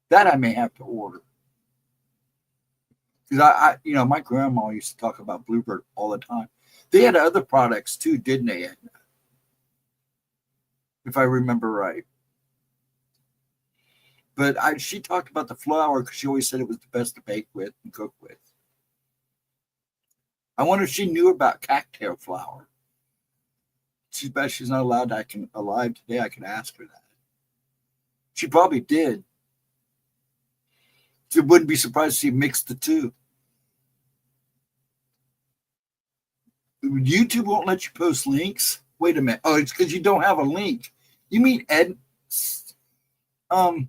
That I may have to order. Because I, you know, my grandma used to talk about bluebird all the time. They had other products too, didn't they? If I remember right. But she talked about the flower because she always said it was the best to bake with and cook with. I wonder if she knew about cattail flower. Too bad she's not alive today. I can ask her that. She probably did. She wouldn't be surprised if she mixed the two. YouTube won't let you post links. Wait a minute. Oh, it's because you don't have a link. You mean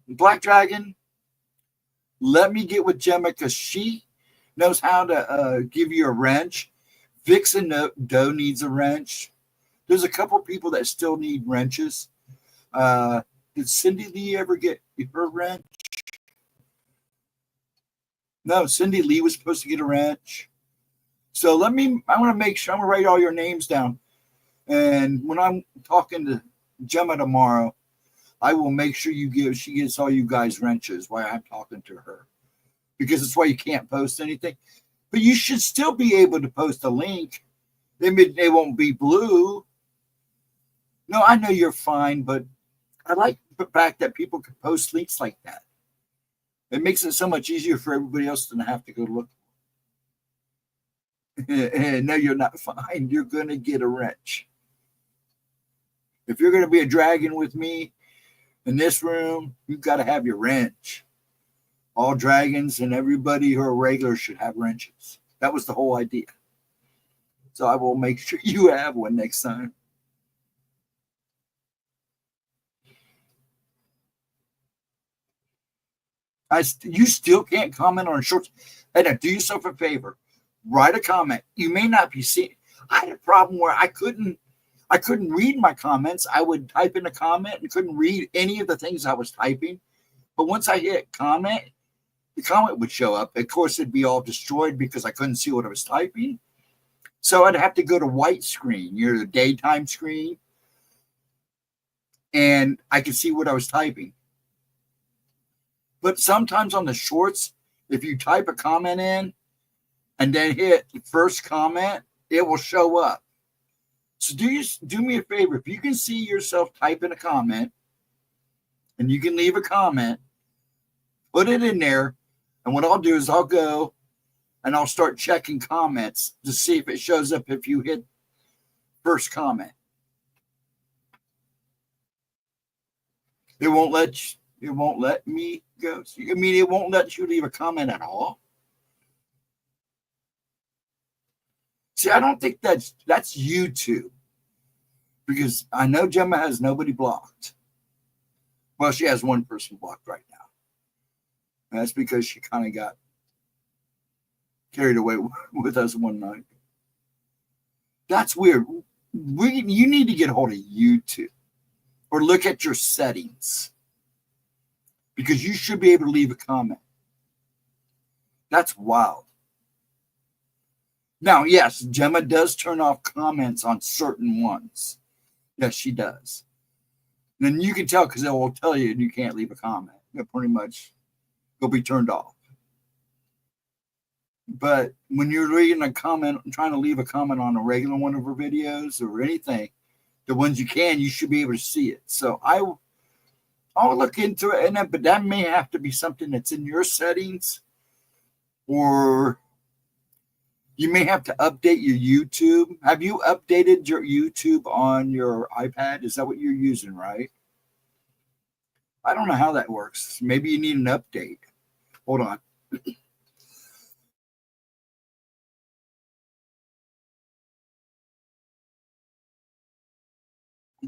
Black Dragon? Let me get with Gemma because she knows how to give you a wrench. Vixen Doe needs a wrench. There's a couple people that still need wrenches. Did Cindy Lee ever get her wrench? No, Cindy Lee was supposed to get a wrench. So I want to make sure, I'm going to write all your names down. And when I'm talking to Gemma tomorrow, I will make sure she gets all you guys wrenches while I'm talking to her. Because that's why you can't post anything. But you should still be able to post a link. They won't be blue. No, I know you're fine, but I like the fact that people can post links like that. It makes it so much easier for everybody else to not have to go look. No, you're not fine. You're going to get a wrench. If you're going to be a dragon with me in this room, you've got to have your wrench. All dragons and everybody who are regular should have wrenches. That was the whole idea. So I will make sure you have one next time. You still can't comment on shorts. And do yourself a favor. Write a comment. You may not be seeing. I had a problem where I couldn't read my comments. I would type in a comment and couldn't read any of the things I was typing. But once I hit comment, the comment would show up. Of course, it'd be all destroyed because I couldn't see what I was typing. So I'd have to go to white screen, the daytime screen. And I could see what I was typing. But sometimes on the shorts, if you type a comment in and then hit the first comment, it will show up. So do me a favor. If you can see yourself typing a comment and you can leave a comment, put it in there. And what I'll do is I'll go and I'll start checking comments to see if it shows up if you hit first comment. It won't let me go. I mean, it won't let you leave a comment at all. See, I don't think that's YouTube. Because I know Gemma has nobody blocked. Well, she has one person blocked right now. And that's because she kind of got carried away with us one night. That's weird. You need to get a hold of YouTube or look at your settings because you should be able to leave a comment. That's wild. Now, yes, Gemma does turn off comments on certain ones. Yes, she does. Then you can tell because it will tell you you can't leave a comment. It pretty much will be turned off. But when you're reading a comment, trying to leave a comment on a regular one of her videos or anything, the ones you can, you should be able to see it. So I'll look into it, but that may have to be something that's in your settings, or you may have to update your YouTube. Have you updated your YouTube on your iPad? Is that what you're using, right? I don't know how that works. Maybe you need an update. Hold on.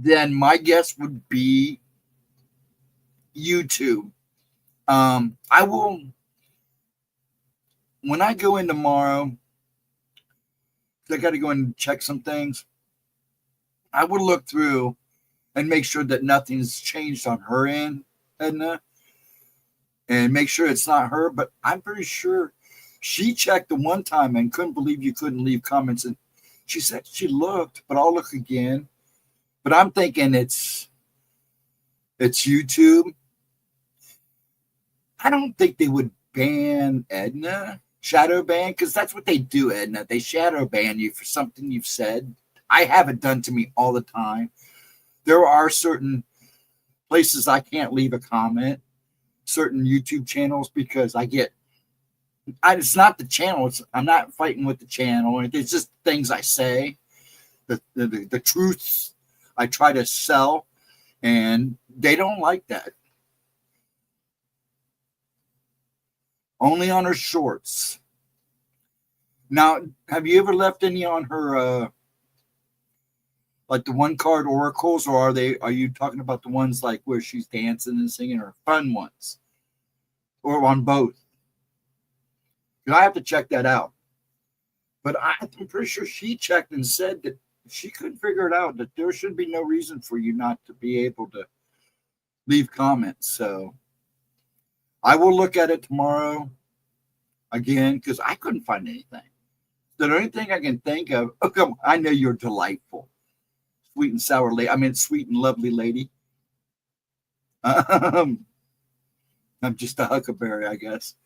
Then my guess would be YouTube. I will, when I go in tomorrow, I got to go and check some things. I will look through and make sure that nothing's changed on her end, Edna, and make sure it's not her. But I'm pretty sure she checked the one time and couldn't believe you couldn't leave comments. And she said she looked, but I'll look again. But I'm thinking it's YouTube. I don't think they would ban Edna, shadow ban, because that's what they do, Edna. They shadow ban you for something you've said. I have it done to me all the time. There are certain places I can't leave a comment, certain YouTube channels, because it's not the channel. I'm not fighting with the channel. It's just things I say, the truths I try to sell, and they don't like that. Only on her shorts. Now, have you ever left any on her, like the one card oracles, or are you talking about the ones like where she's dancing and singing, or fun ones, or on both? I have to check that out. But I'm pretty sure she checked and said that she couldn't figure it out, that there should be no reason for you not to be able to leave comments. So I will look at it tomorrow again because I couldn't find anything. The only thing I can think of, I know you're delightful. Sweet and sour lady. I mean, sweet and lovely lady. I'm just a huckleberry, I guess.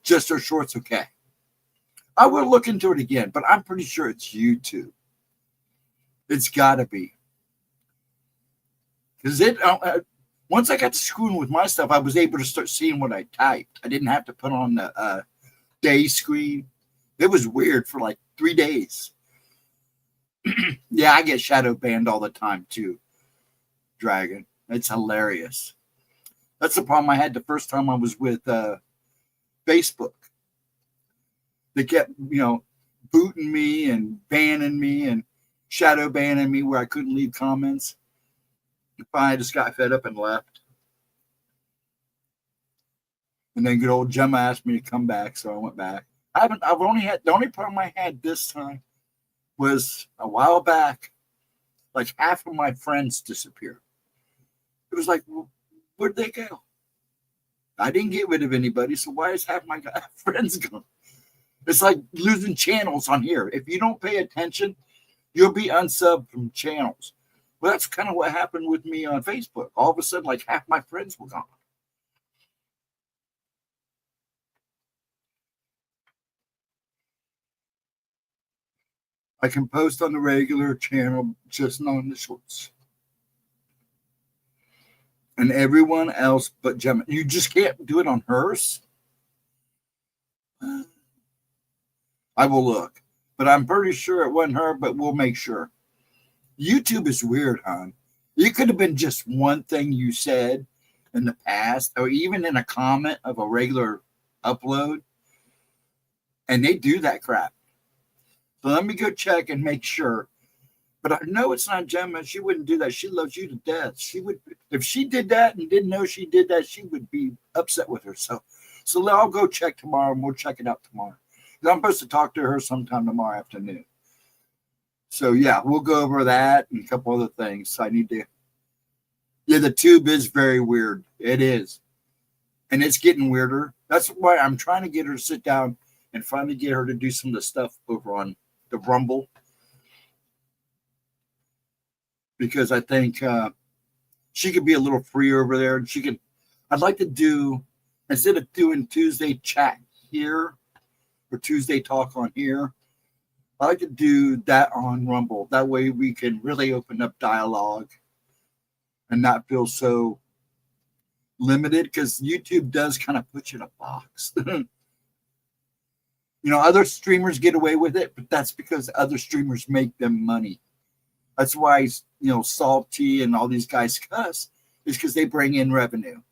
Just her shorts, okay. I will look into it again, but I'm pretty sure it's YouTube. It's got to be. Because once I got to screwing with my stuff, I was able to start seeing what I typed. I didn't have to put on the day screen. It was weird for like 3 days. Yeah, I get shadow banned all the time too, Dragon. It's hilarious. That's the problem I had the first time I was with Facebook. They kept, booting me and banning me and shadow banning me where I couldn't leave comments. Finally, I just got fed up and left. And then good old Gemma asked me to come back, so I went back. The only problem I had this time was a while back, like half of my friends disappeared. It was like, where'd they go? I didn't get rid of anybody, so why is half my friends gone? It's like losing channels on here. If you don't pay attention, you'll be unsubbed from channels. Well, that's kind of what happened with me on Facebook. All of a sudden, like half my friends were gone. I can post on the regular channel, just not on the shorts. And everyone else but Gemma. You just can't do it on hers? I will look. But I'm pretty sure it wasn't her, but we'll make sure. YouTube is weird, hon. It could have been just one thing you said in the past, or even in a comment of a regular upload. And they do that crap. So let me go check and make sure. But I know it's not Gemma. She wouldn't do that. She loves you to death. She would, if she did that and didn't know she did that, she would be upset with herself. So I'll go check tomorrow, and we'll check it out tomorrow. I'm supposed to talk to her sometime tomorrow afternoon. So yeah, we'll go over that and a couple other things. I need to. Yeah, the tube is very weird. It is, and it's getting weirder. That's why I'm trying to get her to sit down and finally get her to do some of the stuff over on the Rumble, because I think she could be a little freer over there, and she could. I'd like to do, instead of doing Tuesday chat here or Tuesday talk on here, I like to do that on Rumble. That way we can really open up dialogue and not feel so limited, because YouTube does kind of put you in a box. Other streamers get away with it, but that's because other streamers make them money. That's why, Salty and all these guys cuss, is because they bring in revenue.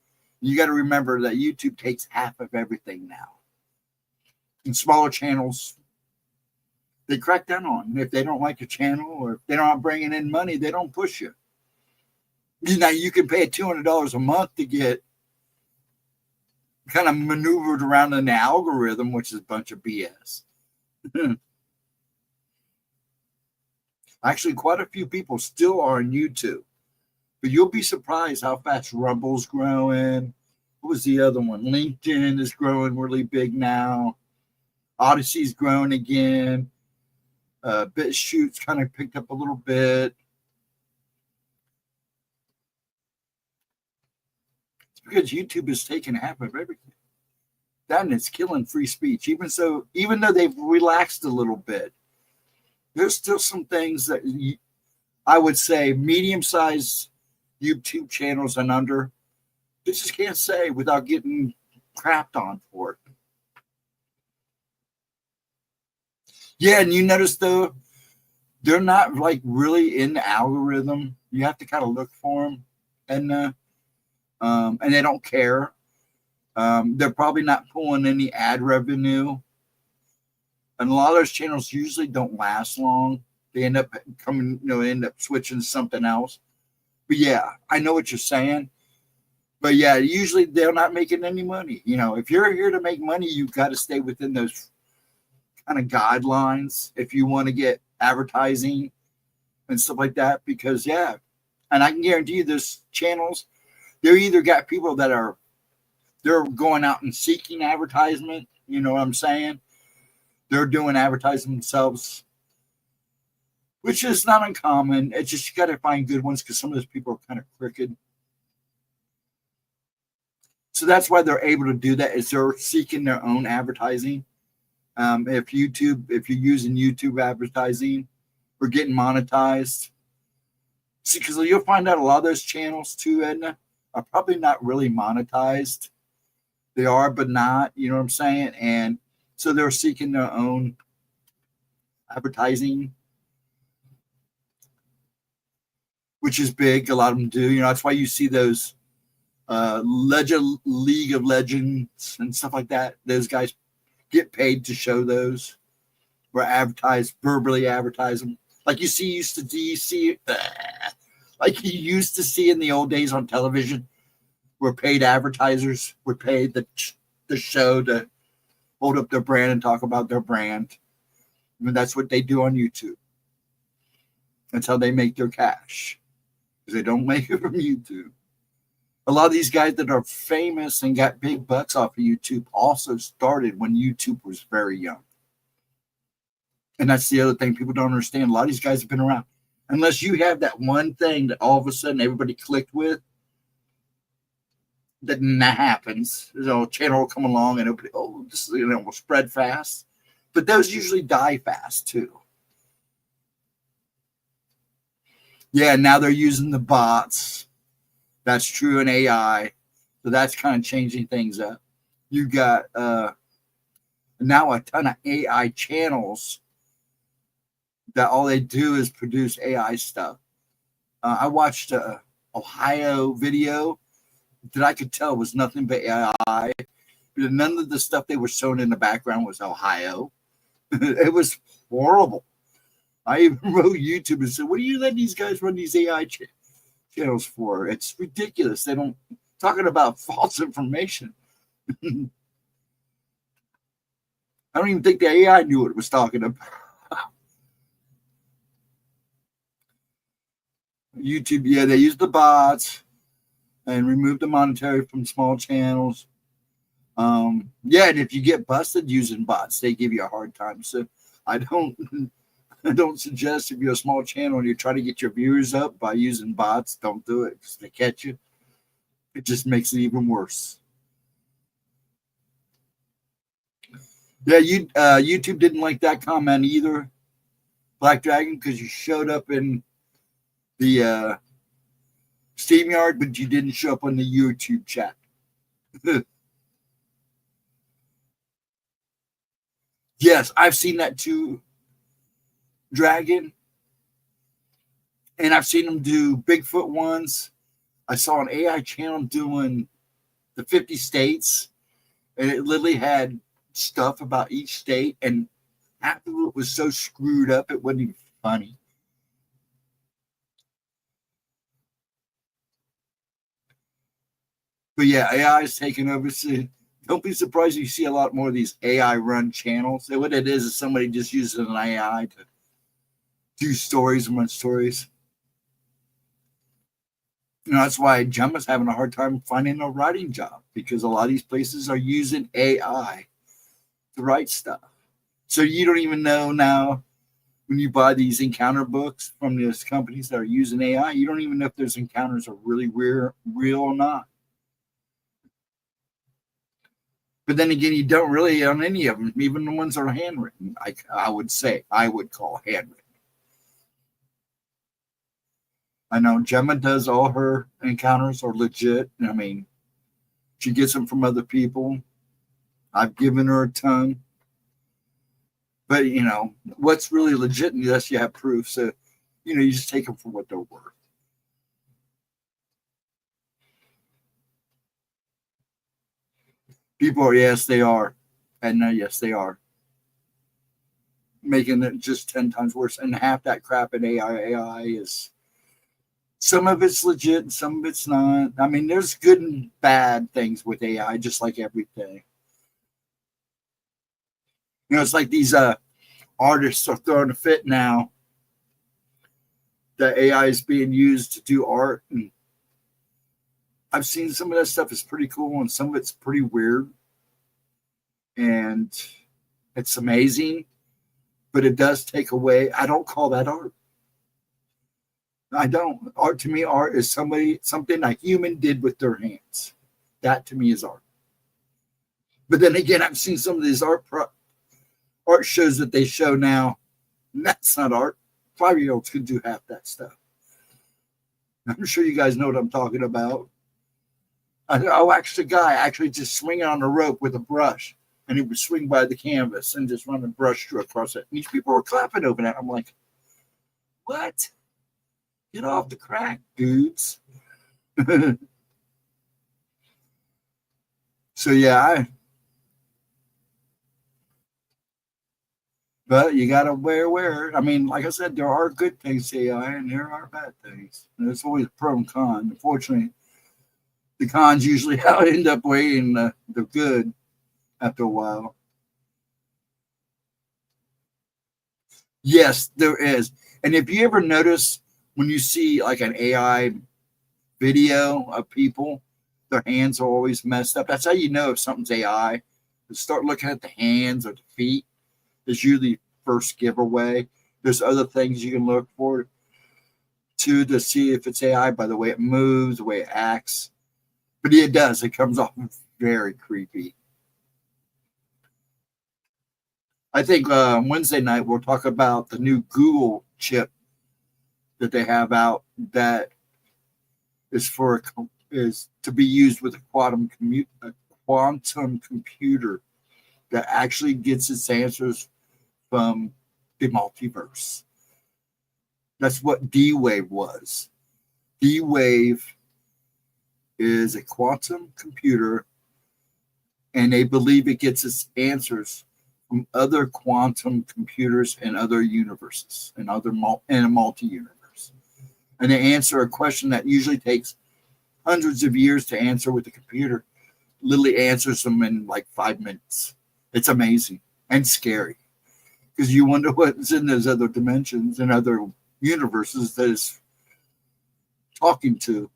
You got to remember that YouTube takes half of everything now. And smaller channels, they crack down on. If they don't like your channel or if they're not bringing in money, they don't push you. Now, you can pay $200 a month to get kind of maneuvered around in the algorithm, which is a bunch of BS. Actually, quite a few people still are on YouTube. But you'll be surprised how fast Rumble's growing. What was the other one? LinkedIn is growing really big now. Odyssey's growing again. BitChute's kind of picked up a little bit. It's because YouTube is taking half of everything. That, and it's killing free speech. Even though they've relaxed a little bit, there's still some things that I would say medium-sized YouTube channels and under, you just can't say without getting crapped on for it. Yeah, and you notice though, they're not like really in the algorithm. You have to kind of look for them, and they don't care. They're probably not pulling any ad revenue, and a lot of those channels usually don't last long. They end up switching to something else. But yeah, I know what you're saying. But yeah, usually they're not making any money. If you're here to make money, you've got to stay within those kind of guidelines if you want to get advertising and stuff like that. Because yeah, and I can guarantee you those channels, they're either got people that they're going out and seeking advertisement. You know what I'm saying? They're doing advertising themselves, which is not uncommon. It's just you got to find good ones, because some of those people are kind of crooked. So that's why they're able to do that, is they're seeking their own advertising. If you're using YouTube advertising or getting monetized, see, because you'll find out a lot of those channels too, Edna, are probably not really monetized. They are, but not. You know what I'm saying? And so they're seeking their own advertising, which is big. A lot of them do. That's why you see those League of Legends and stuff like that. Those guys get paid to show those, or verbally advertise them, like you used to see in the old days on television, where paid advertisers were paid the show to hold up their brand and talk about their brand. That's what they do on YouTube. That's how they make their cash, because they don't make it from YouTube. A lot of these guys that are famous and got big bucks off of YouTube also started when YouTube was very young. And that's the other thing people don't understand. A lot of these guys have been around. Unless you have that one thing that all of a sudden everybody clicked with, that happens. A channel will come along and everybody, this will spread fast. But those usually die fast too. Yeah, now they're using the bots. That's true in AI. So that's kind of changing things up. You got now a ton of AI channels that all they do is produce AI stuff. I watched a Ohio video that I could tell was nothing but AI. None of the stuff they were showing in the background was Ohio. It was horrible. I even wrote YouTube and said, what do you let these guys run these AI channels for? It's ridiculous. They don't, talking about false information. I don't even think the AI knew what it was talking about. YouTube, yeah, they use the bots and remove the monetary from small channels. Yeah, and if you get busted using bots, they give you a hard time. So I don't suggest if you're a small channel and you're trying to get your viewers up by using bots, don't do it because they catch you. It just makes it even worse. Yeah, YouTube didn't like that comment either, Black Dragon, because you showed up in the StreamYard, but you didn't show up on the YouTube chat. Yes, I've seen that too, Dragon. And I've seen them do Bigfoot ones. I saw an AI channel doing the 50 states, and it literally had stuff about each state, and half of it was so screwed up it wasn't even funny. But yeah, AI is taking over. So don't be surprised if you see a lot more of these AI run channels. So what it is somebody just using an AI to do stories and run stories. You know, that's why Gemma's having a hard time finding a writing job, because a lot of these places are using AI to write stuff. So you don't even know now when you buy these encounter books from these companies that are using AI, you don't even know if those encounters are really real or not. But then again, you don't really on any of them, even the ones that are handwritten. I would call handwritten. I know Gemma does all her encounters are legit. I mean, she gets them from other people. I've given her a ton. But, you know, what's really legit unless you have proof. So, you know, you just take them for what they're worth. People are, yes, they are. And yes, they are. Making it just 10 times worse. And half that crap in AI is, some of it's legit and some of it's not. I mean, there's good and bad things with AI, just like everything. You know, it's like these artists are throwing a fit now that AI is being used to do art. And I've seen some of that stuff is pretty cool and some of it's pretty weird. And it's amazing, but it does take away. I don't call that art. I don't. Art to me, art is something a human did with their hands. That to me is art. But then again, I've seen some of these art shows that they show now. And that's not art. 5-year-olds could do half that stuff. I'm sure you guys know what I'm talking about. Actually, a guy actually just swinging on a rope with a brush, and he would swing by the canvas and just run a brush stroke across it. And these people were clapping over that. I'm like, what? Get off the crack, dudes. So yeah, but you gotta beware. I mean, like I said, there are good things to AI and there are bad things. And there's always a pro and con. Unfortunately, the cons usually end up weighing the good after a while. Yes, there is. And if you ever notice when you see like an AI video of people, their hands are always messed up. That's how you know if something's AI. Start looking at the hands or the feet. Is usually first giveaway. There's other things you can look for too to see if it's AI by the way it moves, the way it acts. But it does. It comes off very creepy. I think Wednesday night we'll talk about the new Google chip that they have out that is to be used with a quantum computer that actually gets its answers from the multiverse. That's what D-Wave was. D-Wave is a quantum computer, and they believe it gets its answers from other quantum computers and other universes and in a multi-universe. And they answer a question that usually takes hundreds of years to answer with the computer. Literally answers them in like 5 minutes. It's amazing. and scary, because you wonder what's in those other dimensions and other universes that is talking to.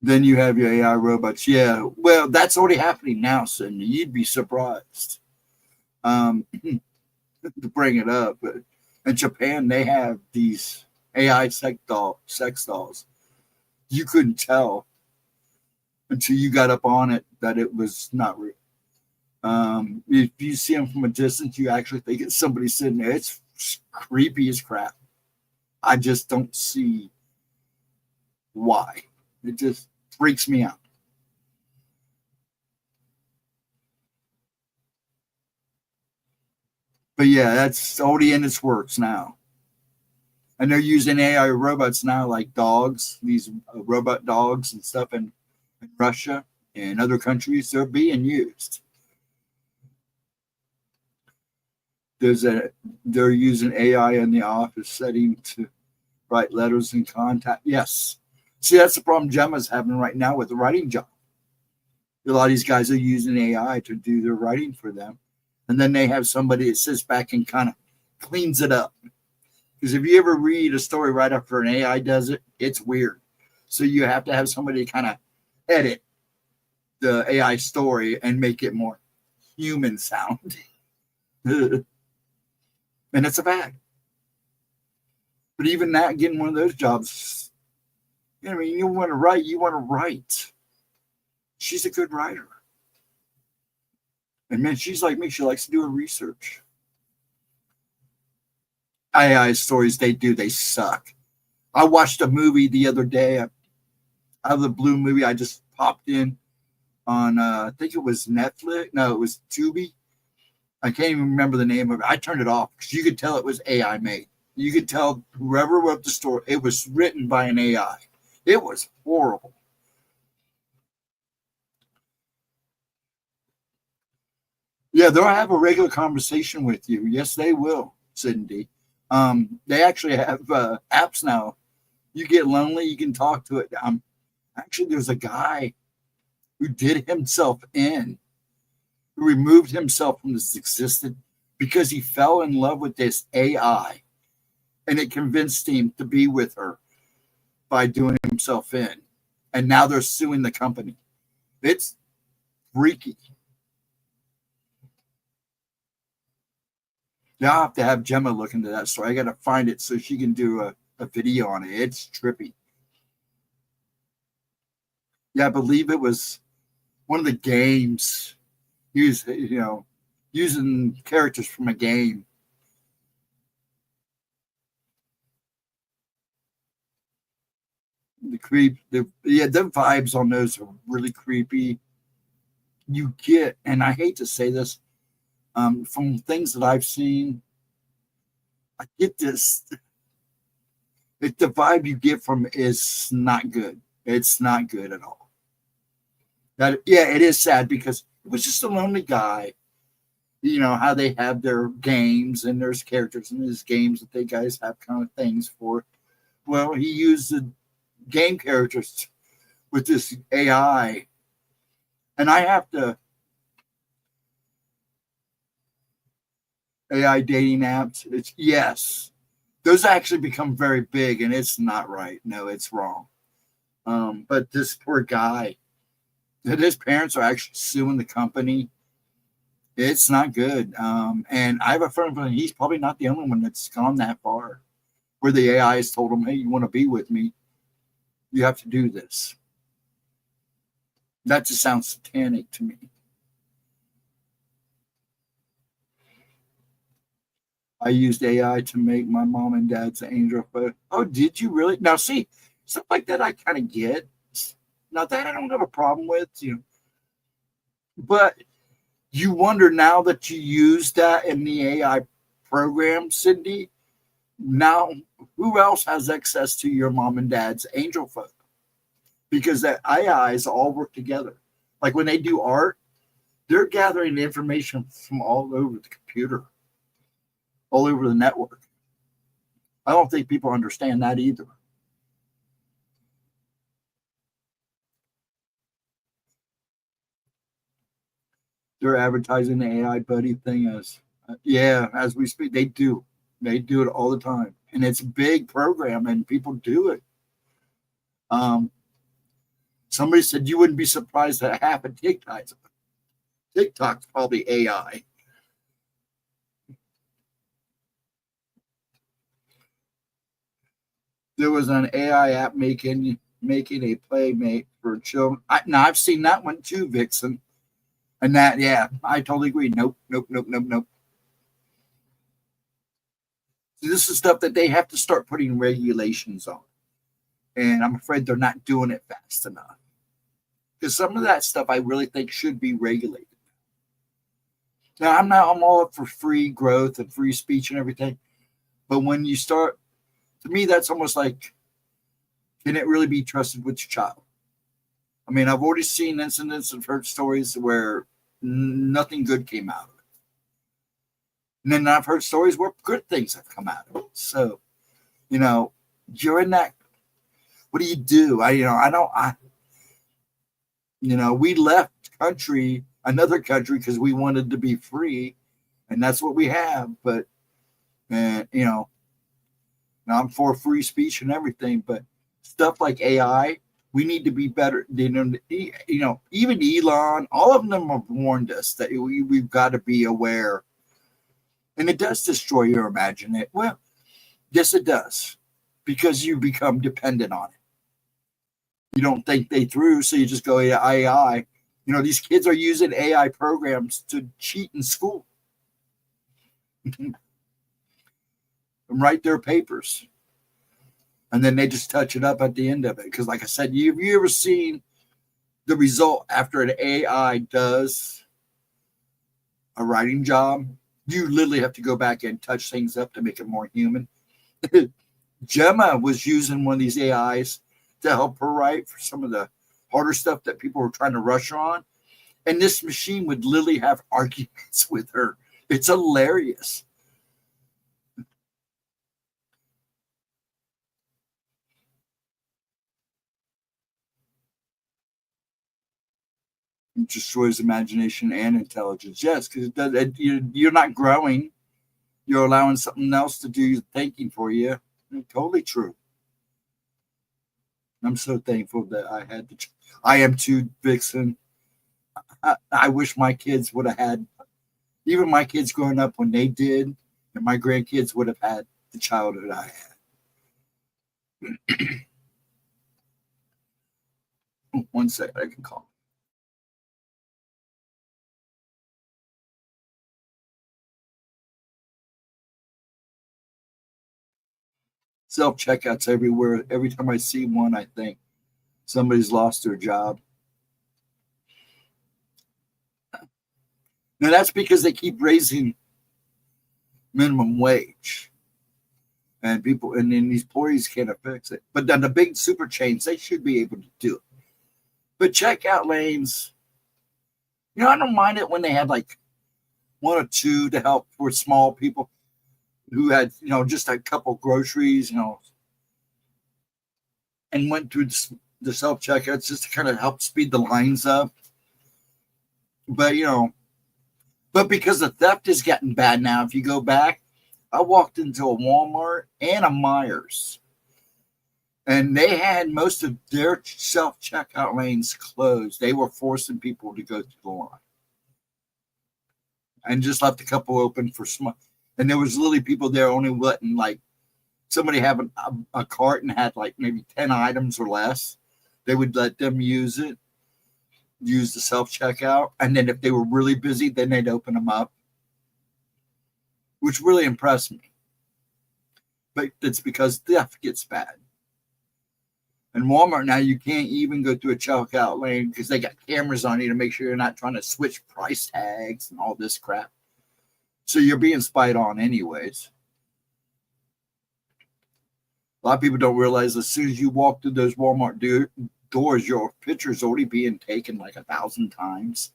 Then you have your AI robots. Yeah, well, that's already happening now, Cindy. You'd be surprised. To bring it up, but in Japan, they have these AI sex dolls. You couldn't tell until you got up on it that it was not real. If you see them from a distance, you actually think it's somebody sitting there. It's creepy as crap. I just don't see why. It just freaks me out. But yeah, that's already in its works now. And they're using AI robots now, like dogs, these robot dogs and stuff in Russia and other countries. They're being used. They're using AI in the office setting to write letters and contact. Yes. See, that's the problem Gemma's having right now with the writing job. A lot of these guys are using AI to do their writing for them. And then they have somebody that sits back and kind of cleans it up. Because if you ever read a story right after an AI does it, it's weird. So you have to have somebody kind of edit the AI story and make it more human sound. And it's a fact. But even that, getting one of those jobs, you know, I mean, you want to write. She's a good writer. And man, she's like me. She likes to do her research. AI stories they suck. I watched a movie the other day. Out of the blue movie, I just popped in on, I think it was Netflix. No, it was Tubi. I can't even remember the name of it. I turned it off because you could tell it was AI made. You could tell whoever wrote the story, it was written by an AI. It was horrible. Yeah, they'll have a regular conversation with you. Yes, they will, Cindy. They actually have apps now. You get lonely, you can talk to it. Actually, there's a guy who did himself in, who removed himself from this existence because he fell in love with this AI, and it convinced him to be with her by doing himself in. And now they're suing the company. It's freaky. Yeah, I'll have to have Gemma look into that story. I got to find it so she can do a video on it. It's trippy. Yeah, I believe it was one of the games. He was, using characters from a game. The vibes on those are really creepy. You get, and I hate to say this, from things that I've seen, I get this. The vibe you get from is not good. It's not good at all. It is sad because it was just a lonely guy. You know how they have their games and there's characters in his games that they guys have kind of things for. Well, he used the game characters with this AI, and I have to AI dating apps. Yes, those actually become very big, and it's not right. No, it's wrong. But this poor guy, that his parents are actually suing the company. It's not good. And I have a friend, he's probably not the only one that's gone that far, where the AI has told him, "Hey, you want to be with me? You have to do this." That just sounds satanic to me. I used AI to make my mom and dad's angel photo. Oh, did you really? Now, see, stuff like that I kind of get. Now, that I don't have a problem with, but you wonder now that you use that in the AI program, Cindy, now who else has access to your mom and dad's angel photo? Because that AIs all work together. Like when they do art, they're gathering information from all over the computer, all over the network. I don't think people understand that either. They're advertising the AI buddy thing as as we speak. They do it all the time, and it's a big program, and people do it. Somebody said you wouldn't be surprised that half of TikTok's probably AI. There was an AI app making a playmate for children. I've seen that one too, Vixen. And that, I totally agree. Nope. So this is stuff that they have to start putting regulations on. And I'm afraid they're not doing it fast enough. Because some of that stuff I really think should be regulated. Now, I'm all up for free growth and free speech and everything. But when you start, to me, that's almost like, can it really be trusted with your child? I mean, I've already seen incidents and heard stories where nothing good came out of it. And then I've heard stories where good things have come out of it. So, you're in that. What do you do? We left another country because we wanted to be free, and that's what we have. But, now I'm for free speech and everything, but stuff like AI, we need to be better. Even Elon, all of them have warned us that we've got to be aware. And it does destroy your imagination. Well, yes, it does, because you become dependent on it. You don't think they through, so you just go AI. These kids are using AI programs to cheat in school and write their papers. And then they just touch it up at the end of it. Because like I said, have you ever seen the result after an AI does a writing job? You literally have to go back and touch things up to make it more human. Gemma was using one of these AIs to help her write for some of the harder stuff that people were trying to rush her on. And this machine would literally have arguments with her. It's hilarious. It destroys imagination and intelligence. Yes, because you're not growing. You're allowing something else to do thinking for you. Totally true. I'm so thankful that I had I am too, Vixen. I wish my kids would have had, even my kids growing up when they did, and my grandkids would have had the childhood I had. One second, I can call. Self-checkouts everywhere. Every time I see one, I think somebody's lost their job. Now, that's because they keep raising minimum wage. And then these employees can't fix it. But then the big super chains, they should be able to do it. But checkout lanes, I don't mind it when they had like one or two to help for small people who had, just a couple groceries, and went through the self-checkouts just to kind of help speed the lines up. But, but because the theft is getting bad now, if you go back, I walked into a Walmart and a Myers, and they had most of their self-checkout lanes closed. They were forcing people to go through the line and just left a couple open for small. And there was literally people there only letting like somebody have a cart and had like maybe 10 items or less. They would let them use the self-checkout. And then if they were really busy, then they'd open them up, which really impressed me. But it's because theft gets bad. And Walmart now, you can't even go through a checkout lane because they got cameras on you to make sure you're not trying to switch price tags and all this crap. So you're being spied on anyways. A lot of people don't realize as soon as you walk through those Walmart doors, your picture's already being taken like 1,000 times.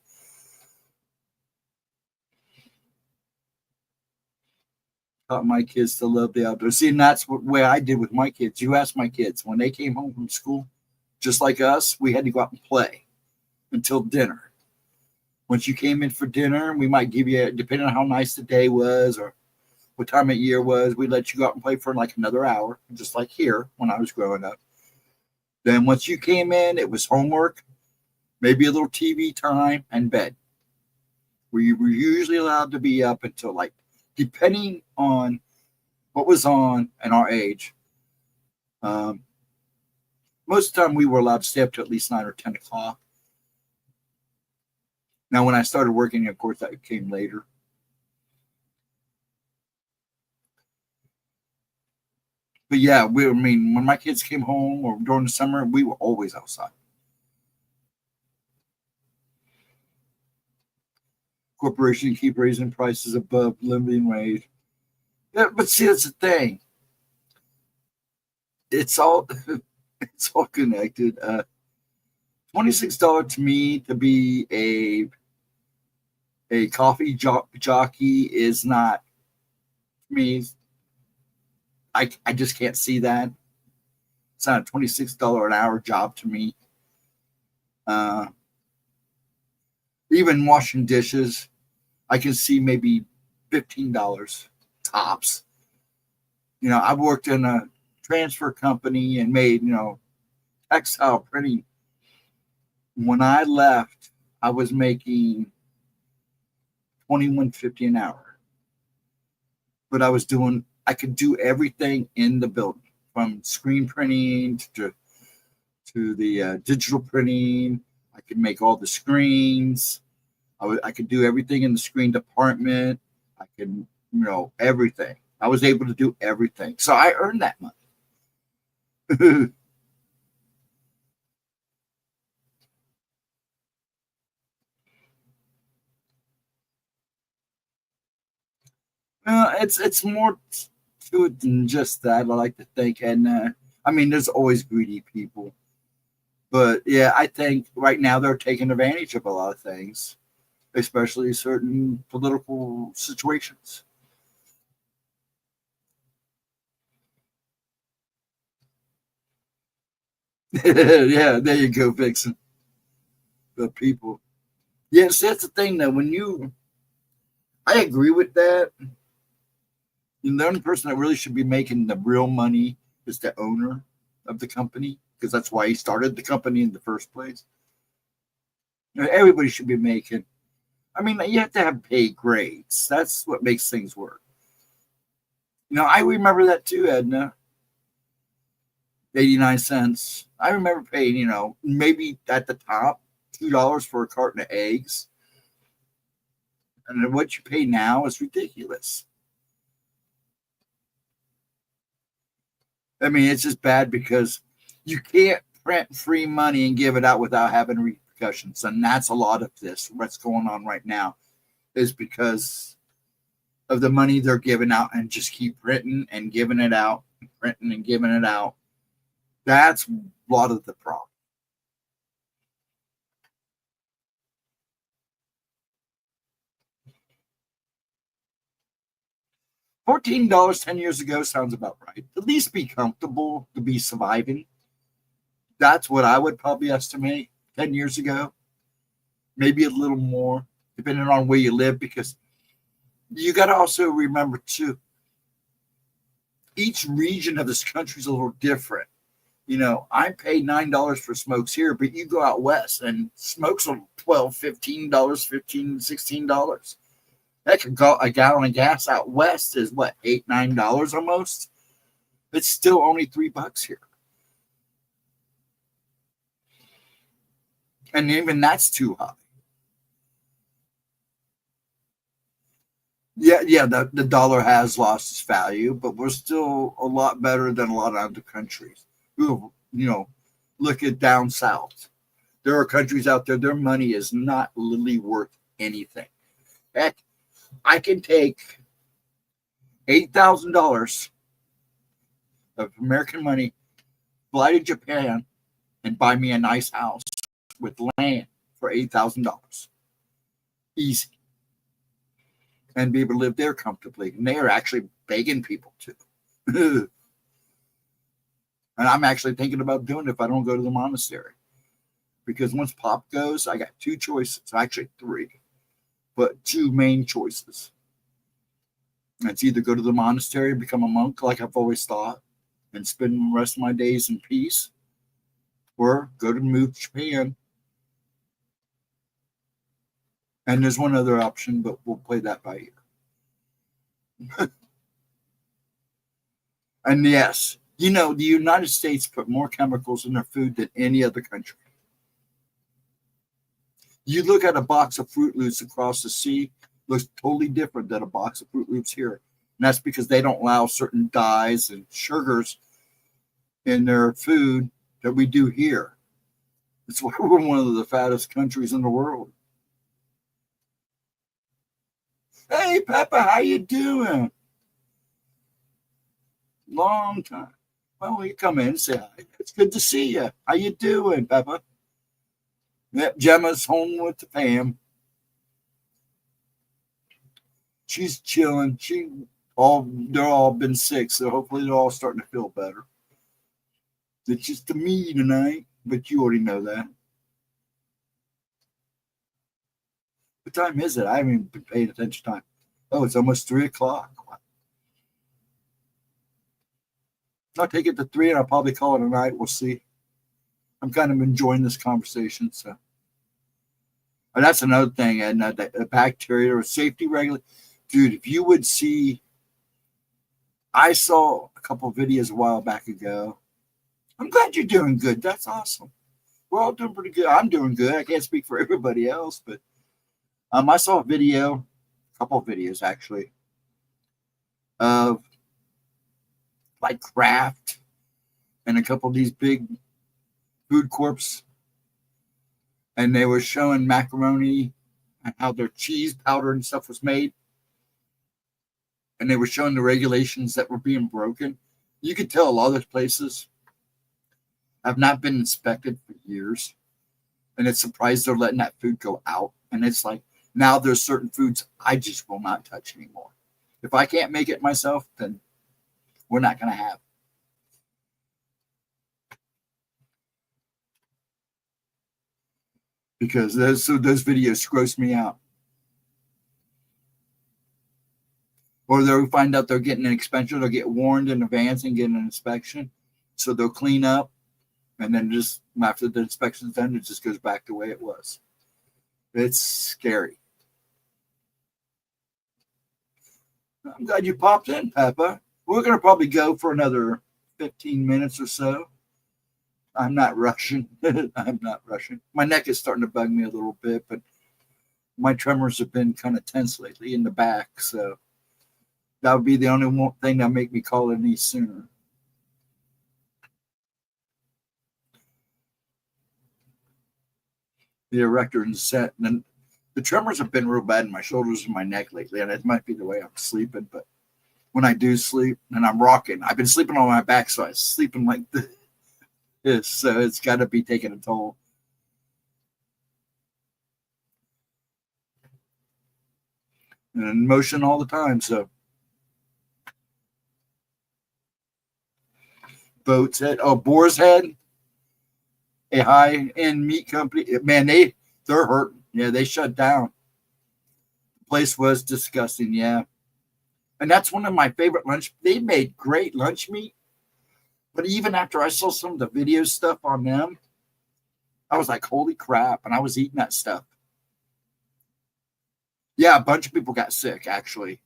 Taught my kids to love the outdoors. See, and that's what way I did with my kids. You ask my kids, when they came home from school, just like us, we had to go out and play until dinner. Once you came in for dinner, we might give you, depending on how nice the day was or what time of year was, we'd let you go out and play for like another hour, just like here when I was growing up. Then once you came in, it was homework, maybe a little TV time, and bed. We were usually allowed to be up until like, depending on what was on and our age. Most of the time we were allowed to stay up to at least 9 or 10 o'clock. Now, when I started working, of course, that came later. But yeah, when my kids came home or during the summer, we were always outside. Corporations keep raising prices above living wage. Yeah, but see, that's the thing. It's all connected. $26 to me to be a coffee jockey is not me. I just can't see that. It's not a $26 an hour job to me. Even washing dishes, I can see maybe $15 tops. I worked in a transfer company and made, textile printing. When I left, I was making $21.50 an hour. But I could do everything in the building, from screen printing to the digital printing. I could make all the screens. I could do everything in the screen department. I could, everything. I was able to do everything. So I earned that money. It's more to it than just that, I like to think. And there's always greedy people. But yeah, I think right now they're taking advantage of a lot of things, especially certain political situations. Yeah, there you go, Vixen. The people. Yes, that's the thing though. I agree with that. The only person that really should be making the real money is the owner of the company, because that's why he started the company in the first place. Everybody should be making. You have to have pay grades. That's what makes things work. I remember that too, Edna. 89 cents. I remember paying, maybe at the top, $2 for a carton of eggs. And what you pay now is ridiculous. It's just bad because you can't print free money and give it out without having repercussions. And that's a lot of this. What's going on right now is because of the money they're giving out and just keep printing and giving it out, printing and giving it out. That's a lot of the problem. $14 10 years ago sounds about right. At least be comfortable to be surviving. That's what I would probably estimate 10 years ago. Maybe a little more, depending on where you live, because you got to also remember, too, each region of this country is a little different. I pay $9 for smokes here, but you go out west and smokes are $12, $15, $15, $16. Heck, a gallon of gas out west is what, $8, $9 almost? It's still only $3 here. And even that's too high. Yeah, the dollar has lost its value, but we're still a lot better than a lot of other countries who, look at down south. There are countries out there, their money is not literally worth anything. Heck, I can take $8,000 of American money, fly to Japan, and buy me a nice house with land for $8,000. Easy. And be able to live there comfortably. And they are actually begging people to. And I'm actually thinking about doing it if I don't go to the monastery. Because once Pop goes, I got two choices. Actually, three. but two main choices. It's either go to the monastery, become a monk like I've always thought, and spend the rest of my days in peace, or move to Japan. And there's one other option, but we'll play that by ear. And yes, you know, the United States put more chemicals in their food than any other country. You look at a box of Fruit Loops across the sea, looks totally different than a box of Fruit Loops here. And that's because they don't allow certain dyes and sugars in their food that we do here. That's why we're one of the fattest countries in the world. Hey, Peppa, how you doing? Long time. Well, you come in and say hi. It's good to see you. How you doing, Peppa? Yep, Gemma's home with the fam. She's chilling. They're all been sick, so hopefully they're all starting to feel better. It's just to me tonight, but you already know that. What time is it? I haven't even been paying attention to time. Oh, it's almost 3 o'clock. I'll take it to 3 and I'll probably call it a night. We'll see. I'm kind of enjoying this conversation. So, and that's another thing. And the bacteria or safety regulation. Dude, if you would see, I saw a couple of videos a while back ago. I'm glad you're doing good. That's awesome. We're all doing pretty good. I'm doing good. I can't speak for everybody else, but I saw a video, a couple of videos actually, of like Kraft and a couple of these big food corps, and they were showing macaroni and how their cheese powder and stuff was made, and they were showing the regulations that were being broken. You could tell a lot of those places have not been inspected for years, and it's surprised they're letting that food go out. And it's like, now there's certain foods I just will not touch anymore. If I can't make it myself, then we're not going to have. Because those videos gross me out. Or they'll find out they're getting an inspection, they'll get warned in advance and get an inspection. So they'll clean up, and then just after the inspection's done, it just goes back the way it was. It's scary. I'm glad you popped in, Peppa. We're going to probably go for another 15 minutes or so. I'm not rushing. I'm not rushing. My neck is starting to bug me a little bit, but my tremors have been kind of tense lately in the back. So that would be the only thing that make me call it any sooner. The erector and set. And the tremors have been real bad in my shoulders and my neck lately, and it might be the way I'm sleeping, but when I do sleep and I'm rocking, I've been sleeping on my back, so I'm sleeping like this, so it's got to be taking a toll. And in motion all the time, so. Boat's Head, Boar's Head, a high-end meat company. Man, they're hurting. Yeah, they shut down. The place was disgusting, yeah. And that's one of my favorite lunch. They made great lunch meat. But even after I saw some of the video stuff on them, I was like, holy crap. And I was eating that stuff. Yeah, a bunch of people got sick, actually.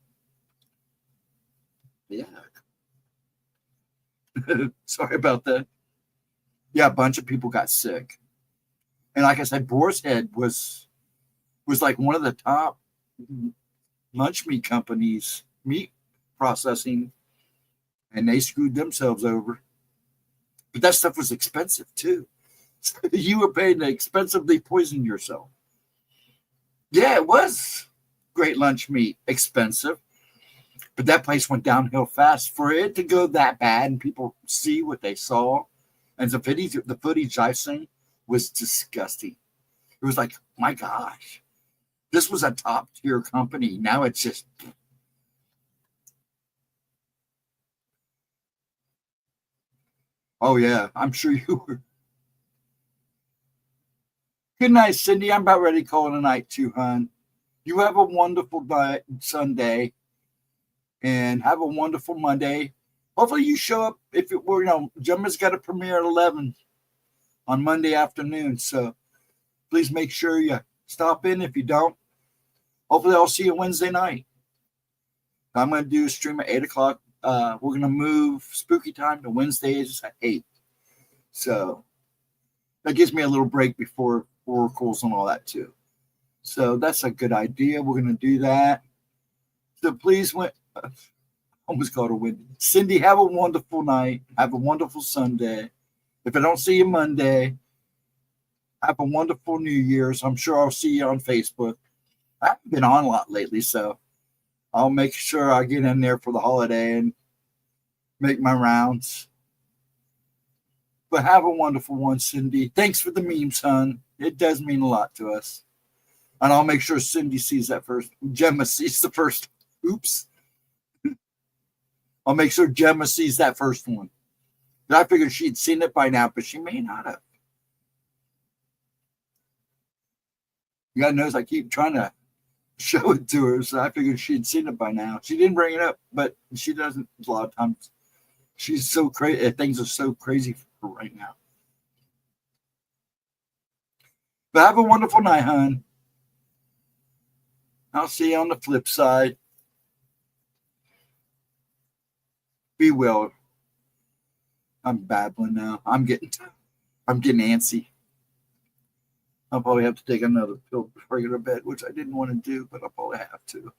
Yeah. Sorry about that. Yeah, a bunch of people got sick. And like I said, Boar's Head was like one of the top lunch meat companies, meat processing, and they screwed themselves over. But that stuff was expensive too. You were paying to expensively poison yourself. Yeah, it was great lunch meat, expensive. But that place went downhill fast. For it to go that bad and people see what they saw, and the footage I've seen was disgusting. It was like, my gosh, this was a top tier company. Now it's just. Oh, yeah, I'm sure you were. Good night, Cindy. I'm about ready to call it a night too, hon. You have a wonderful night, Sunday, and have a wonderful Monday. Hopefully you show up. If it were, Gemma's got a premiere at 11 on Monday afternoon. So please make sure you stop in. If you don't, hopefully I'll see you Wednesday night. I'm going to do a stream at 8 o'clock. We're going to move spooky time to Wednesdays at 8. So that gives me a little break before oracles and all that too. So that's a good idea. We're going to do that. So please, almost called her Wendy. Cindy, have a wonderful night. Have a wonderful Sunday. If I don't see you Monday, have a wonderful New Year's. I'm sure I'll see you on Facebook. I haven't been on a lot lately, so I'll make sure I get in there for the holiday and make my rounds. But have a wonderful one, Cindy. Thanks for the memes, hon. It does mean a lot to us. And I'll make sure Cindy sees that first. Gemma sees the first. Oops. I'll make sure Gemma sees that first one. I figured she'd seen it by now, but she may not have. God knows I keep trying to show it to her, so I figured she'd seen it by now. She didn't bring it up, but she doesn't a lot of times. She's so crazy. Things are so crazy for her right now. But have a wonderful night, hon. I'll see you on the flip side. Be well. I'm babbling now. I'm getting antsy. I'll probably have to take another pill before I go to bed, which I didn't want to do, but I'll probably have to.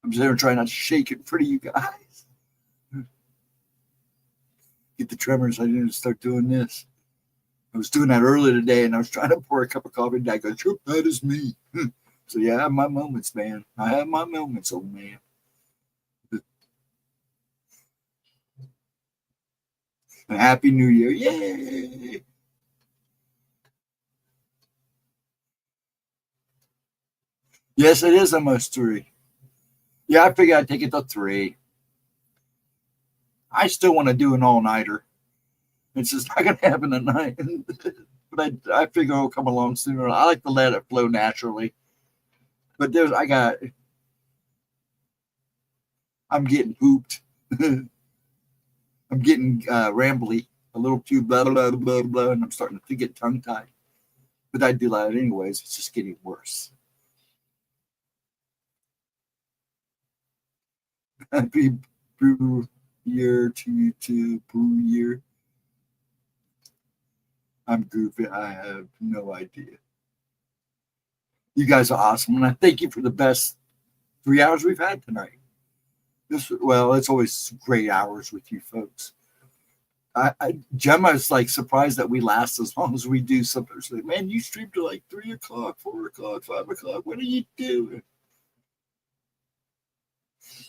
I'm just there trying not to shake it in front of you guys. Get the tremors. I didn't start doing this. I was doing that earlier today, and I was trying to pour a cup of coffee, and I go, "Sure, that is me." So yeah, I have my moments, man. I have my moments, old man. And Happy New Year. Yay! Yes, it is almost 3. Yeah, I figured I'd take it to 3. I still want to do an all-nighter. It's just not going to happen tonight. But I figure it'll come along sooner. I like to let it flow naturally. But I'm getting pooped. I'm getting rambly, a little too blah, blah, blah, blah, and I'm starting to get tongue-tied. But I do that anyways. It's just getting worse. Happy Boo Year to you too, Boo Year. I'm goofy. I have no idea. You guys are awesome, and I thank you for the best 3 hours we've had tonight. It's always great hours with you folks. Gemma's like surprised that we last as long as we do. Sometimes she's like, "Man, you stream to like 3 o'clock, 4 o'clock, 5 o'clock. What are you doing?"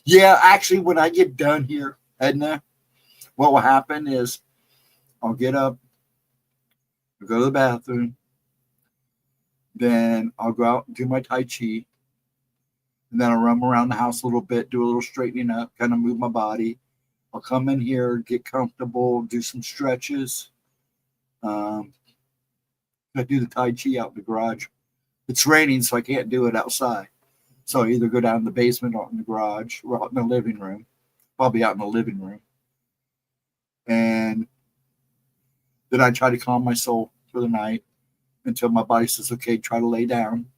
Yeah, actually, when I get done here, Edna, what will happen is I'll get up, I'll go to the bathroom, then I'll go out and do my Tai Chi, and then I'll roam around the house a little bit, do a little straightening up, kind of move my body. I'll come in here, get comfortable, do some stretches. I do the Tai Chi out in the garage. It's raining, so I can't do it outside. So I either go down in the basement or in the garage or out in the living room. Probably out in the living room. And then I try to calm my soul for the night until my body says, "Okay, try to lay down."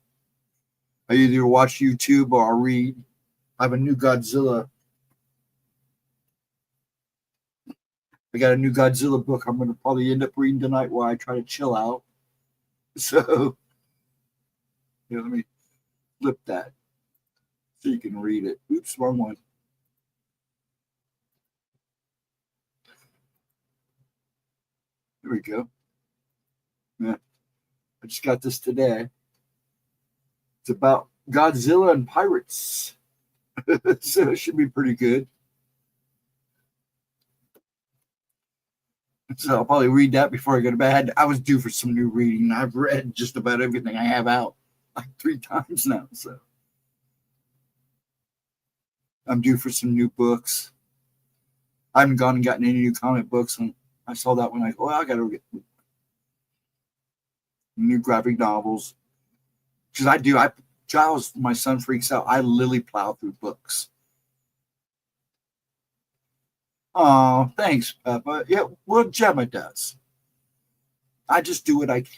I either watch YouTube or I'll read. I have a new Godzilla. I got a new Godzilla book I'm going to probably end up reading tonight while I try to chill out. So, let me flip that so you can read it. Oops, wrong one. There we go. Yeah, I just got this today. It's about Godzilla and pirates. So it should be pretty good. So I'll probably read that before I go to bed. I was due for some new reading. I've read just about everything I have out like 3 times now. So I'm due for some new books. I haven't gone and gotten any new comic books. And I saw that one. I got to get new graphic novels. Because I do. Giles, my son, freaks out. I literally plow through books. Oh, thanks, Peppa. Yeah, well, Gemma does. I just do what I can.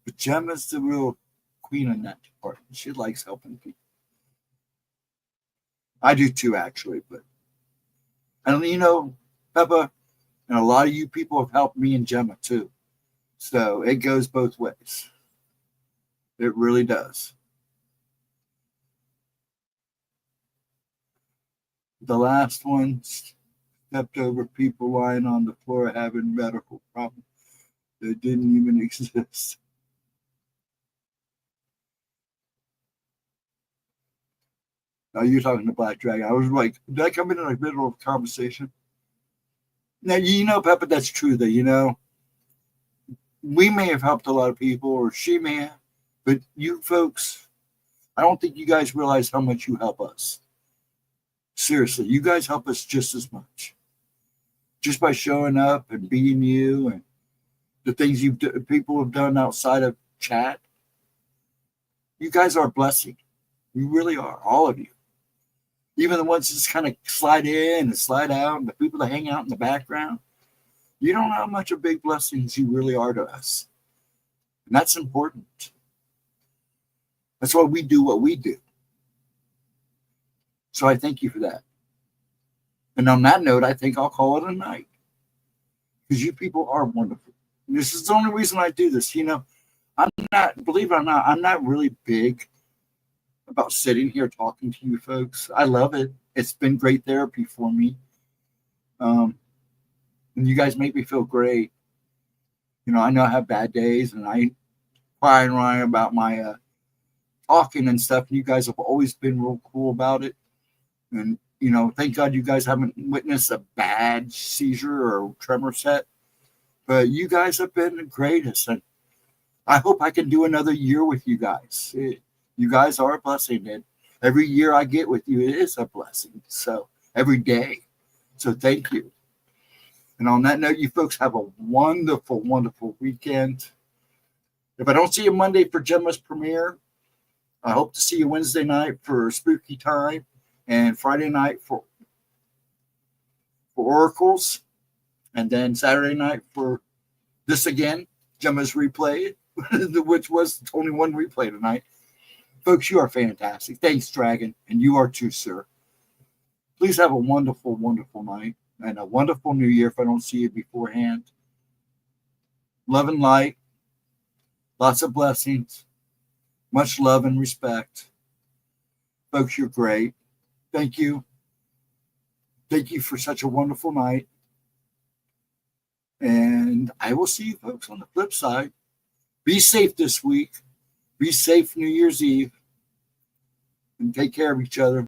But Gemma's the real queen in that department. She likes helping people. I do too, actually. But and Peppa, and a lot of you people have helped me and Gemma too. So it goes both ways. It really does. The last one stepped over people lying on the floor having medical problems that didn't even exist. Now you're talking to Black Dragon. I was like, did I come in the middle of a conversation? Now, Peppa, that's true, though. We may have helped a lot of people, or she may have, but you folks, I don't think you guys realize how much you help us. Seriously, you guys help us just as much. Just by showing up and being you and the things people have done outside of chat. You guys are a blessing. You really are, all of you. Even the ones that just kind of slide in and slide out, and the people that hang out in the background. You don't know how much of big blessings you really are to us. And that's important. That's why we do what we do. So I thank you for that. And on that note, I think I'll call it a night. Because you people are wonderful. And this is the only reason I do this. I'm not, believe it or not, I'm not really big about sitting here talking to you folks. I love it. It's been great therapy for me. And you guys make me feel great. I know I have bad days and I cry and whine about my talking and stuff. And you guys have always been real cool about it. And, thank God you guys haven't witnessed a bad seizure or tremor set. But you guys have been the greatest. And I hope I can do another year with you guys. You guys are a blessing. And every year I get with you, it is a blessing. So every day. So thank you. And on that note, you folks have a wonderful, wonderful weekend. If I don't see you Monday for Gemma's premiere, I hope to see you Wednesday night for Spooky Time and Friday night for Oracles. And then Saturday night for this again, Gemma's replay, which was only one replay tonight. Folks, you are fantastic. Thanks, Dragon. And you are too, sir. Please have a wonderful, wonderful night and a wonderful new year if I don't see you beforehand. Love and light. Lots of blessings. Much love and respect. Folks, you're great. Thank you. Thank you for such a wonderful night. And I will see you folks on the flip side. Be safe this week. Be safe New Year's Eve. And take care of each other.